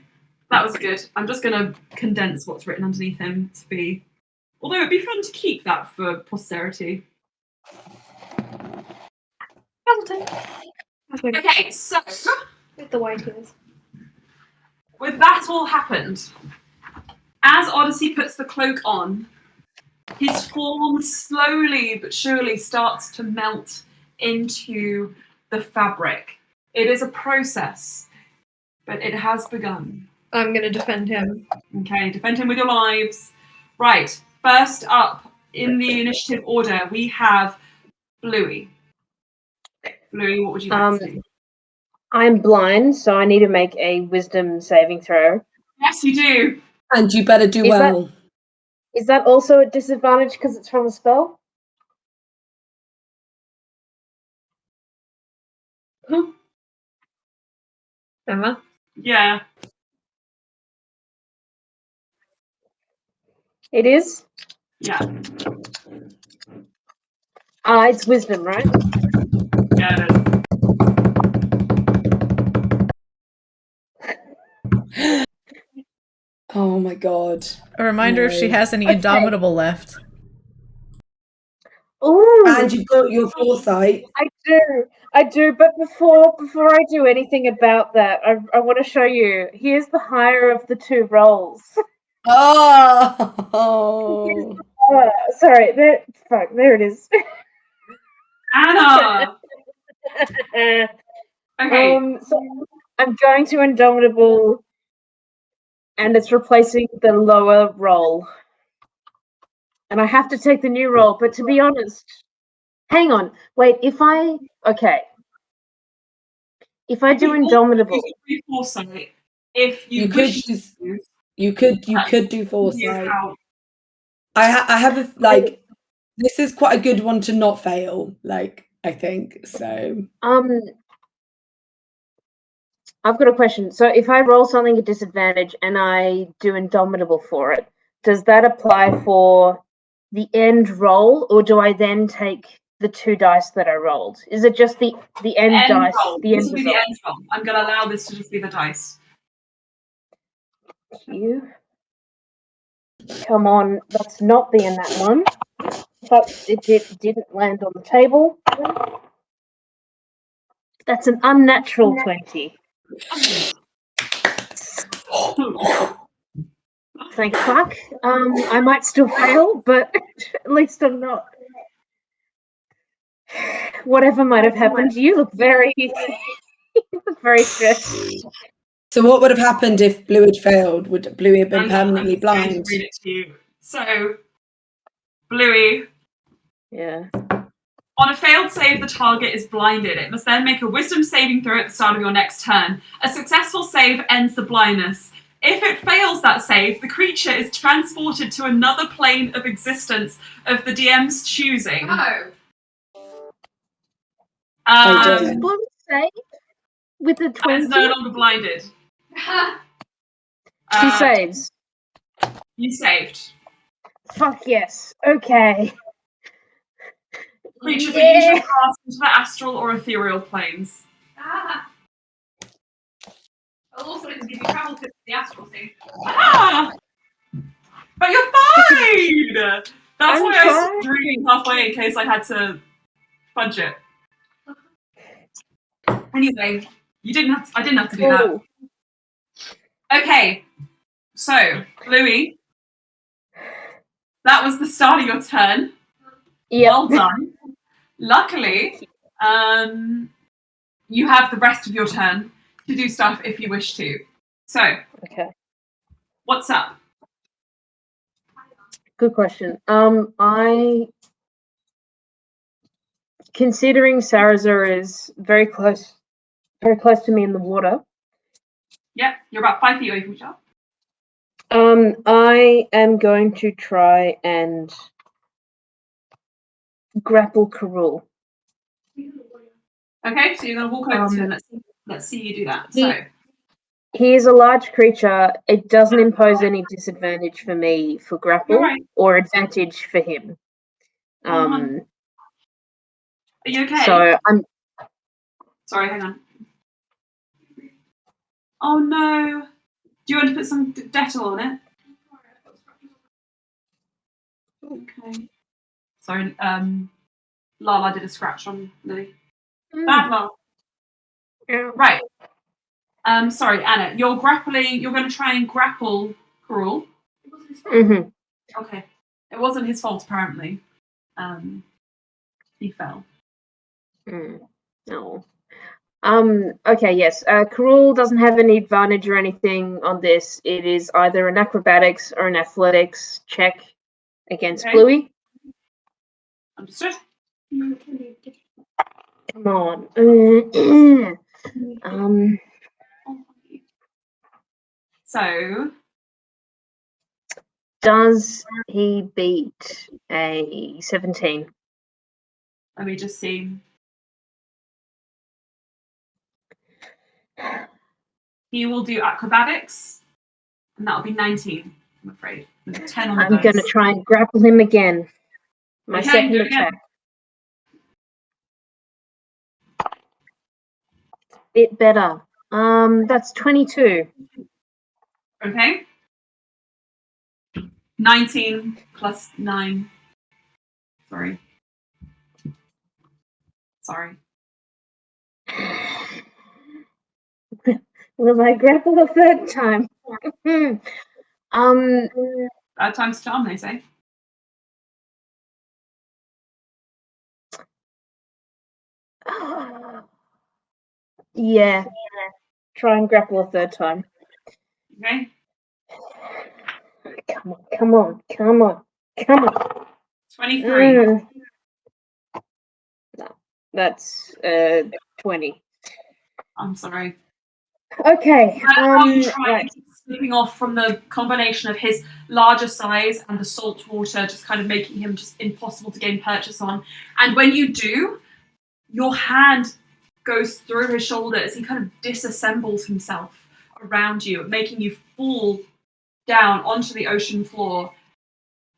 that was good. I'm just gonna condense what's written underneath him to be. Although it'd be fun to keep that for posterity. Hamilton. Okay, so With the white ears. with that all happened, as Odyssey puts the cloak on, his form slowly but surely starts to melt into the fabric. It is a process, but it has begun. I'm gonna defend him. Okay, defend him with your lives. Right, first up in the initiative order, we have Bluey. Bluey, what would you like to do? I'm blind, so I need to make a wisdom saving throw. Yes, you do. And you better do Is that- well. Is that also a disadvantage because it's from a spell? Emma? Yeah. It is? Yeah. It's wisdom, right? Yeah, it is. Oh my god. A reminder if she No. has any Okay. Indomitable left. Ooh, And you've got your foresight. I do. But before I do anything about that, I want to show you. Here's the higher of the two rolls. Oh. Sorry, there it is. Anna! Okay. So I'm going to Indomitable, and it's replacing the lower roll. And I have to take the new roll, but to be honest, hang on, wait, if I do Indomitable, Foresight. If you, You could wish use- to, You could do you foresight. how- I have a like. This is quite a good one to not fail. Like I think so. I've got a question. So if I roll something at disadvantage and I do Indomitable for it, does that apply for the end roll, or do I then take the two dice that I rolled? Is it just the end dice? roll. The This end will be the result? end roll. I'm going to allow this to just be the dice. You. Come on, that's not being that one. But it didn't land on the table. That's an unnatural 20. Thank fuck. I might still fail, but at least I'm not. Whatever might have happened, you look very, very stressed. So what would have happened if Blue had failed? Would Bluey have been permanently I'm just going to blind? read it to you. So, Bluey, Yeah. on a failed save, the target is blinded. It must then make a wisdom saving throw at the start of your next turn. A successful save ends the blindness. If it fails that save, the creature is transported to another plane of existence of the DM's choosing. Oh. Oh, Does dear. Blue save with the And 20? is no longer blinded. She saves. You saved. Fuck yes. Okay. Creatures are Yeah. usually cast into the astral or ethereal planes. I'll also give you travel tips for the astral scene. Ah! But you're fine! That's I'm why I was trying. drinking halfway in case I had to fudge it. Anyway, I didn't have to do that. Cool. Okay, so, Louis, that was the start of your turn. Yep. Well done. Luckily, you have the rest of your turn to do stuff if you wish to. So, Okay. what's up? Good question. Considering Sarazar is very close to me in the water, Yep, you're about 5 feet away from each other. I am going to try and grapple Karul. Okay, so you're going to walk over to him. Let's see you do that. He is a large creature. It doesn't impose any disadvantage for me for grapple right. or advantage for him. Are you okay? So I'm. Sorry, hang on. Oh no! Do you want to put some Dettol on it? Okay. Sorry, Lala did a scratch on Lily. Bad Lala. Right. Sorry, Anna. You're grappling. You're going to try and grapple Karul. Mm-hmm. Okay. It wasn't his fault, apparently. He fell. No. Okay, yes. Karul doesn't have any advantage or anything on this. It is either an acrobatics or an athletics check against Bluey. Understood. Come on. So, does he beat a 17? let me just see. He will do acrobatics, and that'll be 19, I'm afraid. With a 10 on the I'm going to try and grapple him again. My second attack. Bit better. That's 22. Okay. 19 plus 9. Sorry. Will I grapple a third time? Bad times to charm, they say. Yeah. Try and grapple a third time. Okay. Come on. 23. No, that's 20. I'm sorry. Okay. Right. Slipping off from the combination of his larger size and the salt water, just kind of making him just impossible to gain purchase on. And when you do, your hand goes through his shoulder as he kind of disassembles himself around you, making you fall down onto the ocean floor.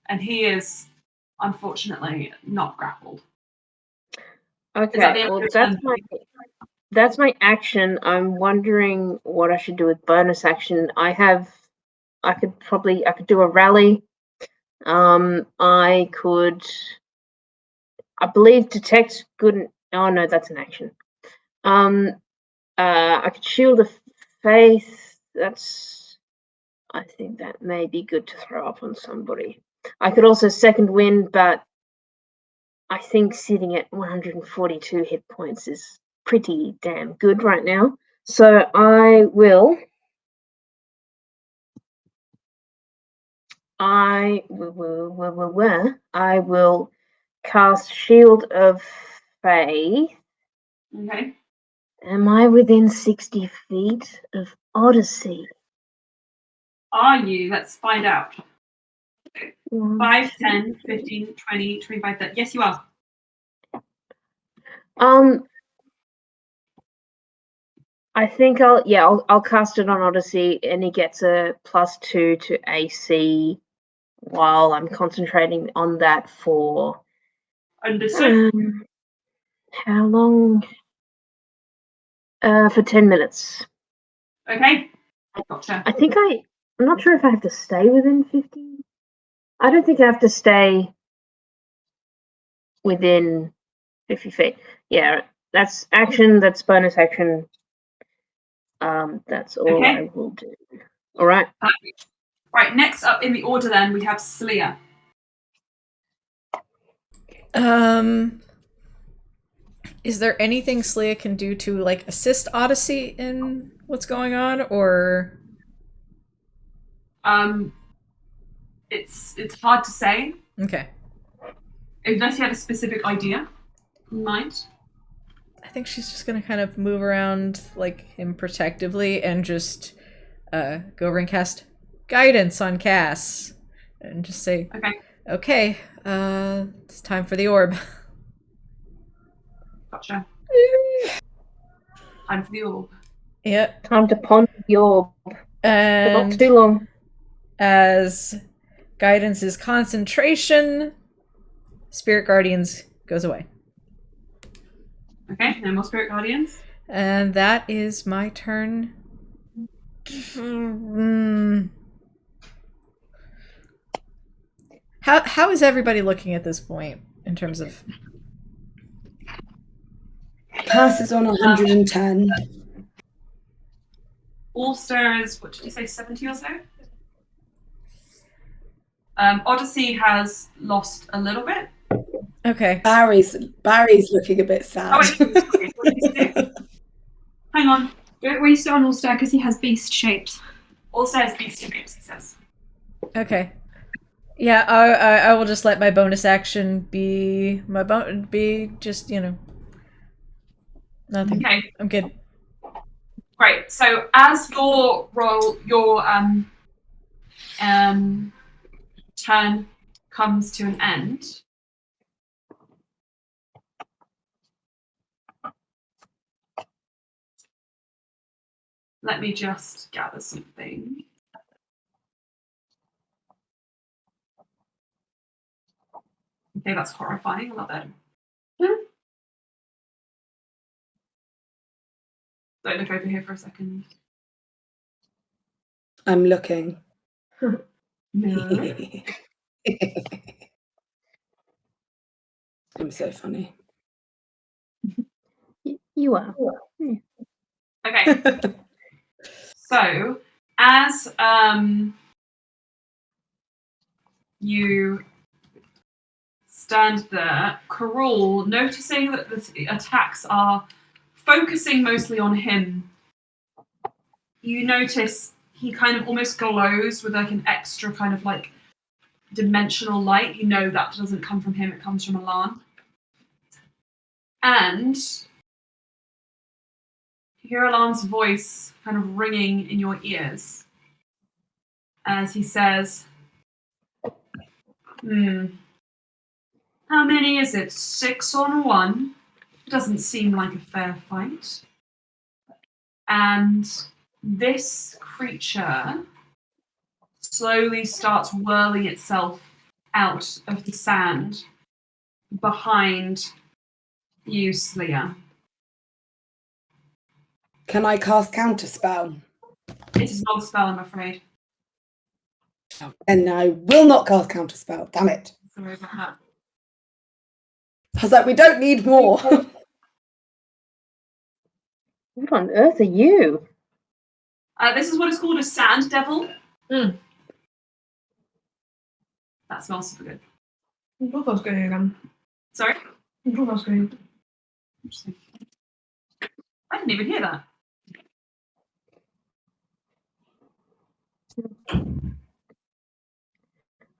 And he is, unfortunately, not grappled. Okay, well, that's my action. I'm wondering what I should do with bonus action. I could do a rally. I believe detect good. Oh no, that's an action. I could shield of faith. I think that may be good to throw up on somebody. I could also second wind, but I think sitting at 142 hit points is pretty damn good right now. So I will cast Shield of Faith. Okay. Am I within 60 feet of Odyssey? Are you? Let's find out. 5, 2, 10, 15, 20, 25, 30. Yes, you are. I think I'll cast it on Odyssey, and he gets a +2 to AC while I'm concentrating on that for. Understood. How long? For 10 minutes. Okay. Gotcha. I'm not sure if I have to stay within 50. I don't think I have to stay within 50 feet. Yeah, that's action. That's bonus action. That's all I will do. All right. Right. Next up in the order, then we have Sleer. Is there anything Sleer can do to like assist Odyssey in what's going on, or It's hard to say, okay? unless you had a specific idea in mind. I think she's just gonna kind of move around like him protectively and just go over and cast guidance on Cass and just say, Okay, "Okay, it's time for the orb." gotcha. Time for the orb. Yep. Time to ponder the orb, but not And too long. as guidance's concentration, Spirit Guardians goes away. Okay, no more spirit guardians. And that is my turn. How is everybody looking at this point in terms of Cass is on 110. Ulster is, what did you say, 70 or so? Odyssey has lost a little bit. okay? Barry's looking a bit sad. Oh, wait, sorry, what did you say? Hang on. Don't waste it on Ulster because he has beast shapes. Ulster has beast shapes, he says. Okay. Yeah, I will just let my bonus action be just nothing. Okay, I'm good. great. So as your turn comes to an end, let me just gather something. Okay, that's horrifying. I love it. Don't look over here for a second. I'm looking. No. I'm so funny. You are. Okay. So, as you stand there, Karul, noticing that the attacks are focusing mostly on him, you notice he kind of almost glows with like an extra kind of like dimensional light. You know that doesn't come from him, it comes from Alan. And you hear Alan's voice kind of ringing in your ears as he says, how many is it? 6 on 1? Doesn't seem like a fair fight. And this creature slowly starts whirling itself out of the sand behind you, Sleer. Can I cast Counterspell? It is not a spell, I'm afraid. And I will not cast Counterspell. Damn it. Sorry about that. I was like, we don't need more. What on earth are you? This is what is called a sand devil. Mm. That smells super good. What was going on? Sorry? What was going on? Interesting. I didn't even hear that.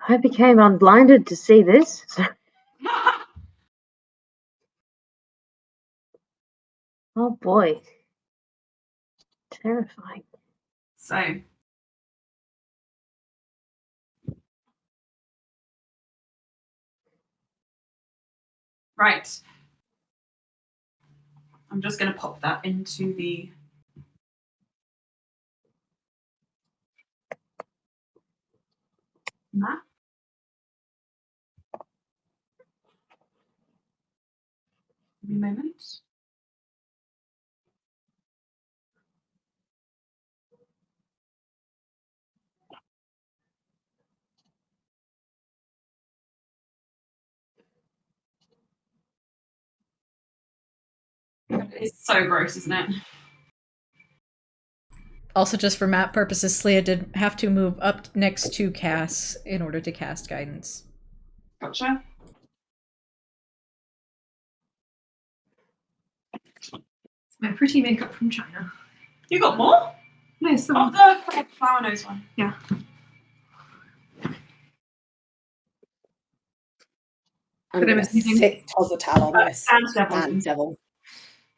I became unblinded to see this. Oh boy. Terrifying. So, right. I'm just going to pop that into the map. Give me a moment. It's so gross, isn't it? Also, just for map purposes, Sleia did have to move up next to Cass in order to cast guidance. Gotcha. My pretty makeup from China. You got more? No, still Oh, the flower nose one. I'm Did I gonna miss anything? sit Tozatal on this And devil. and devil.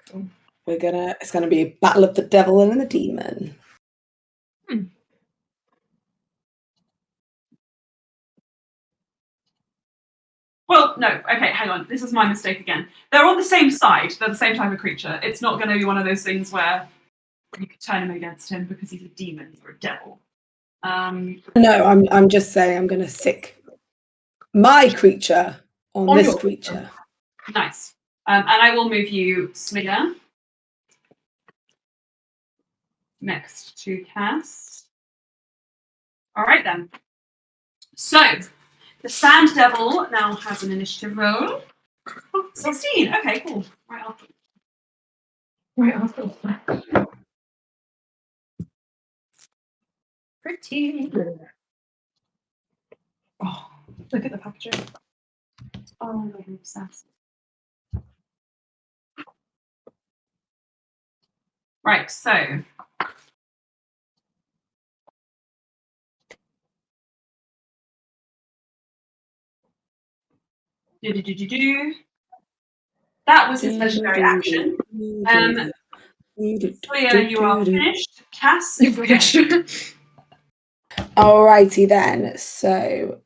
Cool. It's gonna be a battle of the devil and the demon. Well, no. Okay, hang on. This is my mistake again. They're on the same side. They're the same type of creature. It's not going to be one of those things where you could turn him against him because he's a demon or a devil. No, I'm just saying I'm gonna sick my creature on On this your creature. Nice. And I will move you, Slinger, next to cast. All right, then. So, the Sand Devil now has an initiative roll. Oh, 16. Okay, cool. Right after. Right after. Pretty. Oh, look at the packaging. Oh, I'm obsessed. Right, so. That was his legendary action. Clea, you are finished. Cass, You're finished. Alrighty then. So,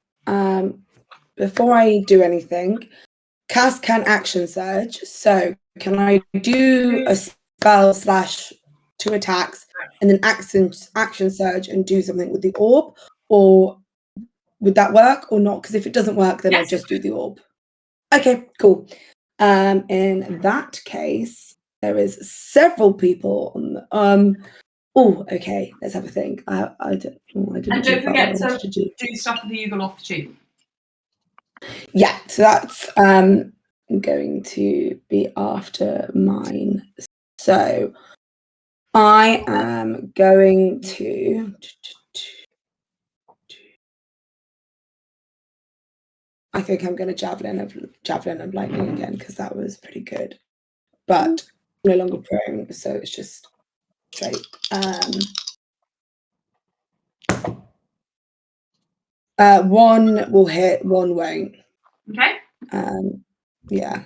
before I do anything, Cass can action surge. So, can I do a spell / 2 attacks and then action surge and do something with the orb, or would that work or not? Because if it doesn't work, then I'll just do the orb. Okay, cool. In that case, there is several people on the oh, okay. Let's have a think. I didn't. And don't forget to do do stuff with the Yugoloth too. Yeah, so that's going to be after mine. So I am going to. I think I'm going to javelin of lightning again because that was pretty good, but no longer prone, so it's just straight. One will hit, one won't. Okay. Yeah,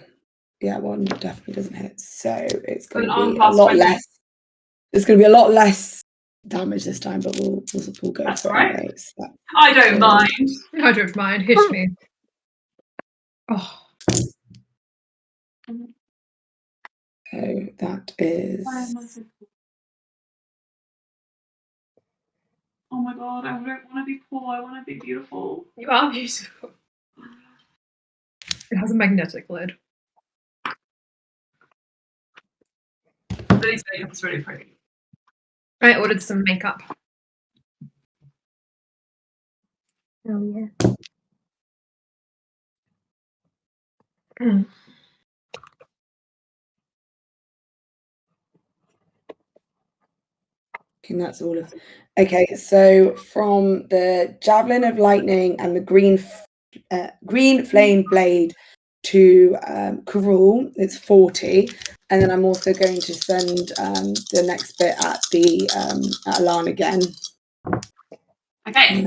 one definitely doesn't hit. So it's going to An be a plus lot 20. less. It's going to be a lot less damage this time, but we'll go That's for it right. anyway. So I don't mind. I don't mind. Hit me. Oh. So that is. Oh my god, I don't want to be poor, I want to be beautiful. You are beautiful. It has a magnetic lid. Lily's makeup is really pretty. I ordered some makeup. Oh yeah. And that's all of. Okay, so from the javelin of lightning and the green flame blade to Karul, it's 40, and then I'm also going to send the next bit at the at Alan again. Okay.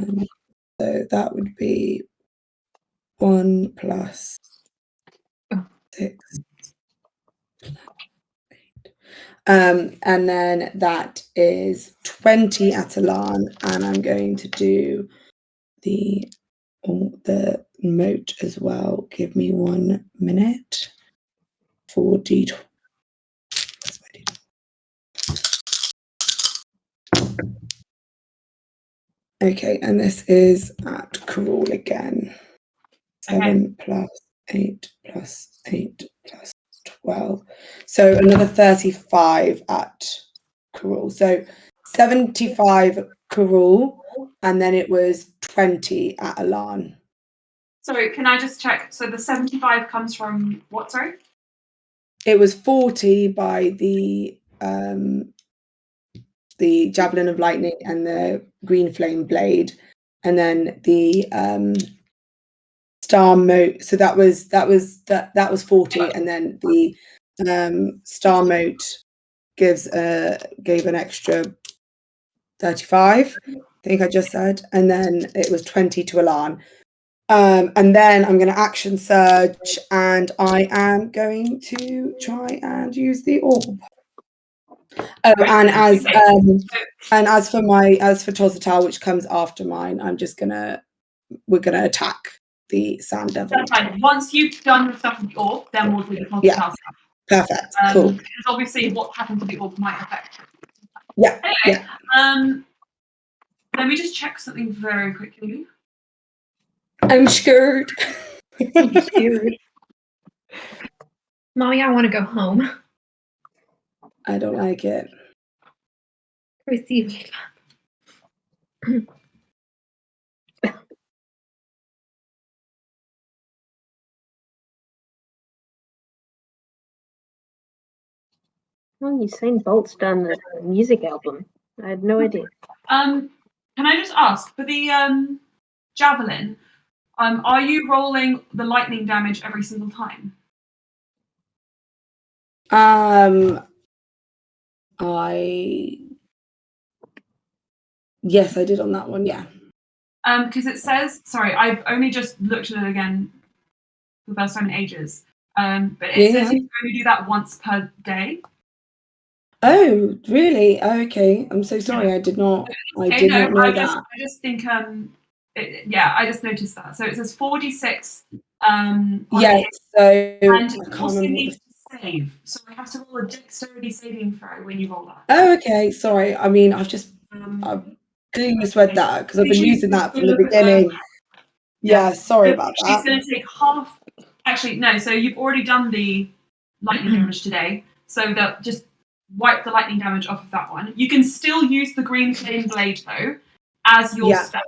So that would be 1 plus 6. And then that is 20 at Alan, and I'm going to do the moat as well. Give me 1 minute for D. Okay, and this is at Karul again. 7 plus 8 plus 8 plus 12. So another 35 at Karul. So 75 Karul, and then it was 20 at Alan. Sorry, can I just check? So the 75 comes from what, sorry? It was 40 by the javelin of lightning and the green flame blade, and then the star moat. So that was 40, and then the star moat gave an extra 35. I think I just said, and then it was 20 to Alan. And then I'm going to action surge, and I am going to try and use the orb. Oh, and as for Tozatal, which comes after mine, we're gonna attack the Sand Devil. That's fine. Once you've done the stuff with the orb, then we'll do the Tozatal stuff. Perfect. Cool. Because obviously what happened to the orb might affect. Yeah. Anyway, let me just check something very quickly. I'm scared. Mommy, I want to go home. I don't like it. Receive. Oh, Usain Bolt's done a music album. I had no idea. Can I just ask, for the javelin, are you rolling the lightning damage every single time? Yes, I did on that one, yeah. Because it says, sorry, I've only just looked at it again for the first time in ages. But it says you can only do that once per day. Oh, really? Oh, okay. I'm so sorry. I did not know that. I just think I just noticed that. So it says 46. Yeah, so and I can't also remember needs to save. So I have to roll a dexterity saving throw when you roll that. Oh, okay. Sorry. I mean, I've clearly misread that because I've been using that from the beginning. Yeah, sorry about that. She's going to take half. Actually, no. So you've already done the lightning damage today. So that just wipe the lightning damage off of that one. You can still use the green flame blade though as your step.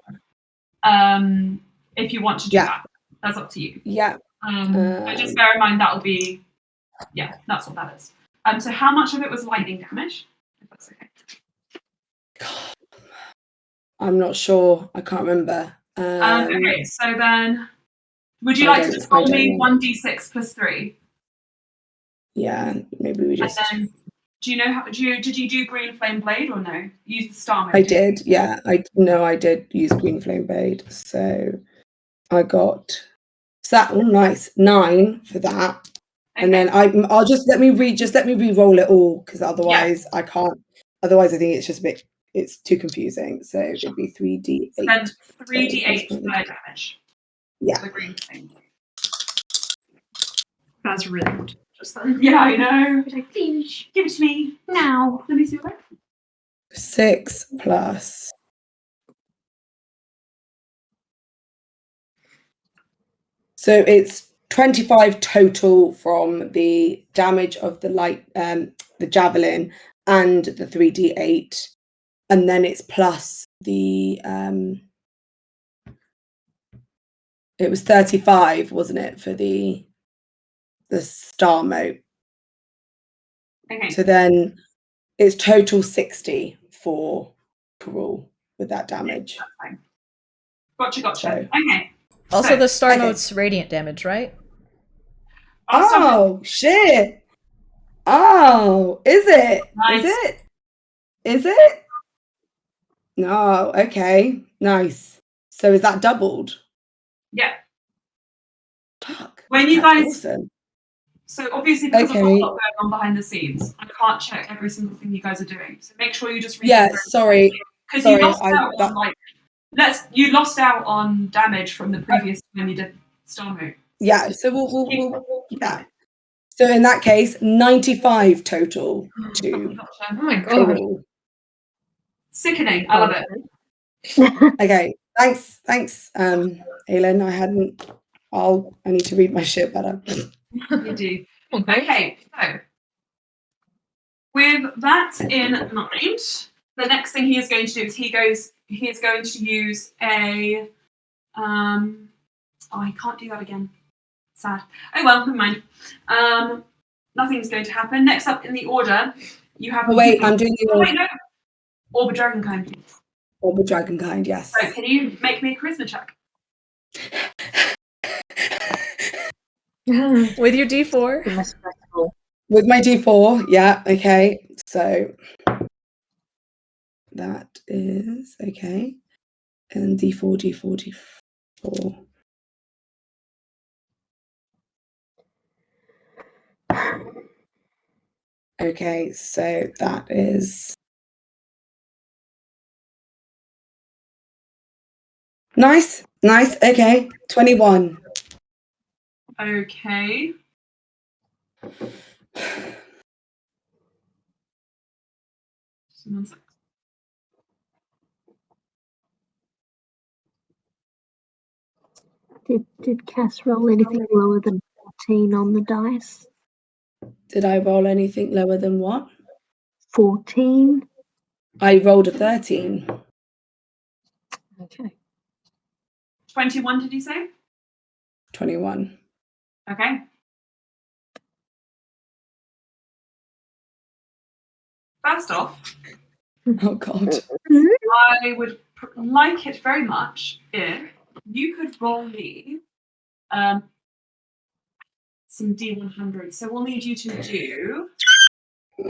If you want to do that, that's up to you. Yeah. But just bear in mind that'll be, that's what that is. So how much of it was lightning damage? If that's okay. I'm not sure. I can't remember. Okay, so then, would you like to roll me 1d6 plus 3? Yeah, maybe we just. And then, do you know how? Did you do green flame blade or no? Use the star mode. I did. Yeah, I did use green flame blade. So I got. So that nice 9 for that. Okay. And then I'll let me re-roll it all because otherwise I can't. Otherwise, I think it's just it's too confusing. So it'd be 3d8. So then 3d8 fire damage. Yeah. The green thing. That's really good. Just then. Yeah, I know. Like, please give it to me now. Let me see what. 6 plus. So it's 25 total from the damage of the javelin and the 3d8, and then it's plus the it was 35, wasn't it, for the star mote? Okay. So then it's total 60 for Karul with that damage. That's fine. Gotcha. So, okay. Also, the star mote's radiant damage, right? Oh, shit. Oh, is it? Nice. Is it? No, okay. Nice. So is that doubled? Yeah. Fuck. When you guys... Awesome. So obviously because I've got a lot going on behind the scenes, I can't check every single thing you guys are doing. So make sure you just read sorry. Because you lost out on you lost out on damage from the previous time you did star mote. Yeah, so we'll yeah. So in that case, 95 total to Oh my god. Sickening. I love it. Okay. Thanks, Aylin. I need to read my shit better. You do. Okay, so with that in mind, the next thing he is going to do is he is going to use a I can't do that again. Sad. Oh well, never mind. Nothing's going to happen. Next up in the order, you have. Oh, wait, I'm doing the order. Wait, no. Orb of Dragonkind, please. Orb of Dragonkind, yes. So, can you make me a charisma check? With your D4? With my D4, yeah, okay. So that is okay. And D4, D4, D4. Okay, so that is nice. Okay, 21. Okay. Just 1 sec. Did Cass roll anything lower than 14 on the dice? Did I roll anything lower than what? 14? I rolled a 13. Okay. 21, did you say? 21. Okay. First off, Oh God. I would like it very much if you could roll me some D100s. So we'll need you to do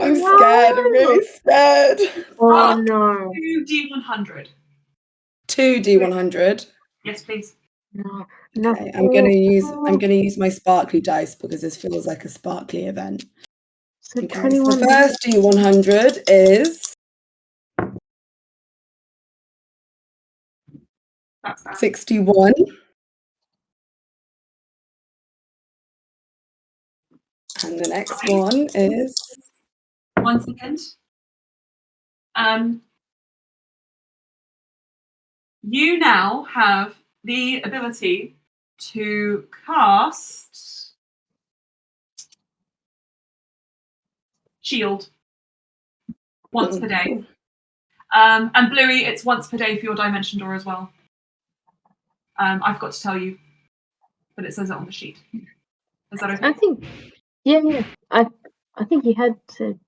I'm scared. I'm really scared. Oh no. 2 D100. 2 D100. Yes, please. No. Okay, I'm gonna use my sparkly dice because this feels like a sparkly event. So Okay, 21. so the first D100 is That's that. 61. And the next one is 1 second. You now have the ability to cast Shield once per day. Cool. And Bluey, it's once per day for your Dimension Door as well. I've got to tell you, but it says it on the sheet. Is that okay? I think, yeah. I think you had to.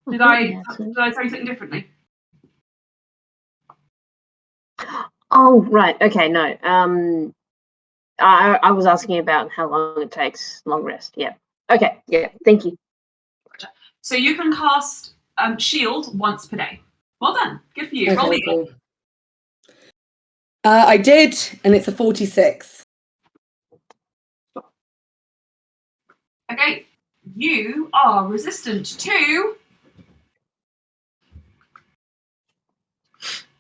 Did thought I you had to. say something differently? Oh, right. Okay, no. I was asking about how long it takes long rest. Yeah. Okay. Yeah. Thank you. So you can cast Shield once per day. Well done. Good for you. Roll Okay, me. cool. I did, and it's a 46. Okay. You are resistant to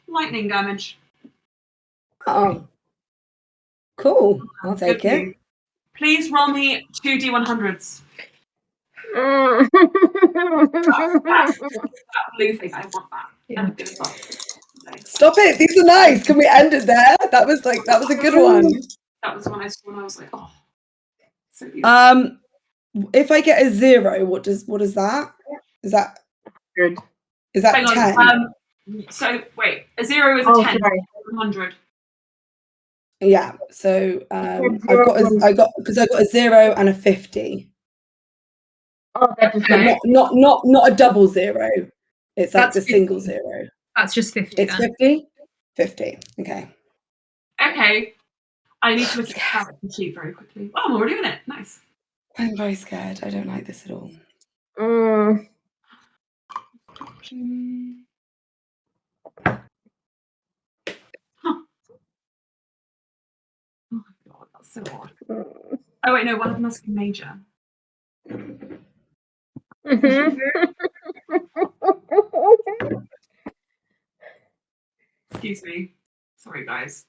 lightning damage. Oh, cool. I'll Good take for it. you. Please roll me 2 D100s. That blue thing, I want that. Yeah. And as well. Stop it. These are nice. Can we end it there? That was a good one. That was when I saw and I was like, oh, so beautiful. If I get a 0, what is that? Good. Is that Hang 10? on. So wait, a 0 is a 10. Sorry. 100. Yeah. So I zero got a 0 and a 50. Oh, that just Okay. But not a double 0. It's like That's the single 50. 0. That's just 50 It's then. 50? 50. Okay. Okay. I need to look at the character sheet very quickly. Oh, I'm already in it. Nice. I'm very scared. I don't like this at all. Huh. Oh my god, that's so odd. Oh wait, no, one of them must be major. Excuse me. Sorry, guys.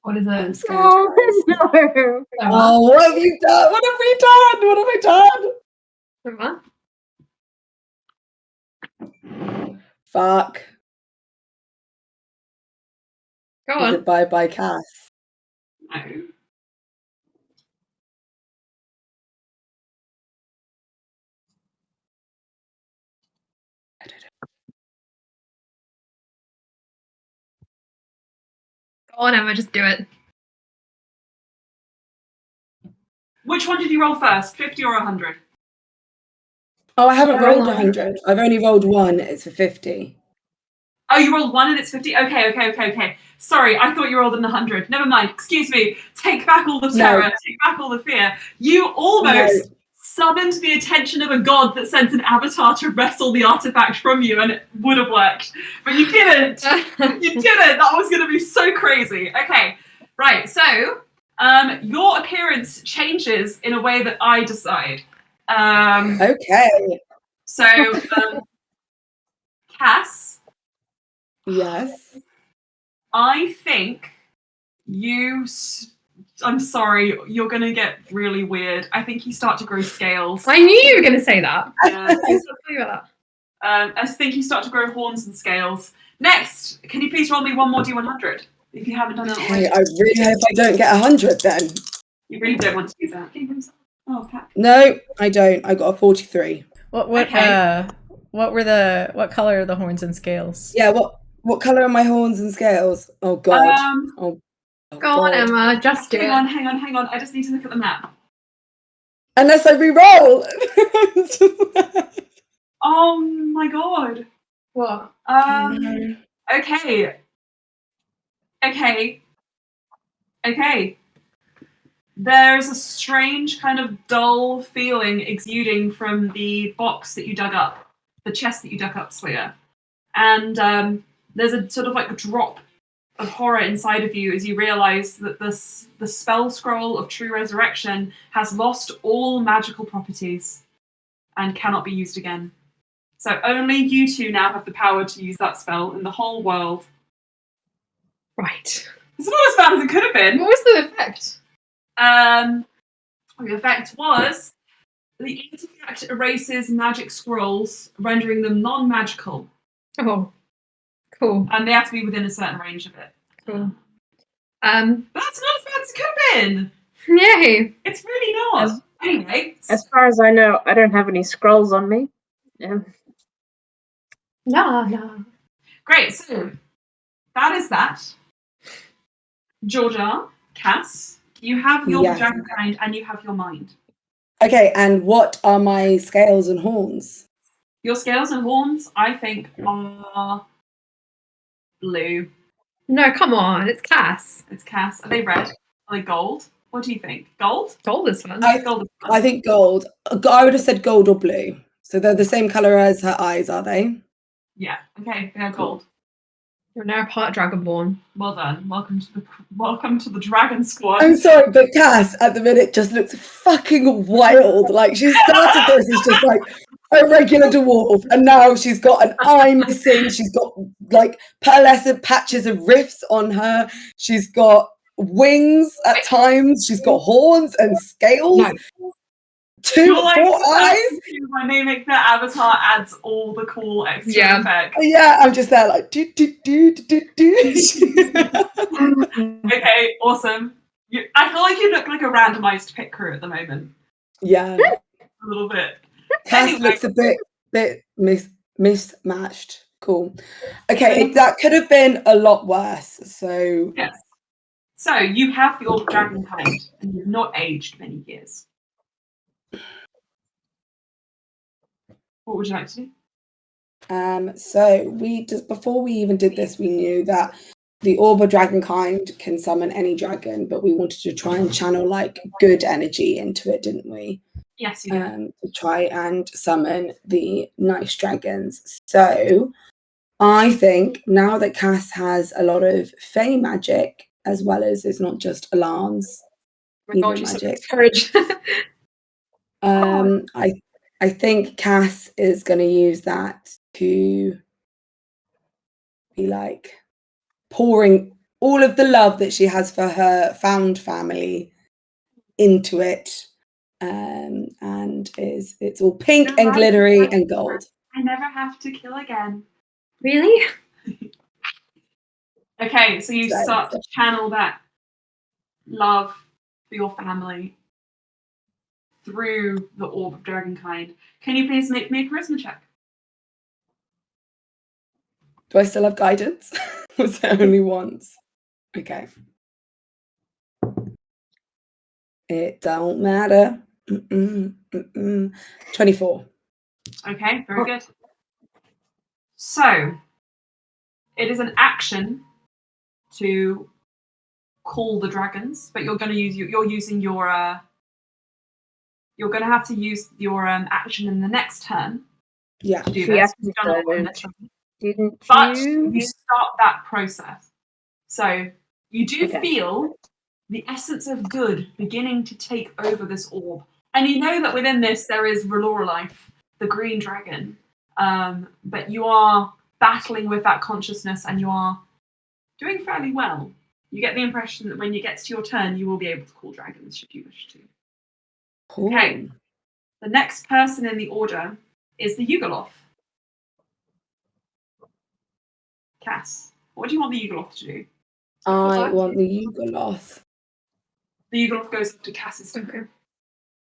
What is I'm it? scared. Oh no! Oh, what have you done? What have we done? What have I done? What? Fuck. Go Is on. it bye Cass? No. I don't know. Go on, Emma, just do it. Which one did you roll first? 50 or 100? Oh, I haven't Yeah, rolled roll 100. I've only rolled one. It's for 50. Oh, you rolled 1 and it's 50? Okay. Sorry, I thought you rolled an 100. Never mind. Excuse me. Take back all the terror. Take back all the fear. You almost summoned the attention of a god that sends an avatar to wrestle the artifact from you, and it would have worked. But you didn't. You didn't. That was going to be so crazy. Okay. Right. So, your appearance changes in a way that I decide. Okay. So, Cass, Yes. I think I'm sorry, you're going to get really weird. I think you start to grow scales. I knew you were going to say that. Yeah. I was going to tell you about I think you start to grow horns and scales. Next, can you please roll me one more D100 if you haven't done it already? Okay, I really hope I don't get 100 then. You really don't want to do that. Oh, Pat. No, I don't. I got a 43. What Okay. what color are the horns and scales? Yeah, what colour are my horns and scales? Oh god. Oh that. Go on, Emma. Just do it. Hang on. I just need to look at the map. Unless I re-roll. Oh my god. What? No. Okay. There's a strange kind of dull feeling exuding from the box that you dug up, the chest that you dug up, Slayer. And there's a sort of like a drop of horror inside of you as you realize that the spell scroll of True Resurrection has lost all magical properties and cannot be used again. So only you two now have the power to use that spell in the whole world. Right. It's not as bad as it could have been. What was the effect? The effect was the artifact erases magic scrolls, rendering them non-magical, Oh, cool. and they have to be within a certain range of it. Cool. But that's not as bad as it could have been. Yay. It's really not. Anyway, As far as I know, I don't have any scrolls on me. No. great. So that is that. Georgia, Cass, you have your Yes. dragon kind and you have your mind. Okay, and what are my scales and horns? Your scales and horns, I think, are blue. No, come on. It's Cass. It's Cass. Are they red? Are they gold? What do you think? Gold? Gold is fun. Gold is fun. I think gold. I would have said gold or blue. So they're the same colour as her eyes, are they? Yeah. Okay. They're gold. You're now part Dragonborn. Well done. Welcome to the Dragon Squad. I'm sorry, but Cass at the minute just looks fucking wild. Like she started this as just like a regular dwarf, and now she's got an eye missing. She's got like pearlescent patches of rifts on her. She's got wings at times. She's got horns and scales. No. Four eyes. My mimic the avatar adds all the cool extra Yeah. effects. Yeah, I'm just there like do. Okay, awesome. I feel like you look like a randomized pit crew at the moment. Yeah, A little bit. Cass Anyway. looks a bit mismatched. Cool. Okay, that could have been a lot worse. So Yes. So you have the old dragon kind, and you've not aged many years. What would you like to do? So we just before we even did this, we knew that the Orb of Dragonkind can summon any dragon, but we wanted to try and channel like good energy into it, didn't we? Yes, you do. To try and summon the nice dragons. So I think now that Cass has a lot of Fey magic, as well as it's not just Alarm's Oh my god, evil you're so magic. courage. I think Cass is going to use that to be like pouring all of the love that she has for her found family into it. And it's all pink and glittery and gold. I never have to kill again. Really? Okay, so you start to channel that love for your family through the Orb of Dragonkind. Can you please make me a charisma check? Do I still have guidance? Was there only once? Okay. It don't matter. 24. Okay, very good. So, it is an action to call the dragons, but you're going to use you're using your you're going to have to use your action in the next turn Yeah. to do She this. actually You've done it on don't. this round. Didn't But you? you start that process. So you do Okay. feel the essence of good beginning to take over this orb. And you know that within this there is Reloralife, the green dragon. But you are battling with that consciousness and you are doing fairly well. You get the impression that when you get to your turn, you will be able to call dragons should you wish to. Cool. Okay. The next person in the order is the Yugoloth. Cass, what do you want the Yugoloth to do? I want the Yugoloth. The Yugoloth goes up to Cass's turn.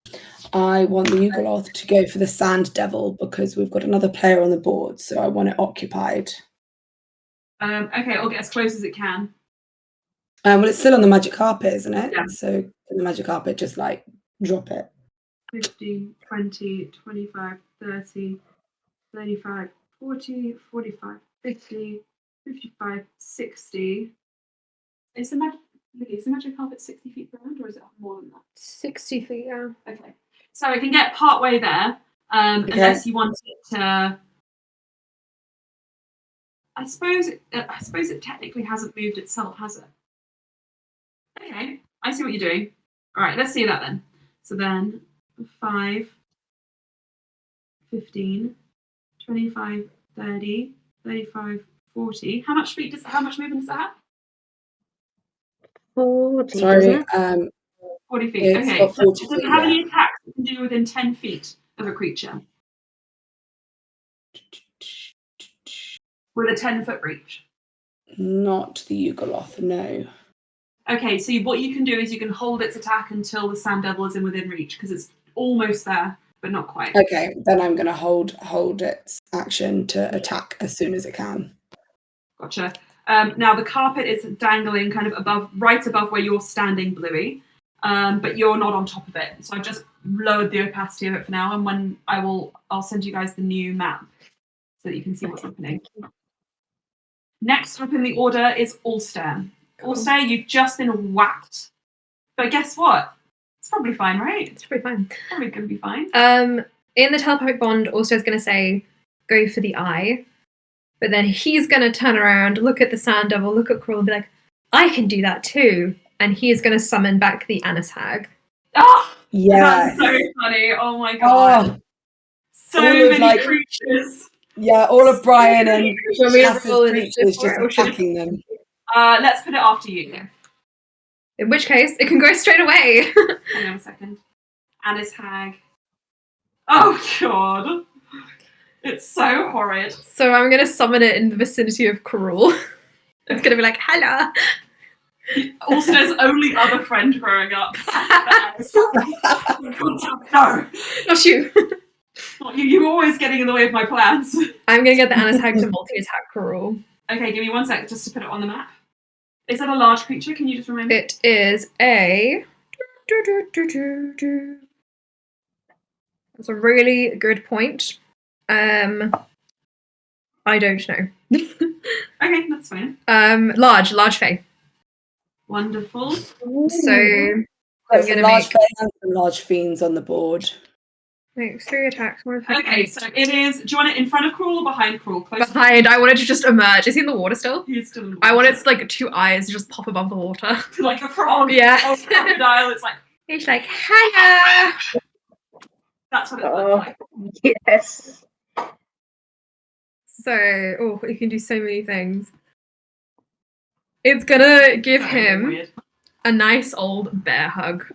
Okay. I want the Yugoloth to go for the Sand Devil because we've got another player on the board, so I want it occupied. Okay, I'll get as close as it can. Well, it's still on the magic carpet, isn't it? Yeah. So in the magic carpet, just like drop it. 15, 20, 25, 30, 35, 40, 45, 50, 55, 60. Is the magic carpet 60 feet around, or is it more than that? 60 feet, yeah. Okay. So I can get part way there, unless you want it to. I suppose it technically hasn't moved itself, has it? Okay, I see what you're doing. All right, let's see that then. So then 5, 15, 25, 30, 35, 40. How much movement does that have? 40, Sorry, doesn't it? 40 feet. It's Okay. got 40 Does it feet, have yeah. any attacks it can do within 10 feet of a creature with a 10-foot reach? Not the Yugoloth, no. Okay, so what you can do is you can hold its attack until the Sand Devil is within reach because it's almost there, but not quite. Okay, then I'm going to hold its action to attack as soon as it can. Gotcha. Now the carpet is dangling kind of right above where you're standing, Bluey, but you're not on top of it. So I've just lowered the opacity of it for now, and when I'll send you guys the new map so that you can see what's happening. Next up in the order is Ulster. Ulster, you've just been whacked, but guess what? It's probably fine, right? It's pretty fine. Probably gonna be fine. In the telepathic bond, also is going to say, go for the eye. But then he's going to turn around, look at the Sand Devil, look at Cruel, and be like, I can do that too. And he is going to summon back the Anis Hag. Oh, Yeah. that's so funny. Oh my god. Oh, So all of, many like- creatures. yeah, all of Brian and Shall we Cass's roll creatures initiative just for it, or should it- attacking them. Let's put it after you. Yeah. In which case, it can go straight away. Hang on a second. Anis Hag. Oh god. It's so horrid. So I'm going to summon it in the vicinity of Cruel. It's going to be like, hello. Ulster's only other friend growing up. No. Not you. Not you. You're always getting in the way of my plans. I'm going to get the Anis Hag to multi-attack Cruel. Okay, give me 1 sec just to put it on the map. Is that a large creature? Can you just remind me? It is a... That's a really good point. I don't know. Okay, that's fine. Large fae. Wonderful. So Got some gonna large make- fae and some large fiends on the board. make 3 attacks. Okay, so it is. Do you want it in front of Cruel or behind Cruel? Close. Behind, I want it to just emerge. Is he in the water still? He's still in the I want water. its like 2 eyes to just pop above the water. like a frog. Yeah. Or a crocodile. It's like He's like, hiya! that's what it Oh, looks like. yes. So, you can do so many things. It's gonna give Very him weird. a nice old bear hug.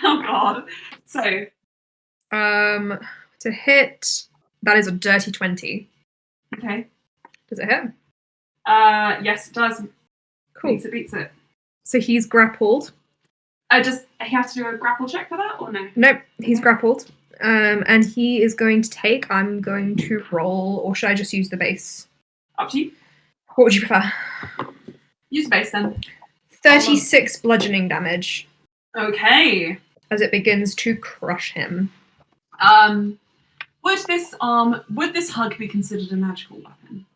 Oh god. So To hit, that is a dirty 20. okay. Does it hit? Yes, it does. Cool. Beats it. So he's grappled. He has to do a grapple check for that or no? Nope, he's Okay. grappled. And he is going to take, I'm going to roll, or should I just use the base? Up to you. What would you prefer? Use base then. 36 bludgeoning damage Okay. as it begins to crush him. Would this hug be considered a magical weapon?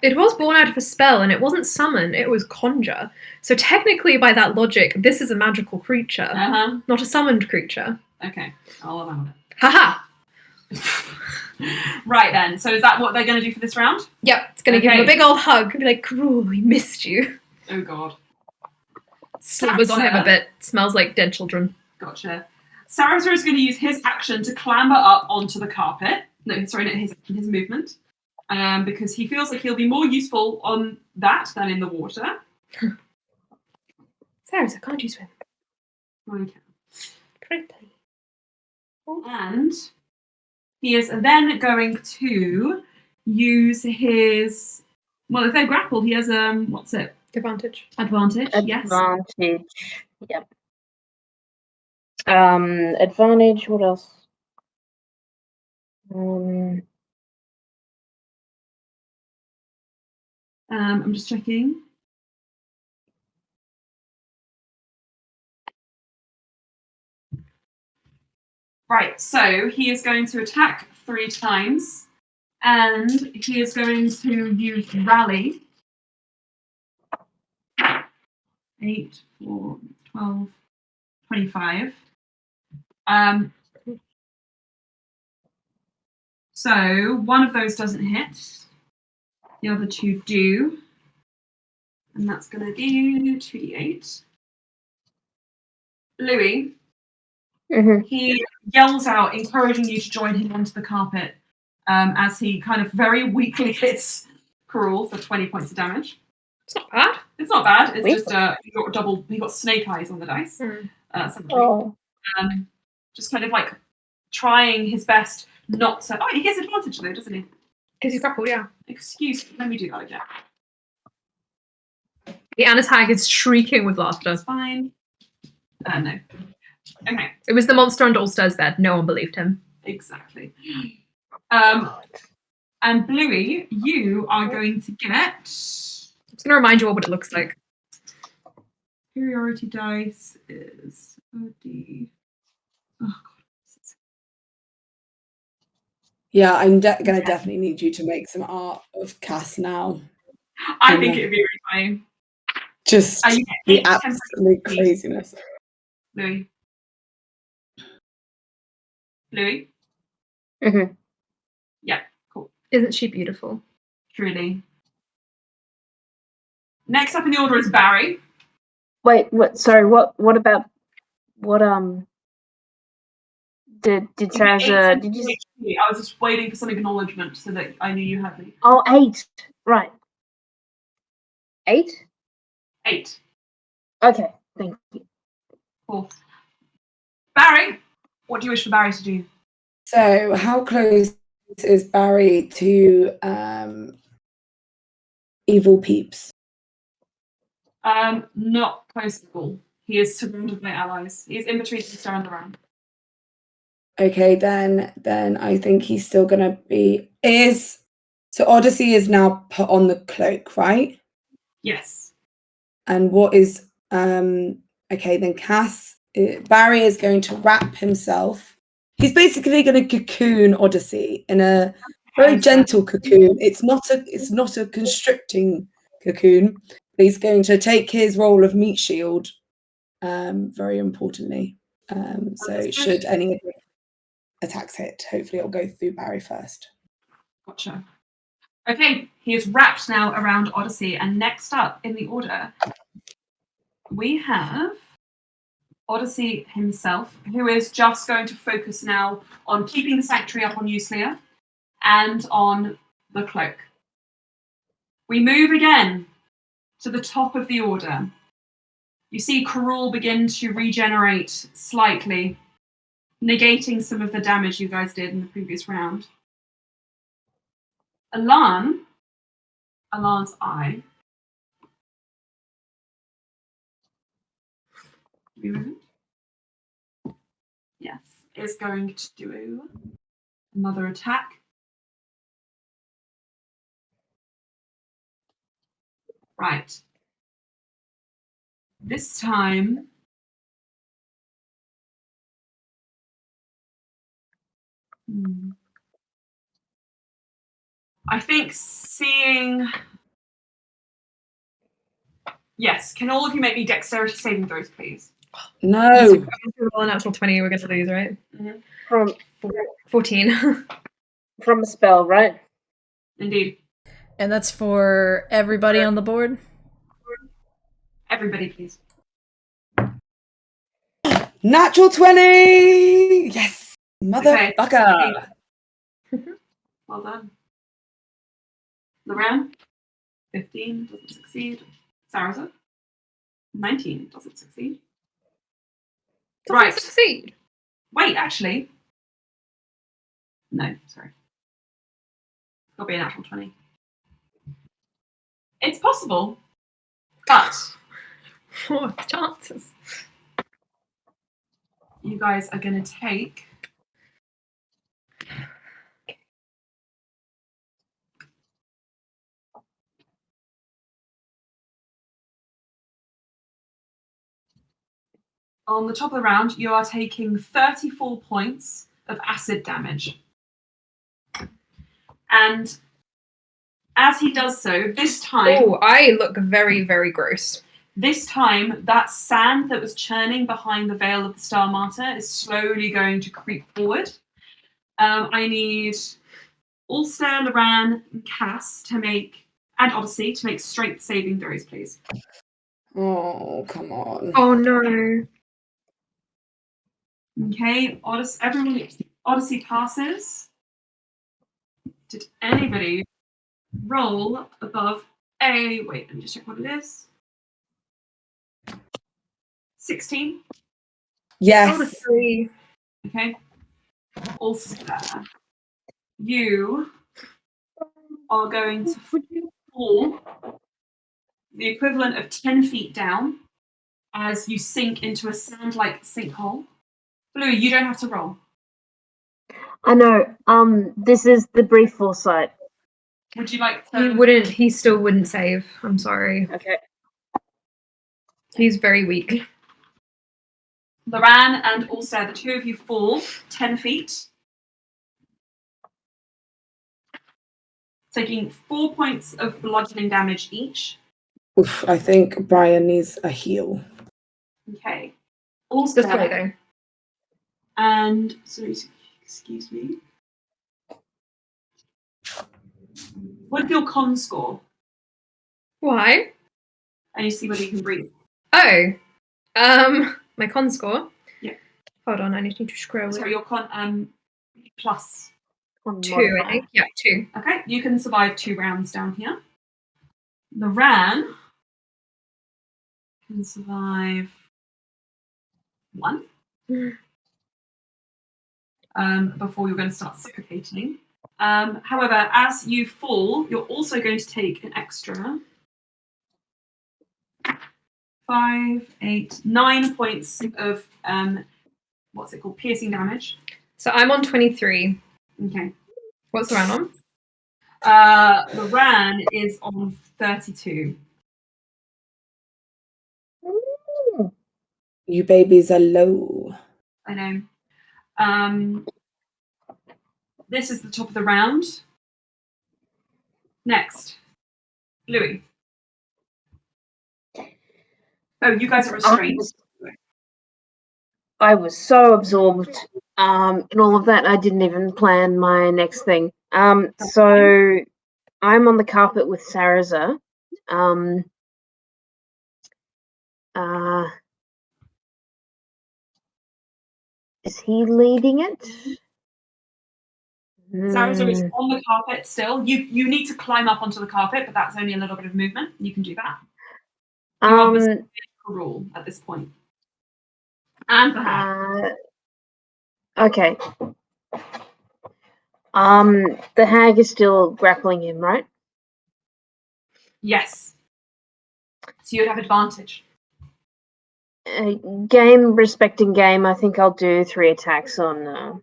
It was born out of a spell, and it wasn't summon, it was conjure. So technically, by that logic, this is a magical creature, not a summoned creature. Okay, I'll allow it. Haha! Right then, so is that what they're going to do for this round? Yep, it's gonna give him a big old hug and be like, "Cruel, we missed you." Oh god. Slobbers on him a bit. Smells like dead children. Gotcha. Sarazar is going to use his action to clamber up onto the carpet. No, sorry, not his movement. Because he feels like he'll be more useful on that than in the water. Sarazar, can't you swim? Okay. Pretty. And he is then going to use his... Well, if they're grappled, he has, what's it? Advantage. Advantage, yes. Advantage. Yep. Advantage. What else? I'm just checking. Right, so he is going to attack 3 times, and he is going to use Rally. 8, 4, 12, 25. So one of those doesn't hit. The other 2 do. And that's going to be 2d8. Louis, he yells out, encouraging you to join him onto the carpet as he kind of very weakly hits Karul for 20 points of damage. It's not bad. It's not bad. It's just he got snake eyes on the dice. Just kind of like trying his best not to. Oh, he gets advantage though, doesn't he? Because he's grappled, yeah. Excuse me. Let me do that again. The Anatag is shrieking with laughter. That's fine. No. Okay. It was the monster under Ulster's bed. No one believed him. Exactly. And Bluey, you are going to get. I'm just going to remind you all what it looks like. Superiority dice is 30. Oh, God. Yeah, I'm going to definitely need you to make some art of Cass now. I think it'd be really funny. Just the absolute craziness. Louis? Louis? Yeah, cool. Isn't she beautiful? Truly. Next up in the order is Barry. Wait, what? Sorry, what about what? Did Sarazar? Did you? I was just waiting for some acknowledgement so that I knew you had me. Oh, 8. Right. 8? 8. Okay, thank you. Cool. Barry, what do you wish for Barry to do? So, how close is Barry to evil peeps? Not close at all. He is surrounded by allies. He is in between Easter and the Ram. Okay, then I think he's still gonna be. So Odyssey is now put on the cloak, right? Yes. And what is okay, then Barry is going to wrap himself. He's basically going to cocoon Odyssey in a very gentle cocoon. It's not a constricting cocoon. He's going to take his role of meat shield, very importantly. So should any attacks hit, hopefully it'll go through Barry first. Gotcha. Okay, he is wrapped now around Odyssey, and next up in the order, we have Odyssey himself, who is just going to focus now on keeping the sanctuary up on Euslia and on the cloak. We move again to the top of the order. You see Karul begin to regenerate slightly, negating some of the damage you guys did in the previous round. Alan's eye. Yes, is going to do another attack. Right. This time, I think seeing. Yes, can all of you make me dexterity saving throws, please? No. Roll a natural 20, we're going to lose, right? From 14. from a spell, right? Indeed. And that's for everybody on the board? Everybody, please. Natural 20! Yes! Motherfucker! Well done. Loran, 15, doesn't succeed. Sarasa, 19, doesn't succeed. Right. Succeed. Wait, actually. No, sorry. It'll be a natural 20. It's possible, but What chances? you guys are going to take. On the top of the round, you are taking 34 points of acid damage. And as he does so, this time. Oh, I look very, very gross. This time, that sand that was churning behind the veil of the Star Martyr is slowly going to creep forward. I need Ulster, Loran, and Cass and Odyssey to make strength saving throws, please. Oh, come on. Oh no. Okay, Odyssey passes. Did anybody roll above a... Wait, let me just check what it is. 16? Yes. 3. Okay. Ulster, you are going to fall the equivalent of 10 feet down as you sink into a sand-like sinkhole. Blue, you don't have to roll. I know. This is the brief foresight. Would you like to... He still wouldn't save. I'm sorry. Okay. He's very weak. Loran and Ulster, the two of you fall 10 feet. Taking 4 points of bludgeoning damage each. Oof, I think Brian needs a heal. Okay. Ulster. Just play though. And... Sorry, excuse me. What's your con score? Why? And you see whether you can breathe. Oh. My con score? Yeah. Hold on, I need to scroll. Sorry, your con plus 2, I think. Yeah, 2. Okay, you can survive 2 rounds down here. Loran can survive 1. Before you're going to start suffocating. However, as you fall, you're also going to take an extra 5, 8, 9 points of what's it called? Piercing damage. So I'm on 23. Okay. What's the round on? Loran is on 32. You babies are low. I know. This is the top of the round. Next, Louis. Oh, you guys are restrained. I was so absorbed in all of that, I didn't even plan my next thing. So I'm on the carpet with Sarasa. Is he leading it? Sarasa is on the carpet still. You need to climb up onto the carpet, but that's only a little bit of movement. You can do that. You are the rule at this point. And the hag. Okay. The hag is still grappling him, right? Yes. So you'd have advantage. Game respecting game. I think I'll do 3 attacks on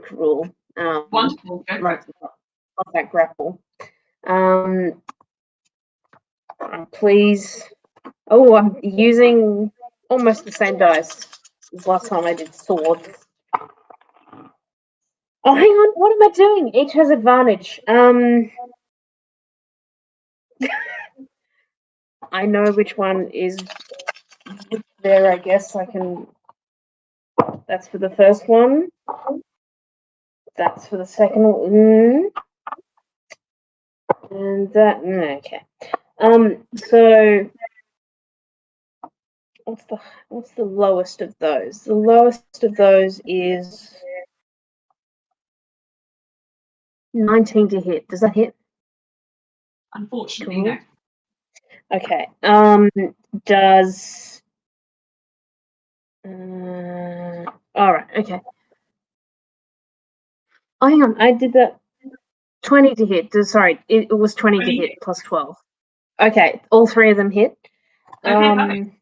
Cruel. Wonderful. Go for it. Of that grapple. Please. Oh, I'm using almost the same dice as last time I did swords. Oh, hang on. What am I doing? Each has advantage. I know which one is there. I guess I can. That's for the first one. That's for the second one. And that. Okay. So what's the lowest of those? The lowest of those is 19 to hit. Does that hit? Unfortunately, no. Okay. Does all right. Okay. Oh, hang on. I did that. 20 to hit. Sorry, it was 20 to hit plus 12. Okay, all three of them hit. Okay, perfect.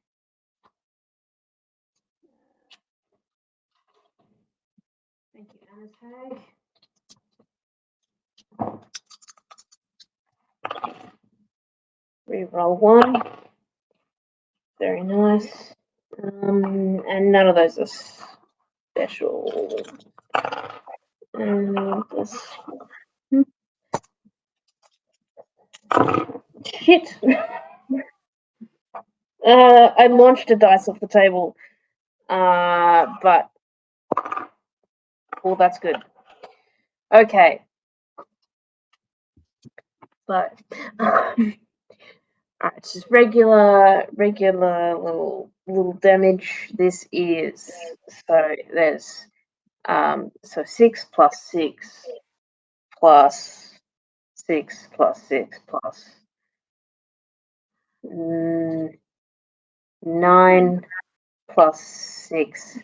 Thank you, Anatag. Reroll 1. Very nice. And none of those are special. And this. Shit. I launched a dice off the table. But well, that's good. Okay. So, alright, just regular little damage. This is so there's so 6 plus 6 plus 6 plus 6 plus 9 plus 6.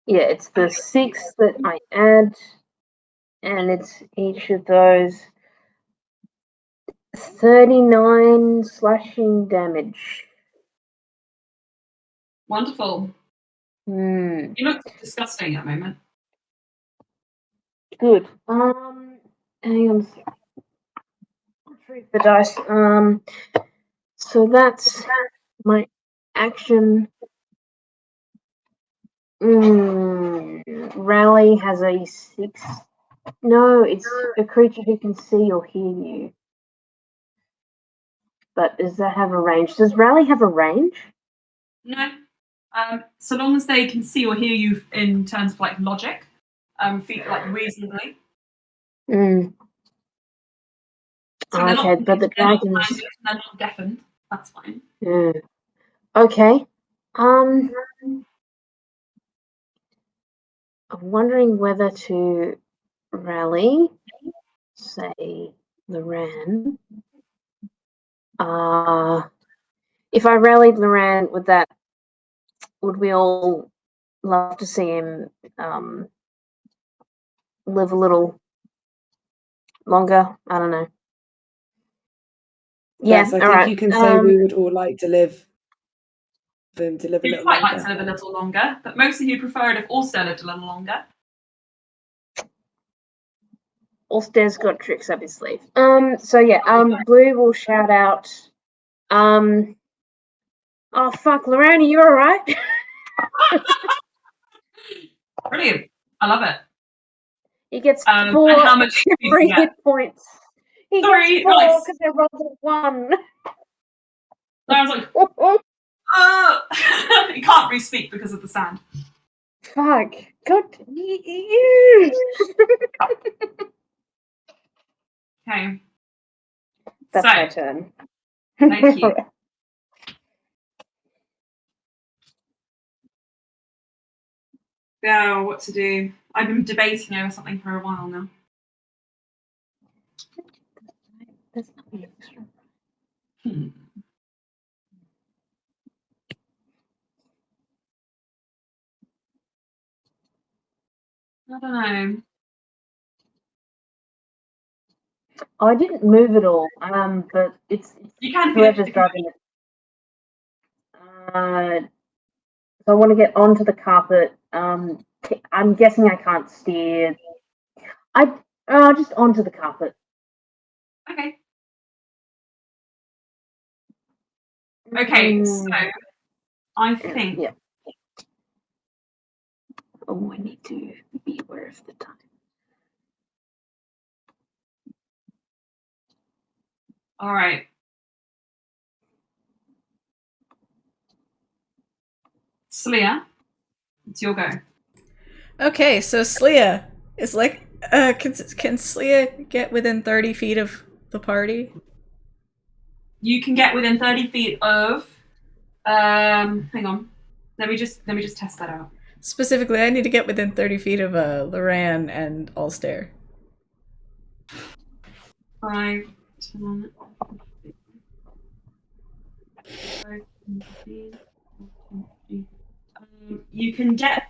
Yeah, it's the 6 that I add, and it's each of those 39 slashing damage. Wonderful. You look disgusting at the moment. Good. Hang on a second. Retrieve the dice. So that's my action. Rally has a 6. No, it's a creature who can see or hear you. But does that have a range? Does Rally have a range? No. So long as they can see or hear you in terms of like logic, like reasonably. So So they're okay, not, but the they're not dragons. blinded, they're not deafened. That's fine. Okay. I'm wondering whether to rally, say, Loran. If I rallied Loran, would we all love to see him live a little longer? I don't know. Yeah, Yes, I all think right. you can say we would all like to live for him to live a You'd little quite like longer. to live a little longer, but mostly you'd prefer it if Ulster lived a little longer. Ulster's got tricks up his sleeve. So yeah, Blue will shout out, oh fuck, Loran, are you alright? Brilliant. I love it. He gets And 4 how much free hit points. He 3, gets 4 nice. because I rolled a 1. I was like, he can't re-speak because of the sound. Fuck. God, you. Okay. That's So, my turn. thank you. Now, what to do? I've been debating over something for a while now. There's nothing extra. I don't know. Oh, I didn't move at all. But it's You can whoever's driving it. So I want to get onto the carpet. I'm guessing I can't steer. Just onto the carpet. Okay. Okay, so I think Yeah. Oh, I need to be aware of the time. all right. Slia, it's your go. Okay, so Slia is like, can Slia get within 30 feet of the party? You can get within 30 feet of. Hang on. Let me just test that out. Specifically, I need to get within 30 feet of Loran and Ulster. 5, 10, 5, 10, 15, 14, you can get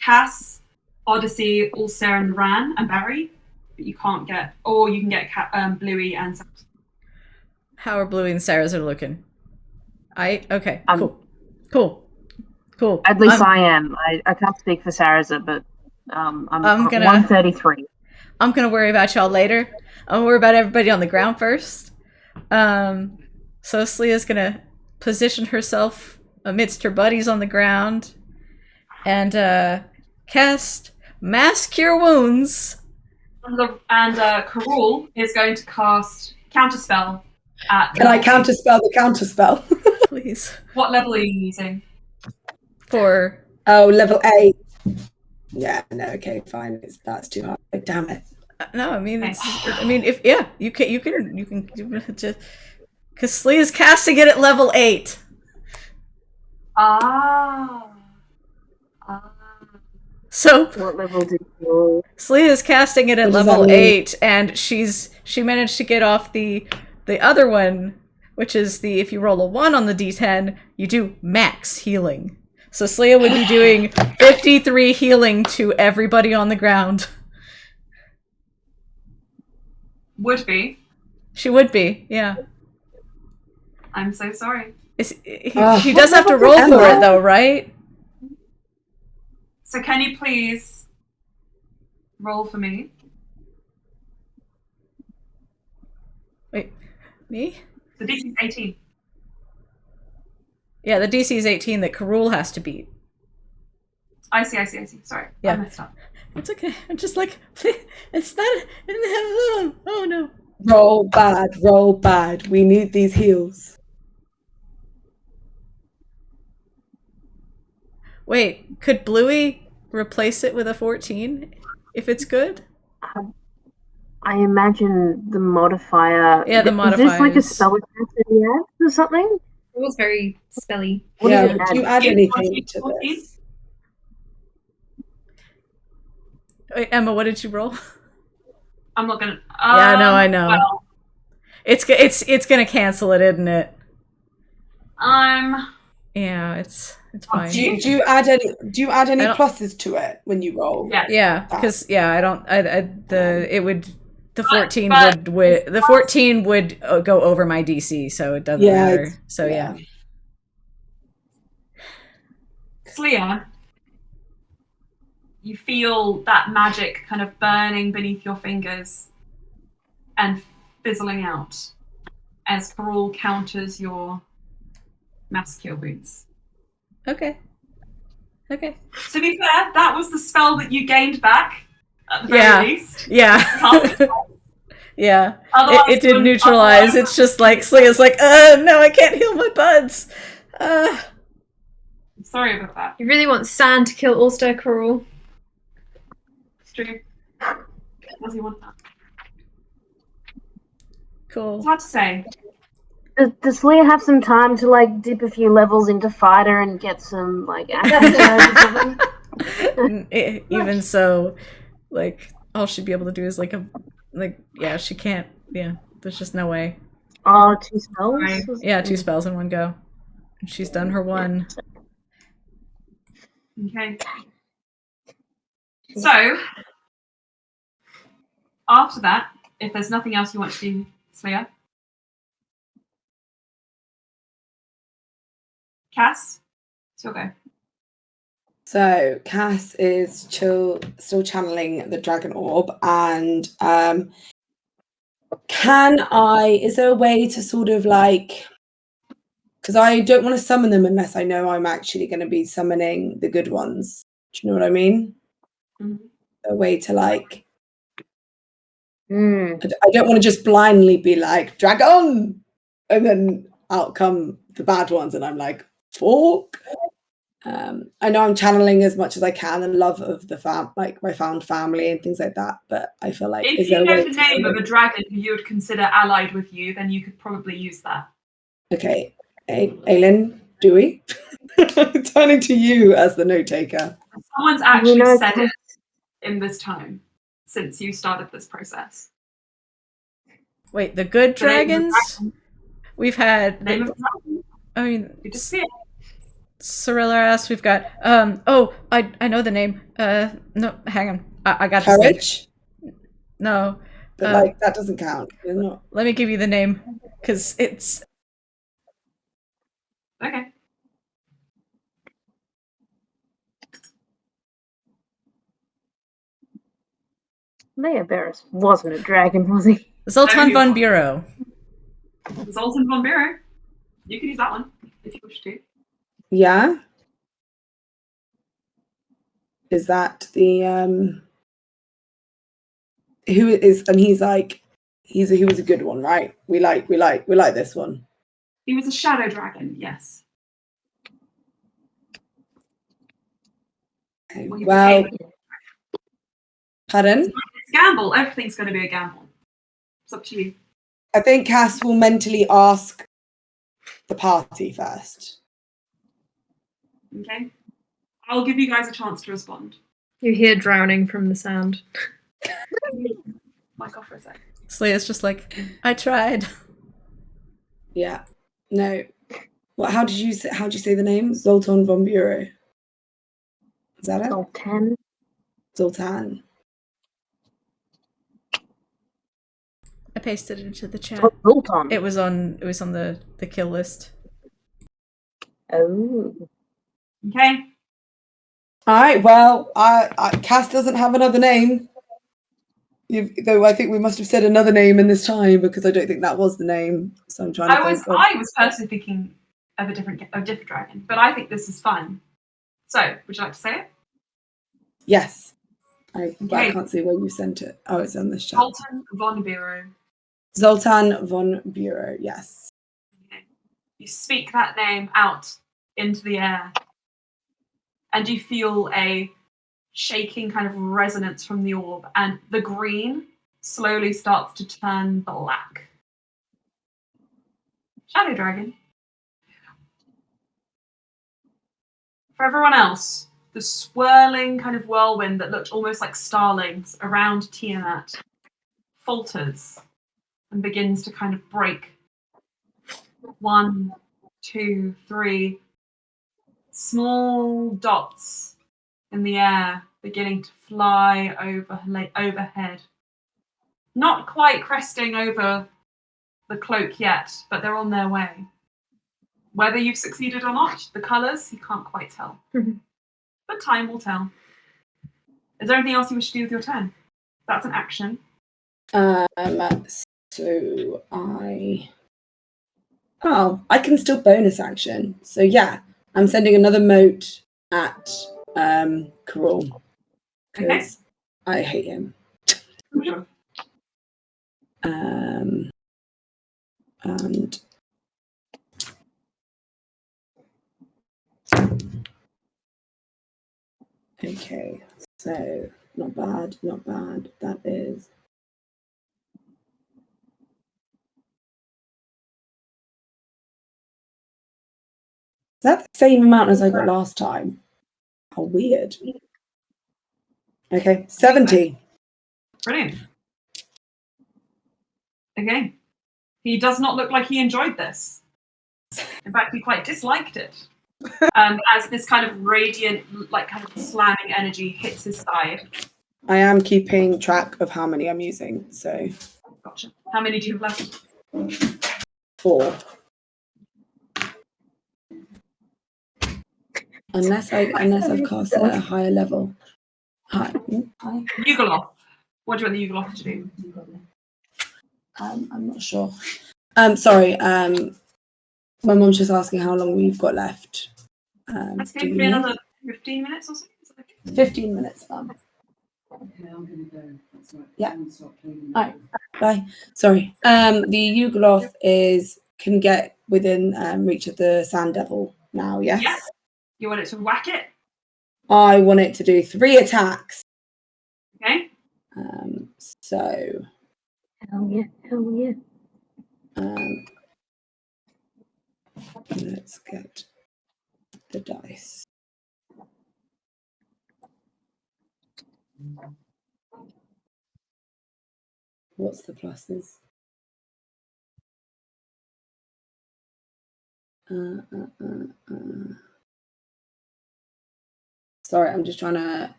Cass, Odyssey, Ulster, and Ran and Barry, but you can't get, or you can get Bluey and Sam. How are Bluey and Sarah's are looking? Okay, Um, cool. At least I am. I can't speak for Sarah's, but I'm gonna- 133. I'm gonna worry about y'all later. I'm gonna worry about everybody on the ground first. So Slia's gonna position herself amidst her buddies on the ground and cast Mass Cure Wounds. And Karul is going to cast Counterspell at. Can I counterspell the counterspell? Please. What level are you using? For Oh, level 8. Yeah, no, okay, fine. That's too hard. Damn it. no, I mean if you can just because Slia's casting it at level 8. So What level did you? Slia is casting it at What does that level mean? 8, and she managed to get off the other one, which is the if you roll a 1 on the d10, you do max healing. So Slia would be doing 53 healing to everybody on the ground. Would be. She would be, yeah. I'm so sorry. He does have to what roll level for is it Emma? though, right? So can you please roll for me? Wait, me? The DC is 18. Yeah, the DC is 18 that Karul has to beat. I see. Sorry, Yeah. I messed up. It's okay. I'm just like, it's not. Oh no. Roll bad. We need these heals. Wait, could Bluey replace it with a 14 if it's good? I imagine the modifier. Yeah, the Is this like a modifiers. spell that he adds or something? It was very spelly. What Yeah, does it do you add? add anything to 14? this? Wait, Emma, what did you roll? I'm not gonna. Yeah, no, I know. Well, It's gonna cancel it, isn't it? Yeah, it's fine. do Do you add any I don't- pluses to it when you roll? Yeah. Yeah, because the 14 But- would go over my DC, so it doesn't Yeah, matter. it's- So yeah. Slia, you feel that magic kind of burning beneath your fingers and fizzling out as Karul counters your mass cure wounds. Okay. To be fair, that was the spell that you gained back at the very Yeah. least. Yeah. Can't- Yeah. Otherwise, It you did wouldn't- neutralize. otherwise- It's just like Slia's like, no, I can't heal my buds. Sorry about that. You really want Sand to kill Ulster, Karul? It's true. Does he want that? Cool. It's hard to say. Does Leah have some time to like dip a few levels into fighter and get some like action or something? Even so, like, all she'd be able to do is she can't. Yeah, there's just no way. Oh, 2 spells? Right. Yeah, 2 spells in one go. And she's done her one. Okay. So, after that, if there's nothing else you want to do, Slia. Cass, it's your go. So Cass is still channeling the dragon orb, and is there a way to sort of like because I don't want to summon them unless I know I'm actually going to be summoning the good ones. Do you know what I mean? Mhm. A way to like, Mm. I don't want to just blindly be like dragon, and then out come the bad ones, and I'm like, fuck. I know I'm channeling as much as I can and love of the like my found family and things like that, but I feel like If is you there a know way the to name of summon- a dragon who you would consider allied with you, then you could probably use that. Okay, Aelin, do we? Turning to you as the note taker. Someone's We actually know said Cass- it in this time since you started this process. Wait, the good The name of the dragons? dragon- We've had. the name of the dragon. I mean, You just see it. Cirilla asked. We've got. Oh, I know the name. No, hang on. I got this name. Courage, No, but like that doesn't count. You're not. let me give you the name because it's. Okay. Leia Barris wasn't a dragon, was he? Zoltan you von go. Bureau. Zoltan von Bureau. You could use that one if you wish to. Yeah. Is that the who is? And he's like, he was a good one, right? We like this one. He was a shadow dragon, yes. Okay, Well, he well, became pardon. It's a gamble. Everything's going to be a gamble. It's up to you. I think Cass will mentally ask the party first. Okay. I'll give you guys a chance to respond. You hear drowning from the sand. Mic off for a sec. Sleia's just like, I tried. Yeah. No. What? How did you say the name? Zoltan von Bureau. Is that it? Sultan. Zoltan. I pasted it into the chat. Oh, Sultan. It was on the kill list. Oh. Okay. All right. Well, Cass doesn't have another name. Though I think we must have said another name in this time because I don't think that was the name. So I'm trying to think of. I was personally thinking of a different dragon, but I think this is fun. So, would you like to say it? Yes. But I Okay. can't see where you sent it. Oh, it's on this chat. Zoltan von Bureau. Zoltan von Bureau. Yes. Okay. You speak that name out into the air, and you feel a shaking kind of resonance from the orb, and the green slowly starts to turn black. Shadow dragon. For everyone else, the swirling kind of whirlwind that looked almost like starlings around Tiamat falters and begins to kind of break. 1, 2, 3. Small dots in the air beginning to fly overhead. Not quite cresting over the cloak yet, but they're on their way. Whether you've succeeded or not, the colours, you can't quite tell. But time will tell. Is there anything else you wish to do with your turn? That's an action. So I can still bonus action. So yeah, I'm sending another mote at Karol because I hate him. Sure. And okay, so not bad. That is. Is that the same amount as I got last time? How weird. Okay, 70. Brilliant. Okay. He does not look like he enjoyed this. In fact, he quite disliked it. As this kind of radiant, like kind of slamming energy hits his side. I am keeping track of how many I'm using, so Gotcha. How many do you have left? 4. Unless I've cast it at a higher level. Hi. Yugoloth. What do you want the Yugoloth to do? I'm not sure. Sorry. My mum's just asking how long we've got left. Let's Do go you for know? another 15 minutes or something. Is that okay? 15 minutes, Mum. Yeah. Alright. Bye. Sorry. The Yugoloth can get within reach of the Sand Devil now, yes? Yeah. You want it to whack it? I want it to do 3 attacks. Okay. So Hell yeah, hell yeah. let's get the dice. What's the pluses? Sorry, I'm just trying to.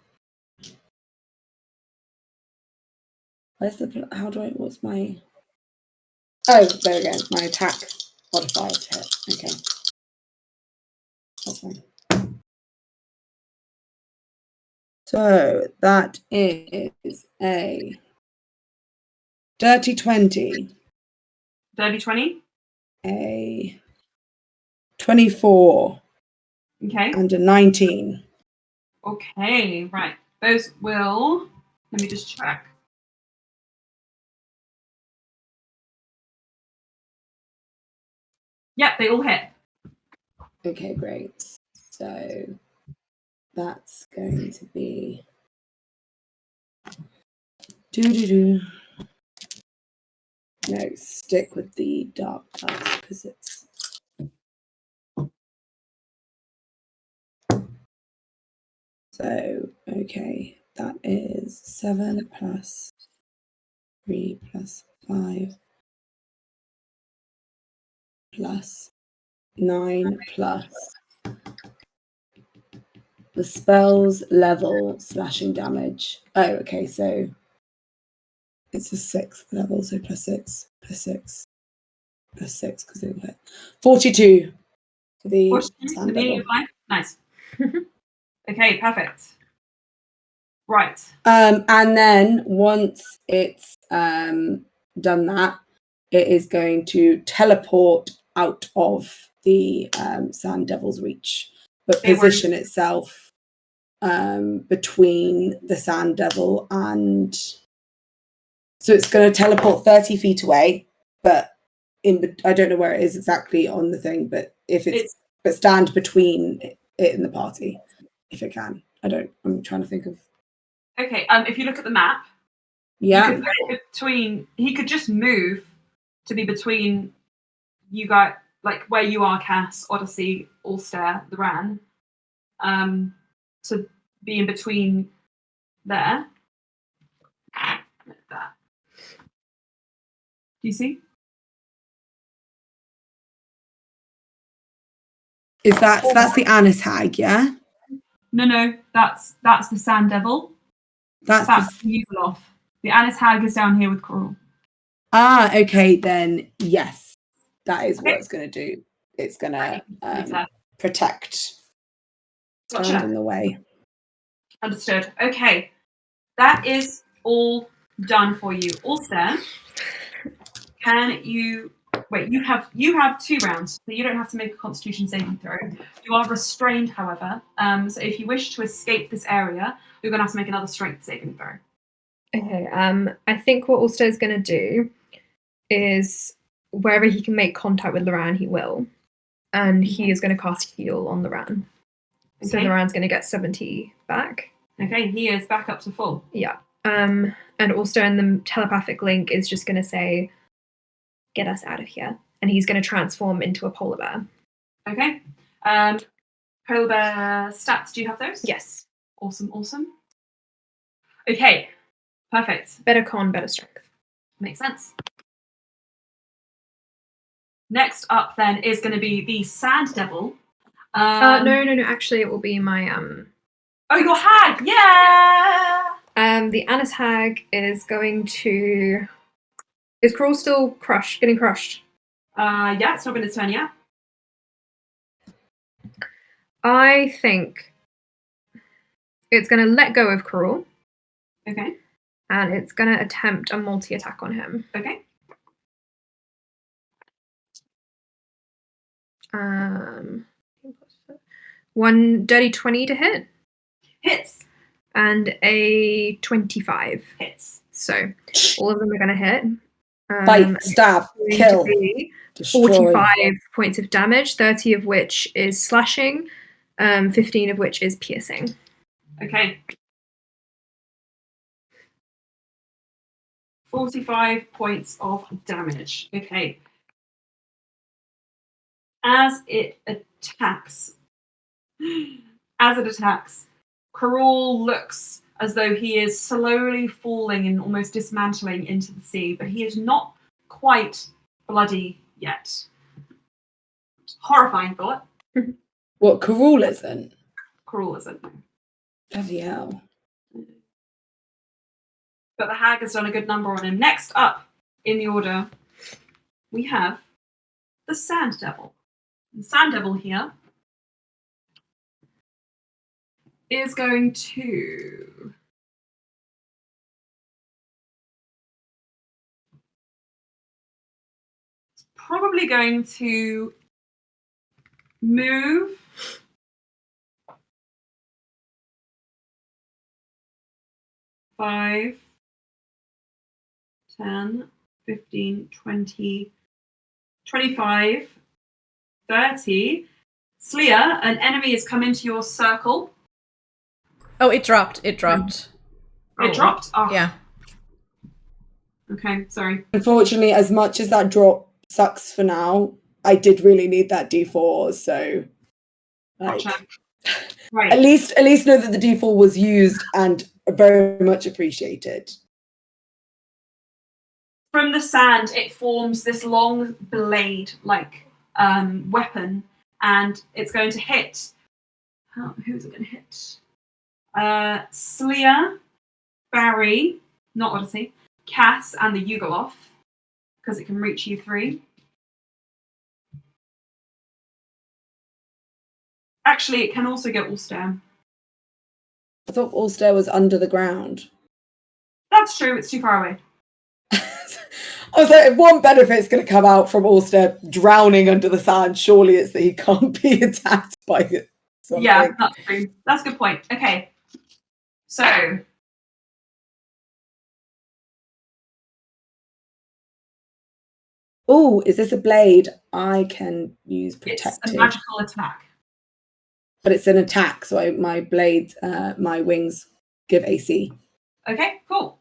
What's my. Oh, there we go. My attack modifier is hit. Okay. That's fine. So that is a dirty 20, Dirty 20. a 24, Okay. and a 19. Okay. Right. Those will. Let me just check. Yep, they all hit. Okay, great. So that's going to be. No, stick with the dark dice because it's. So, okay, that is 7 plus 3 plus 5 plus 9 plus the spell's level slashing damage. Oh, okay, so it's a 6th level, so plus 6 plus 6 plus 6 because it will hit 42 for the Push the sand meaning devil. of life. Nice. Okay, perfect. Right. And then once it's done that, it is going to teleport out of the Sand Devil's reach, but position itself between the Sand Devil and. So it's going to teleport 30 feet away, but I don't know where it is exactly on the thing, but but stand between it and the party, if it can. I'm trying to think of. Okay. If you look at the map, Yeah. you could put it between. He could just move to be between you guys, like where you are, Cass, Odyssey, Ulster, the Ran. To be in between there. Like that. Do you see? That's the Anis Hag, yeah? No, that's the Sand Devil. That's the Yugoloth. The Anis Hag is down here with Coral. Okay, then yes, that is what it's going to do. It's going to protect. Gotcha. Stand in the way. Understood. Okay, that is all done for you. Also, can you wait? You have 2 rounds, so you don't have to make a Constitution saving throw. You are restrained, however. So if you wish to escape this area, you're going to have to make another Strength saving throw. Okay. I think what Ulster is going to do is wherever he can make contact with Loran, he will, and he is going to cast Heal on Loran. Okay. So Loran's going to get 70 back. Okay, he is back up to full. Yeah. And Ulster in the telepathic link is just going to say, "Get us out of here," and he's going to transform into a polar bear. Okay. Polar bear stats. Do you have those? Yes. Awesome. Okay. Perfect. Better con, better strength. Makes sense. Next up, then, is going to be the Sand Devil. No. Actually, it will be my Oh, your hag! Yeah. The Anis Hag is going to. Is Crawl still getting crushed? Yeah, it's not been its turn yet. I think it's going to let go of Crawl. Okay. And it's going to attempt a multi-attack on him. Okay. One dirty 20 to hit Hits. and a 25. Hits. So all of them are going to hit. Bite, stab, It's kill, going to be destroy. 45 points of damage, 30 of which is slashing, 15 of which is piercing. Okay. 45 points of damage. Okay. As it attacks, Karul looks as though he is slowly falling and almost dismantling into the sea, but he is not quite bloody yet. Horrifying thought. What, Karul isn't? Karul isn't. Bloody hell. But the hag has done a good number on him. Next up in the order, we have the Sand Devil. The Sand Devil here is going to probably going to move 5, 10, 15, 20, 25, 30. Slia, an enemy has come into your circle. Oh, it dropped. It dropped. It dropped. Oh, Yeah. Okay, sorry. Unfortunately, as much as that drop sucks for now, I did really need that D4, so like, Gotcha. Right. at least know that the D4 was used and very much appreciated. From the sand, it forms this long blade-like weapon, and it's going to hit. Who's it going to hit? Slia, Barry, not Odyssey, Cass, and the Yugoloth, because it can reach you 3. Actually, it can also get Ulster. I thought Ulster was under the ground. That's true, it's too far away. I was like, if one benefit's going to come out from Ulster drowning under the sand, surely it's that he can't be attacked by it. Yeah, that's true. That's a good point. Okay. So, oh, is this a blade? I can use it's protected, a magical attack. but it's an attack, so my blade, my wings give AC. Okay, cool.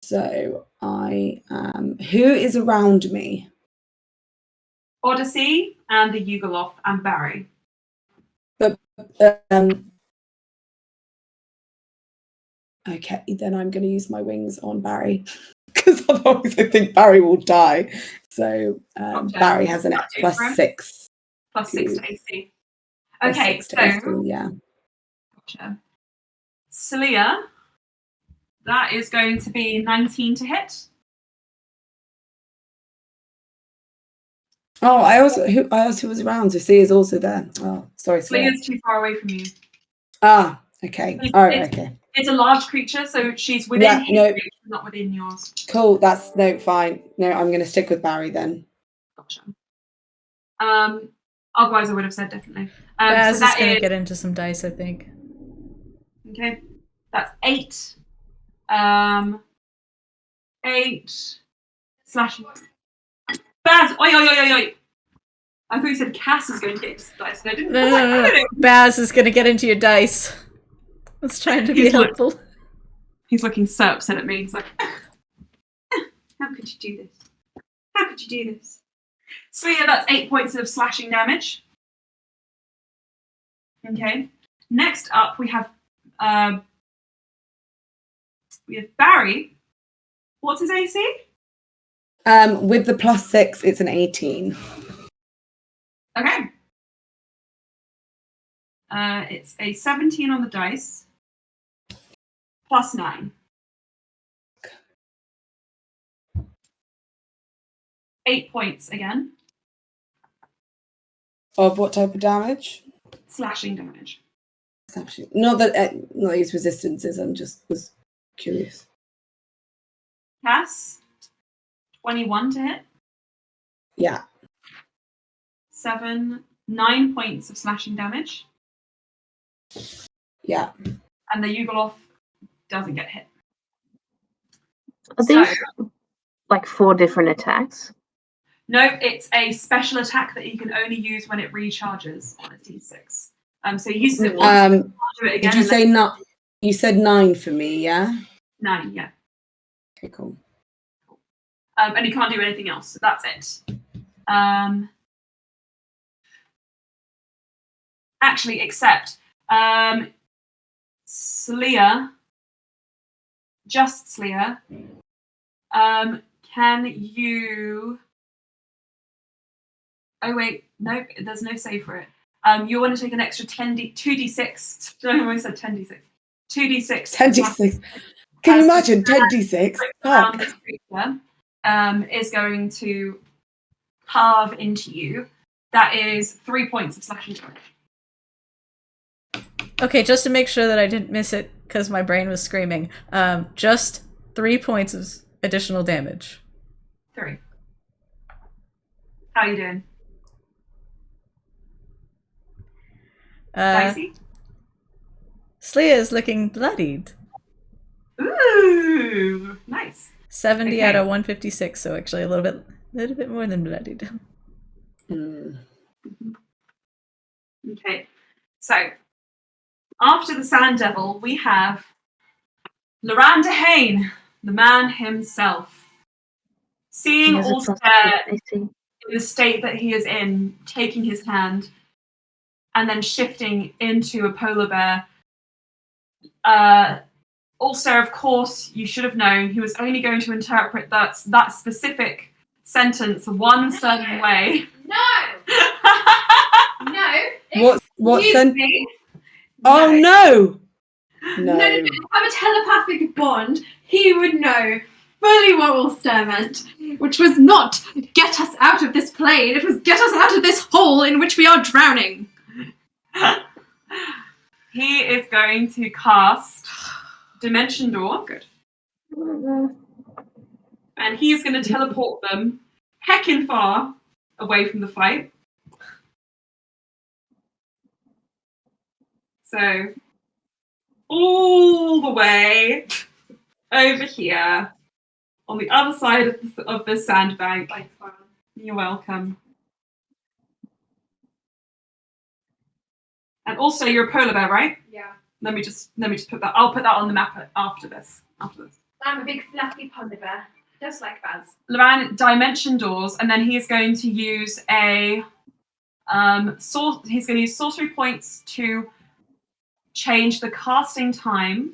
So I am. Who is around me? Odyssey and the Yugoloth and Barry. Okay, then I'm going to use my wings on Barry because otherwise I think Barry will die. So Okay. Barry has an That's plus different. 6. Plus 6 to AC. Plus Okay, 6 to so AC, yeah. gotcha. Celia, that is going to be 19 to hit. Oh, I also who was around. So C is also there. Oh, sorry, Slayer. Celia's too far away from you. Ah, okay. All right, okay. It's a large creature, so she's within his no. reach, not within yours. Cool. That's no fine. No, I'm going to stick with Barry then. Gotcha. Otherwise I would have said definitely. Baz so is that going to is get into some dice, I think. okay. That's 8. 8 slashing. Baz! Oi, oi, oi, oi, oi! I thought you said Cass is going to get into some dice, and I didn't. No. Baz is going to get into your dice. I was trying to be He's helpful. He's looking so upset at me. He's like, how could you do this? How could you do this? So yeah, that's 8 points of slashing damage. Okay. Next up, we have Barry. What's his AC? With the plus 6, it's an 18. Okay. It's a 17 on the dice. Plus 9. 8 points again. Of what type of damage? Slashing damage. Not that not these resistances. I'm just was curious. Cass, 21 to hit. Yeah. 7, 9 points of slashing damage. Yeah. And the Yugoloth doesn't get hit. Are these like 4 different attacks? No, it's a special attack that you can only use when it recharges on a D6. So you use it once, you can't do it again. Did you say not? You said 9 for me, yeah? 9, yeah. Okay, cool. And you can't do anything else, so that's it. Actually, except Sleer, just Sleer, can you... Oh wait, nope, there's no save for it. You want to take an extra 2d6. I almost said 10d6. 2d6. 10d6. Can you imagine 10d6? Fuck. This creature is going to carve into you. That is 3 points of slashing damage. Okay, just to make sure that I didn't miss it because my brain was screaming. Just 3 points of additional damage. 3. How are you doing? Dicey? Sleer is looking bloodied. Ooh, nice. 70 Okay. out of 156, so actually a little bit more than bloodied. Okay, so after the Sand Devil, we have Loran Dehane, the man himself. Seeing He has a Ulster +2 AC. in the state that he is in, taking his hand, and then shifting into a polar bear. Also, of course, you should have known he was only going to interpret that specific sentence one certain way. No! No! What Excuse sen- me. Oh no! No, have a telepathic bond. He would know fully what Ulster meant, which was not get us out of this plane. It was get us out of this hole in which we are drowning. He is going to cast Dimension Door. Good. And he's going to teleport them heckin' far away from the fight. So, all the way over here on the other side of the sandbank. Thanks, Lauren. You're welcome. And also, you're a polar bear, right? Yeah. Let me just put that. I'll put that on the map after this. I'm a big fluffy polar bear, just like Baz. Loran dimension doors, and then he is going to use a he's going to use sorcery points to change the casting time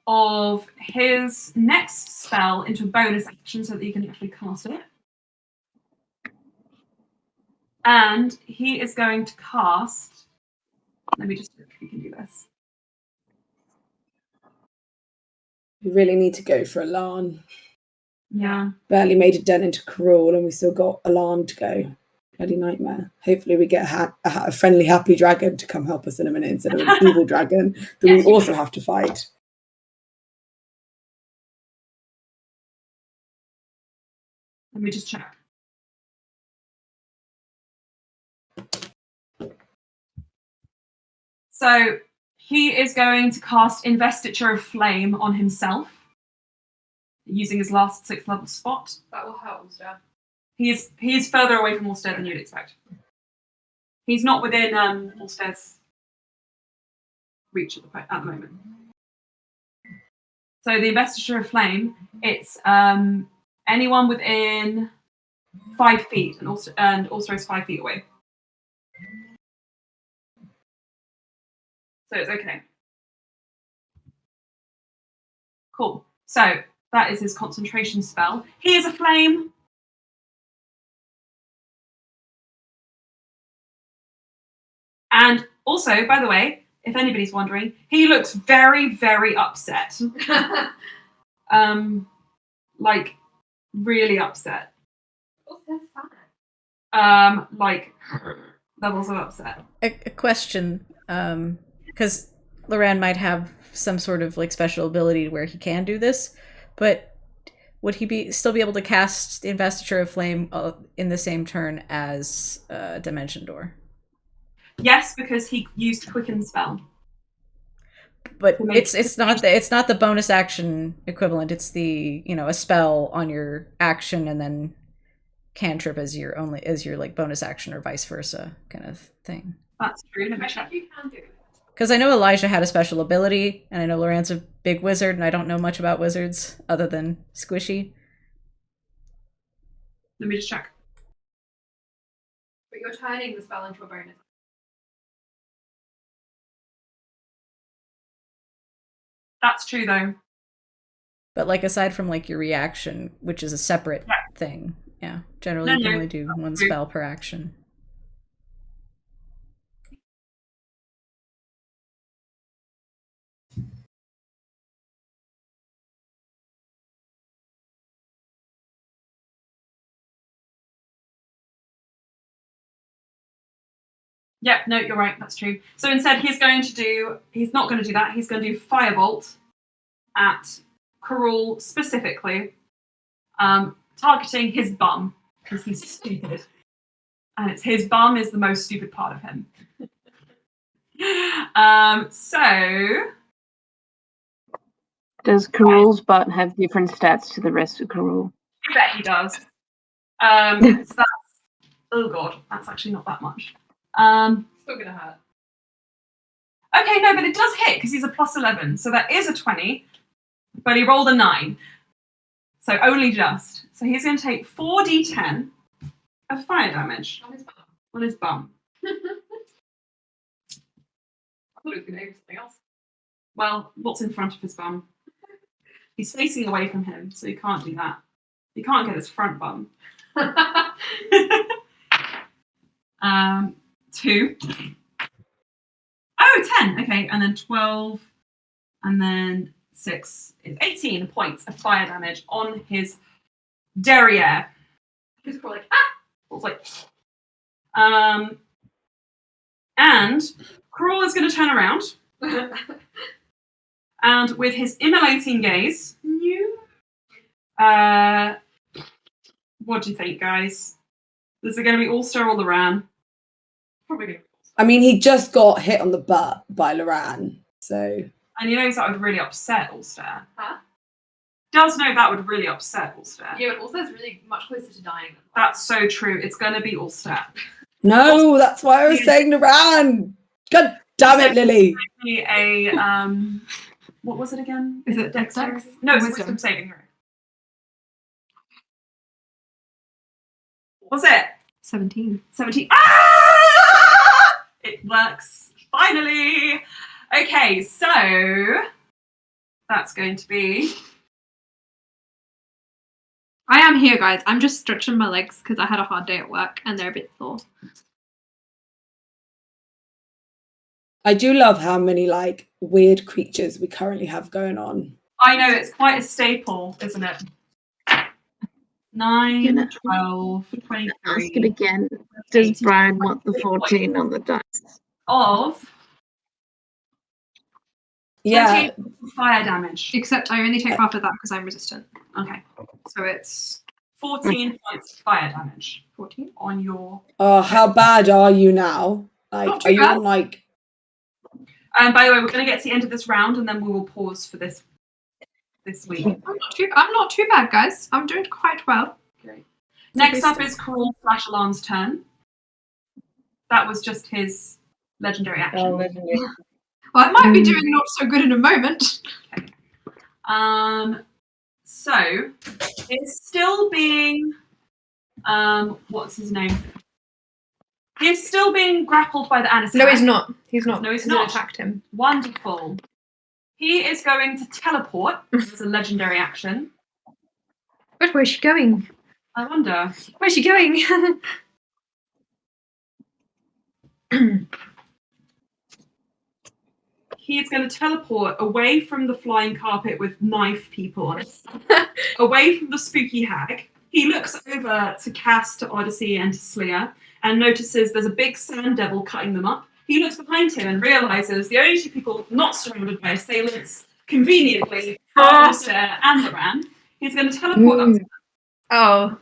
of his next spell into a bonus action so that you can actually cast it. And he is going to cast. Let me just see if we can do this. We really need to go for Alarn. Yeah. Barely made a dent into Cruel and we still got Alarn to go. Bloody nightmare. Hopefully we get a friendly, happy dragon to come help us in a minute instead of an evil dragon that we also have to fight. Let me just check. So he is going to cast Investiture of Flame on himself, using his last 6th level spot. That will help Ulster. He's further away from Ulster than you'd expect. He's not within Ulster's reach at the moment. So the Investiture of Flame, it's anyone within 5 feet, and Ulster is 5 feet away. So it's okay. Cool. So that is his concentration spell. He is a flame. And also, by the way, if anybody's wondering, he looks very, very upset. Like really upset. Ulster's fine. Like levels of upset. A question, because Loran might have some sort of like special ability where he can do this, but would he still be able to cast the Investiture of Flame in the same turn as Dimension Door? Yes, because he used Quicken spell. But it's not the bonus action equivalent. It's the a spell on your action and then cantrip as your like bonus action or vice versa kind of thing. That's true. Let me check. You can do it. Because I know Elijah had a special ability, and I know Loran's a big wizard, and I don't know much about wizards other than Squishy. Let me just check. But you're turning the spell into a bonus. That's true, though. But like aside from like your reaction, which is a separate thing, yeah. Generally, you can only do one spell per action. Yeah, no, you're right. That's true. So instead, he's not going to do that. He's going to do Firebolt at Karul specifically, targeting his bum, because he's stupid. And it's his bum is the most stupid part of him. So... Does Karul's butt have different stats to the rest of Karul? I bet he does. So that's... Oh, God. That's actually not that much. Still gonna hurt. Okay, no, but it does hit because he's a plus 11. So that is a 20, but he rolled a 9. So only just. So he's going to take 4d10 of fire damage on his bum. I thought it was going to do something else. Well, what's in front of his bum? He's facing away from him, so he can't do that. He can't get his front bum. 2. Oh, 10. Okay, and then 12, and then 6 is 18 points of fire damage on his derriere. He's probably like, It's like, and Crawl is going to turn around, and with his immolating gaze, what do you think, guys? Is it going to be Ulster or Loran? probably going to be I mean, he just got hit on the butt by Loran, so... And he knows that would really upset Ulster. Huh? Does know that would really upset Ulster. Yeah, but also it's really much closer to dying. That's so true. It's going to be Ulster. No, that's why I was saying Loran! God damn it, Lily! What was it again? Is it Dex? No, it's Wisdom. Wisdom saving throw. What was it? 17. 17. Ah! It works. Finally. Okay, so that's going to be... I am here, guys. I'm just stretching my legs because I had a hard day at work and they're a bit sore. I do love how many, like, weird creatures we currently have going on. I know, it's quite a staple, isn't it? 9, 12, 23. Ask it again. Does Brian want the 14 on the dice? Of Yeah, 20 fire damage. Except I only take half of that because I'm resistant. Okay. So it's 14 points of fire damage 14. on your... how bad are you now? Not Like, too are you bad. on, like... And by the way, we're going to get to the end of this round and then we will pause for this week. I'm not too bad, guys. I'm doing quite well. Great. Next up is Crawl / Alarm's turn. That was just his legendary action. Oh, legendary. Well, I might be doing not so good in a moment. So it's still being what's his name? He's still being grappled by the Anissac. No, he's not. He's not. No, he's because it not. attacked him. Wonderful. He is going to teleport. It's a legendary action. But where's she going? I wonder. Where's she going? He is going to teleport away from the flying carpet with knife people on it. Away from the spooky hag. He looks over to Cass, to Odyssey, and to Sleer, and notices there's a big sand devil cutting them up. He looks behind him and realizes the only two people not surrounded by assailants, conveniently, are Ulster and Loran. He's going to teleport up. Oh.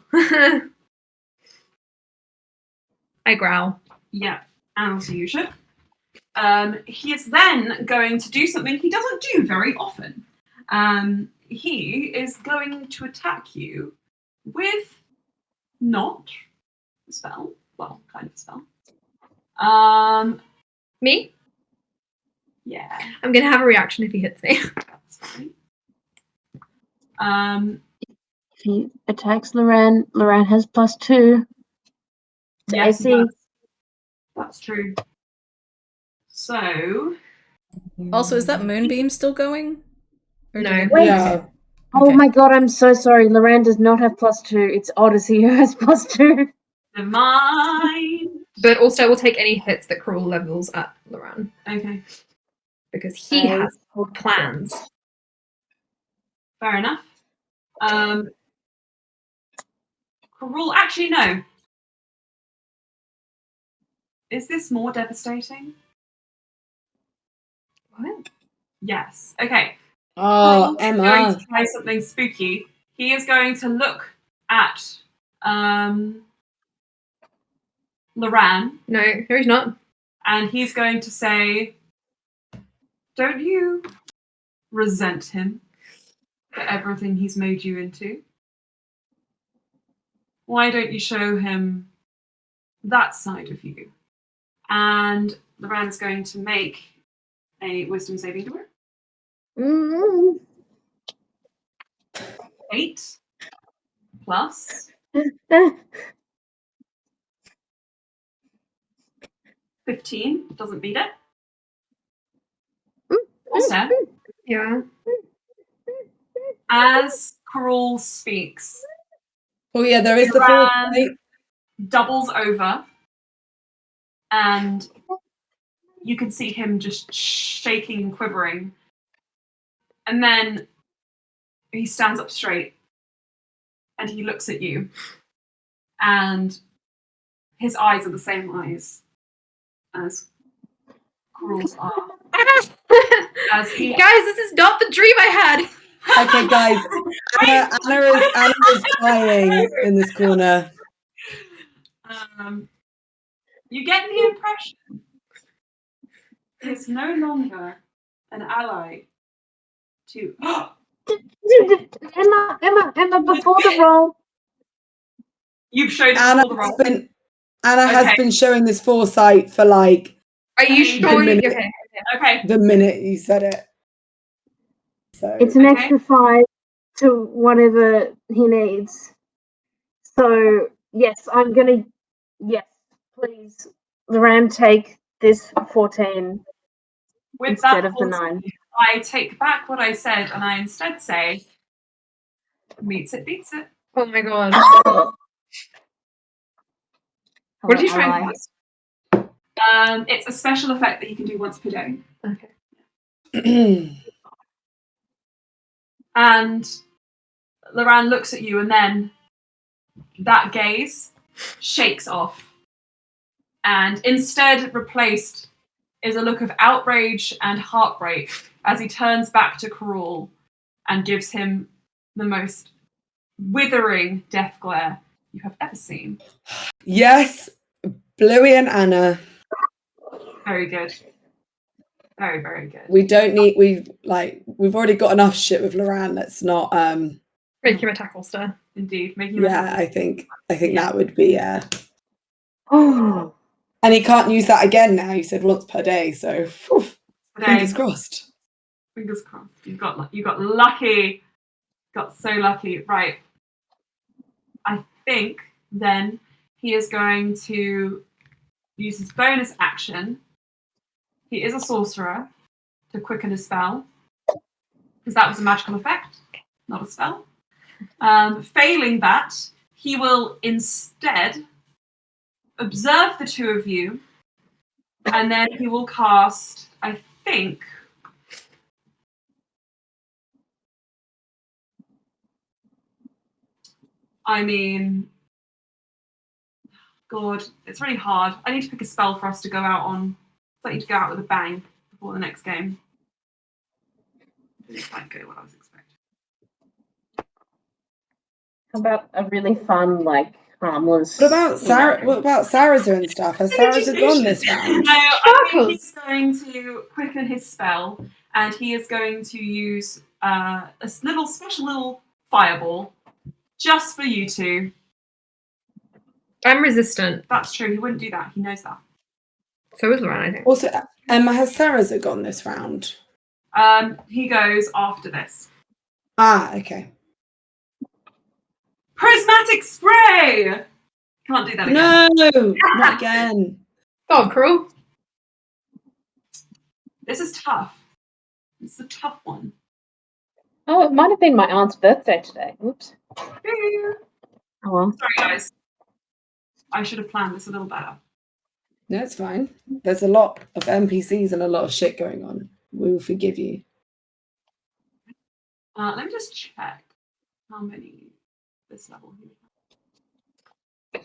I growl. Yeah, as you should. He is then going to do something he doesn't do very often. He is going to attack you with not a spell. Well, kind of a spell. Me? Yeah, I'm gonna have a reaction if he hits me. that's fine. If he attacks Loran, Loran has +2 to Yes, AC. that's true. So, Also, is that moonbeam still going? Or No. did it- Wait. Yeah. Oh Okay. my god, I'm so sorry. Loran does not have +2. It's Odyssey who has +2. never mind. But also we'll take any hits that Cruel levels at Loran. Okay, Because he has plans. fair enough. Cruel, actually, no. Is this more devastating? What? Yes. Okay. Oh, Cruel's going Emma. to try something spooky. He is going to look at Loran, No, he's not. and he's going to say, "Don't you resent him for everything he's made you into? Why don't you show him that side of you?" And Loran is going to make a wisdom saving throw. Mm. 8 plus 15. Doesn't beat it. Also, Yeah. as Cruel speaks, Oh yeah, there is the Loran foresight. doubles over, and you can see him just shaking and quivering. And then he stands up straight, and he looks at you, and his eyes are the same eyes as Cruel's are. As he Guys, this is not the dream I had. Okay, guys. Anna is crying in this corner. You get the impression he is no longer an ally to. Emma, before the roll. You've showed it Anna before the roll. has Okay. been showing this foresight for like Are you Okay, sure? minute. Okay. Okay. the minute you said it. So It's an Okay. extra 5 to whatever he needs. So, yes, I'm gonna. Yes, please. Loran, take this 14 With instead that of the 14, 9. I take back what I said and I instead say, meets it, beats it. Oh my god. Hello, What did you try ally. and cast? It's a special effect that you can do once per day. Okay. And Loran looks at you, and then that gaze shakes off. And instead, replaced is a look of outrage and heartbreak as he turns back to Cruel and gives him the most withering death glare you have ever seen. yes, Bluey and Anna. Very good. Very, very good. We've already got enough shit with Loran. Let's not Make him a tackle star. Indeed. Making him yeah, I think Yeah. that would be Oh, and he can't use that again now. You said once per day, so whew, fingers crossed. Fingers crossed. You got lucky. Got so lucky. Right. I think then he is going to use his bonus action. He is a sorcerer to quicken a spell. Because that was a magical effect, not a spell. Failing that, he will instead observe the two of you, and then he will cast, I think, God, it's really hard. I need to pick a spell for us to go out on. I need to go out with a bang before the next game. Didn't quite go what I was expecting. How about a really fun, like, harmless... What about Sarah? you know, What about Saraza and stuff? Has Saraza gone this round? No, I think Sparkles. he's going to quicken his spell, and he is going to use a special little fireball just for you two. I'm resistant. That's true. He wouldn't do that. He knows that. So is Lauren, I think. Also, Emma, has Saraza gone this round? He goes after this. Ah, okay. Prismatic spray. Can't do that again. No, not again. Oh, cruel. This is tough. This is a tough one. Oh, it might have been my aunt's birthday today. Oops. Oh, well. Sorry, guys. I should have planned this a little better. No, it's fine. There's a lot of NPCs and a lot of shit going on. We will forgive you. Let me just check how many this level here.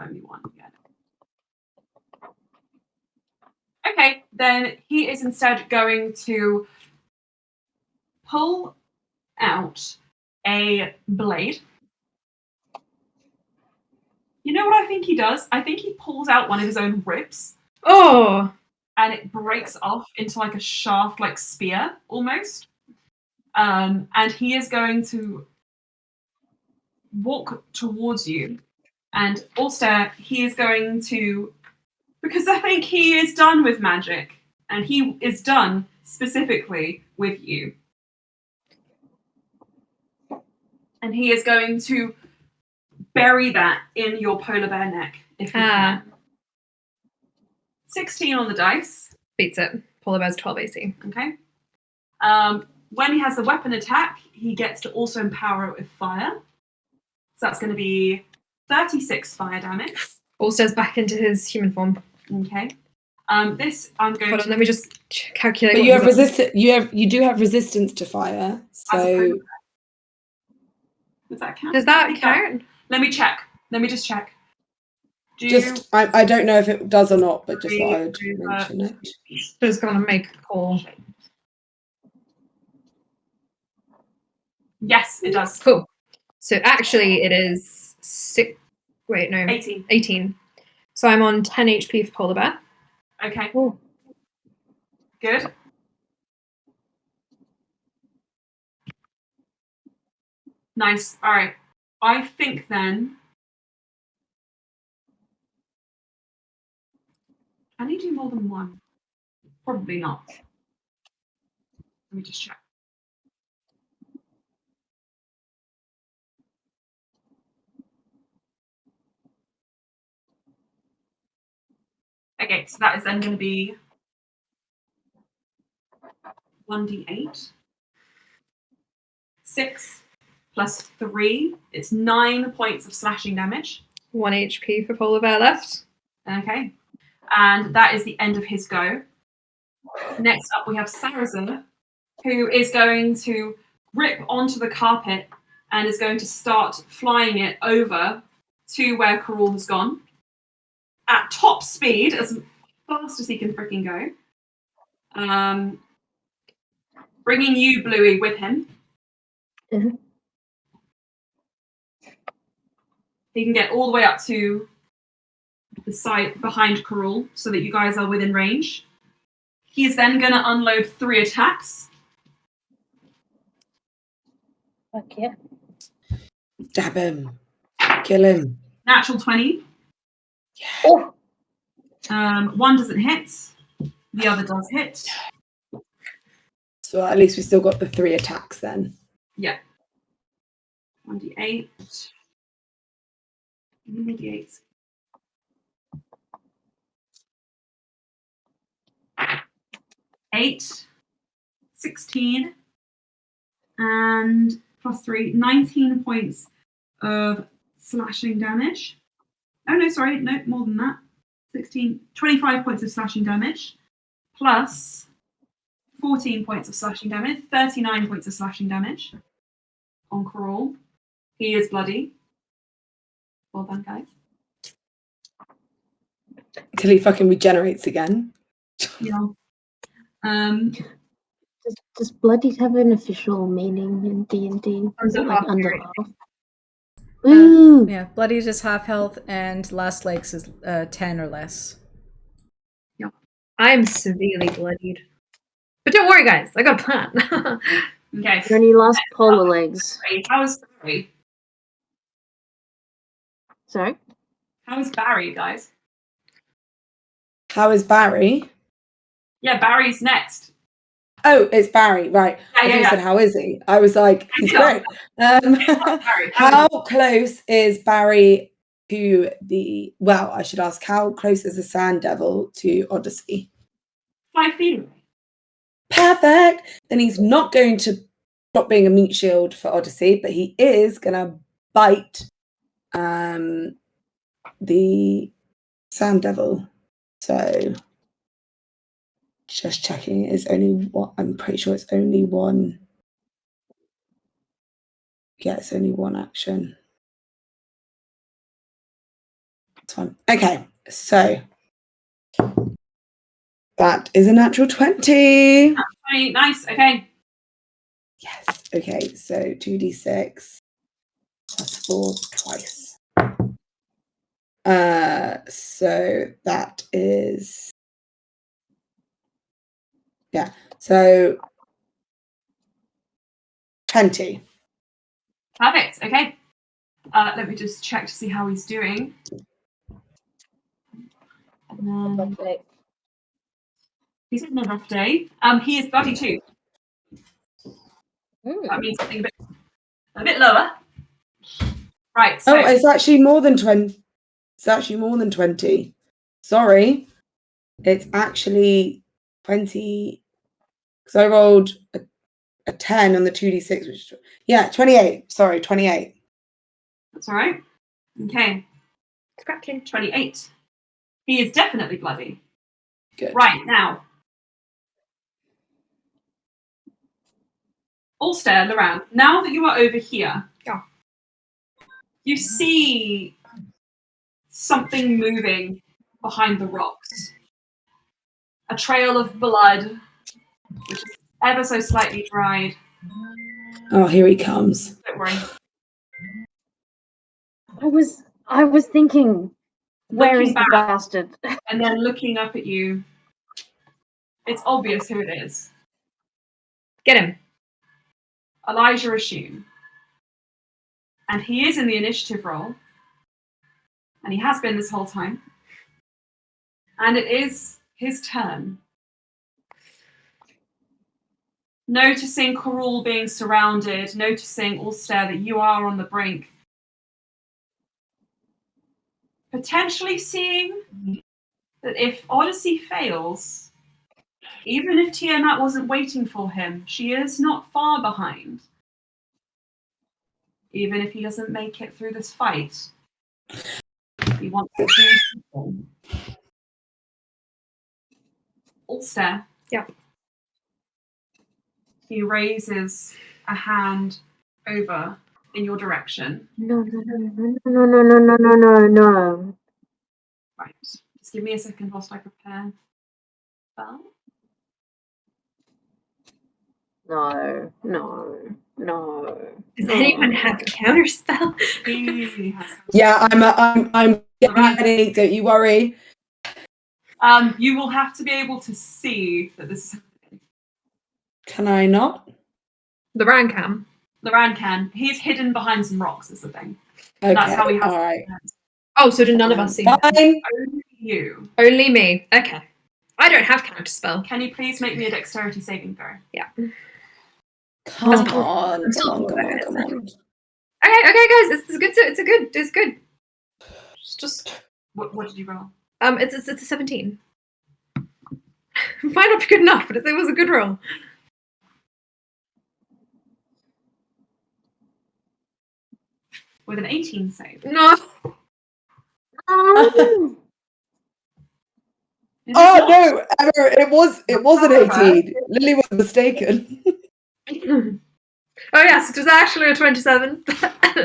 Only one, yeah. Okay, then he is instead going to pull out a blade. You know what I think he does? I think he pulls out one of his own ribs Oh, and it breaks off into like a shaft, like spear almost. And he is going to walk towards you. And also, he is going to, because I think he is done with magic, and he is done specifically with you. And he is going to bury that in your polar bear neck, if he can. 16 on the dice. beats it. Polar bear's 12 AC. Okay. When he has a weapon attack, he gets to also empower it with fire. So that's going to be 36 fire damage. Ulster's back into his human form. Okay. This I'm going Hold to. on, let me just calculate. But what you have he's on. resist. You do have resistance to fire. So Does that count? Does that count? Let me check. Let me just check. I don't know if it does or not, but just thought I would Three, mention it. Just gonna make a call. Yes, it does. Cool. So actually, it is 18. 18. So I'm on 10 HP for polar bear. Okay. Ooh. Good. Nice. All right. I think then. Can you do more than one? Probably not. Let me just check. Okay, so that is then going to be 1d8. 6 plus 3. It's 9 points of slashing damage. 1 HP for polar bear left. Okay. And that is the end of his go. Next up, we have Sarazen, who is going to grip onto the carpet and is going to start flying it over to where Karul has gone at top speed, as fast as he can freaking go. Bringing you, Bluey, with him. Mhm. He can get all the way up to the side behind Karul so that you guys are within range. He's then going to unload 3 attacks. Fuck yeah. Stab him. Kill him. Natural 20. Oh, 1 doesn't hit. The other does hit. So at least we still got the 3 attacks then. Yeah. 1d8. 1d8. 8, 16, and plus 3, 19 points of slashing damage. Oh, no, sorry, no, more than that. 16, 25 points of slashing damage, plus 14 points of slashing damage, 39 points of slashing damage on Karul. He is bloody. Well done, guys. Until he fucking regenerates again. Yeah. does bloody have an official meaning in D&D? Is it like half under period. half? Yeah, Bloodied is half health, and Last Legs is 10 or less. I'm severely bloodied. But don't worry, guys. I got a plan. Okay. When you lost polar legs. How's Barry? Sorry? How's Barry, guys? How is Barry? Yeah, Barry's next. Oh, it's Barry, right. Yeah, I think you yeah. said, how is he? I was like, he's great. Barry, How close is Barry to the, well, I should ask, how close is the Sand Devil to Odyssey? 5 feet away. Perfect. Then he's not going to stop being a meat shield for Odyssey, but he is going to bite the Sand Devil. So just checking, it's only one. I'm pretty sure it's only one. Yeah, it's only one action. That's fine. Okay, so that is a natural 20. 20, nice, okay. Yes. Okay, so 2d6 plus 4 twice. So that is, yeah, so 20. Perfect, okay. Let me just check to see how he's doing. And then he's having a rough day. He is bloody too. That means something a bit lower. Right, so Oh, it's actually more than 20. It's actually more than 20. Sorry. It's actually 20. Because I rolled a 10 on the 2d6, which, yeah, 28. Sorry, 28. that's all right. Okay, Scratching. 28. He is definitely bloody. Good. Right, now. Ulster, Loran, now that you are over here, Yeah. you see something moving behind the rocks. A trail of blood, which is ever so slightly dried. Oh, here he comes. Don't worry. I was thinking, where Looking is the back bastard? and then looking up at you. It's obvious who it is. Get him. Elijah Ashun. And he is in the initiative role. And he has been this whole time. And it is his turn. Noticing Corul being surrounded, noticing Ulster that you are on the brink. Potentially seeing that if Odyssey fails, even if Tiamat wasn't waiting for him, she is not far behind. Even if he doesn't make it through this fight, he wants to do something. Ulster. Yep. He raises a hand over in your direction. No. Right. Just give me a second whilst I prepare. Spell. No. Does anyone have a counter spell? He has. Yeah, I'm getting Right. ready. Don't you worry. You will have to be able to see that this is happening. Can I not? The Rancam. Loran can. He's hidden behind some rocks, is the thing. Okay, That's how he has all right. Oh, so did none of us see him? Fine. Only you. Only me. Okay. I don't have counter spell. Can you please make me a dexterity saving throw? Yeah. Come That's on, I'm still come on, cool come with on, it. come on. Okay, guys. It's good. It's good. Just What did you roll? it's a 17. Might not be good enough, but it was a good roll. With an 18 save. No. No. Is it Oh not? no, Emma, it was an 18. Lily was mistaken. Oh yes, it was actually a 27. I'm going to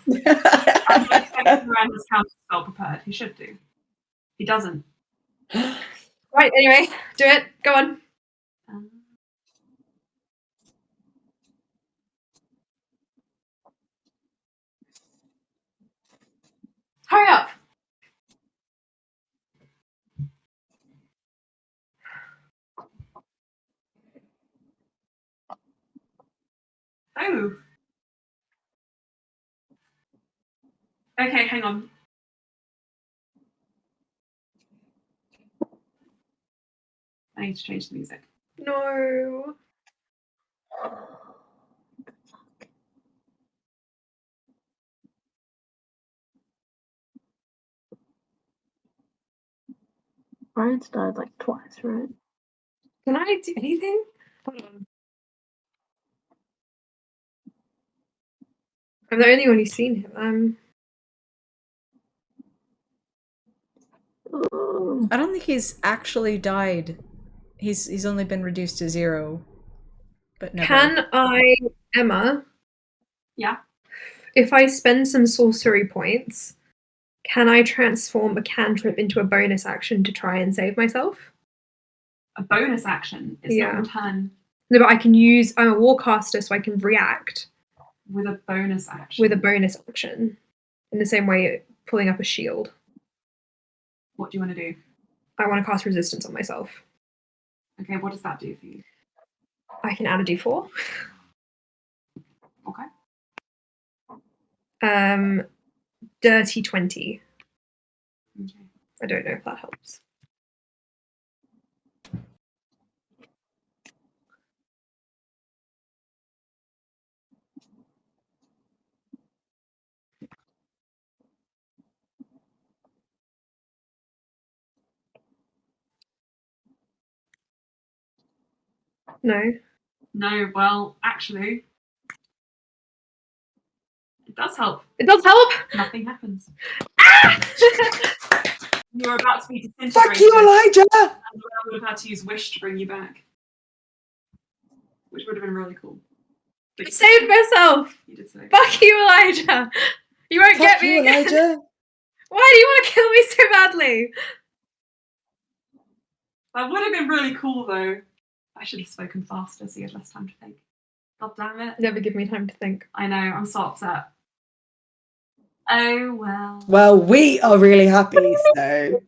check if Loran has counter spell prepared. He should do. He doesn't. Right. Anyway, do it. Go on. Okay, hang on. I need to change the music. No. Brian's died like twice, right? Can I do anything? Hold on. I'm the only one who's seen him. Ooh. I don't think he's actually died. He's only been reduced to 0. But never. Can I, Emma? Yeah. If I spend some sorcery points, can I transform a cantrip into a bonus action to try and save myself? A bonus action. It's Yeah. not your turn No, but I can use. I'm a warcaster, so I can react with a bonus action. with a bonus action, in the same way pulling up a shield. What do you want to do? I want to cast resistance on myself. Okay, what does that do for you? I can add a d4. Okay. Dirty 20. Okay. I don't know if that helps. No. No, well, actually, it does help. It does help. Nothing happens. Ah! You're about to be disintegrated. Fuck you, Elijah! And I would have had to use Wish to bring you back. Which would have been really cool. But I saved myself. you did say. Fuck you, Elijah. You won't Fuck get me you, again. Elijah! Why do you want to kill me so badly? That would have been really cool, though. I should have spoken faster so you had less time to think. God damn it. Never give me time to think. I know, I'm so upset. Oh, well. Well, we are really happy, so.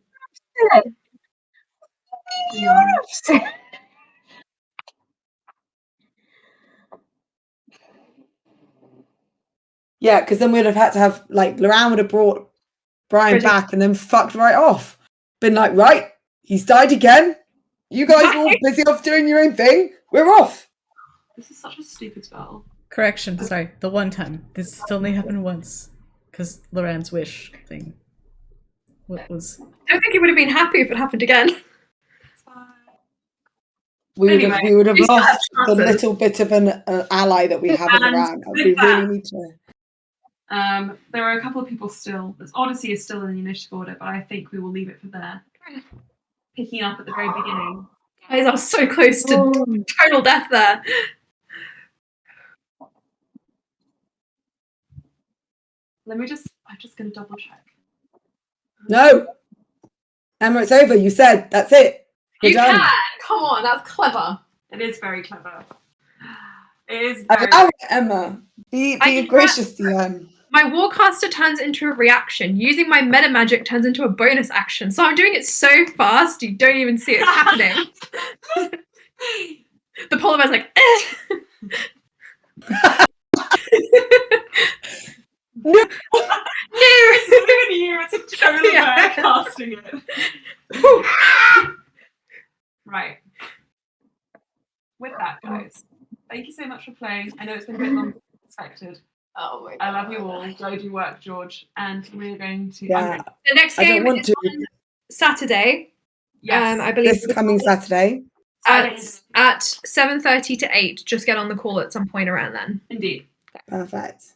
Yeah, because then we'd have had to have, like, Loran would have brought Brian Ready. back and then fucked right off. Been like, right, he's died again. You guys are all busy off doing your own thing. We're off. This is such a stupid spell. Correction, sorry. The one time. This only happened once. Because Loran's wish thing. What was... I don't think he would have been happy if it happened again. It's fine. We Anyway, would have he's got lost the chances. little bit of an ally that we have And around. with We that- really need to. There are a couple of people still. Odyssey is still in the initiative order, but I think we will leave it for there. Picking up at the very beginning. Guys, I was so close to Oh. total death there. I'm just going to double check. No! Emma, it's over. You said, that's it. We're You done. can! Come on, that's clever. It is very clever. It is very Allow it, Emma. Be I can gracious to them. My Warcaster turns into a reaction. Using my meta magic turns into a bonus action. So I'm doing it so fast you don't even see it happening. The polar bear's like, No! no. It's not even you, it's totally Yeah. bad casting it. Right. With that, guys, thank you so much for playing. I know it's been a bit longer than expected. Oh my I love you all. Go do work, George. And we're going to. Yeah. The next I don't game want is to. on Saturday. Yes. I believe This coming Saturday. at 7:30 to 8. Just get on the call at some point around then. Indeed. Perfect.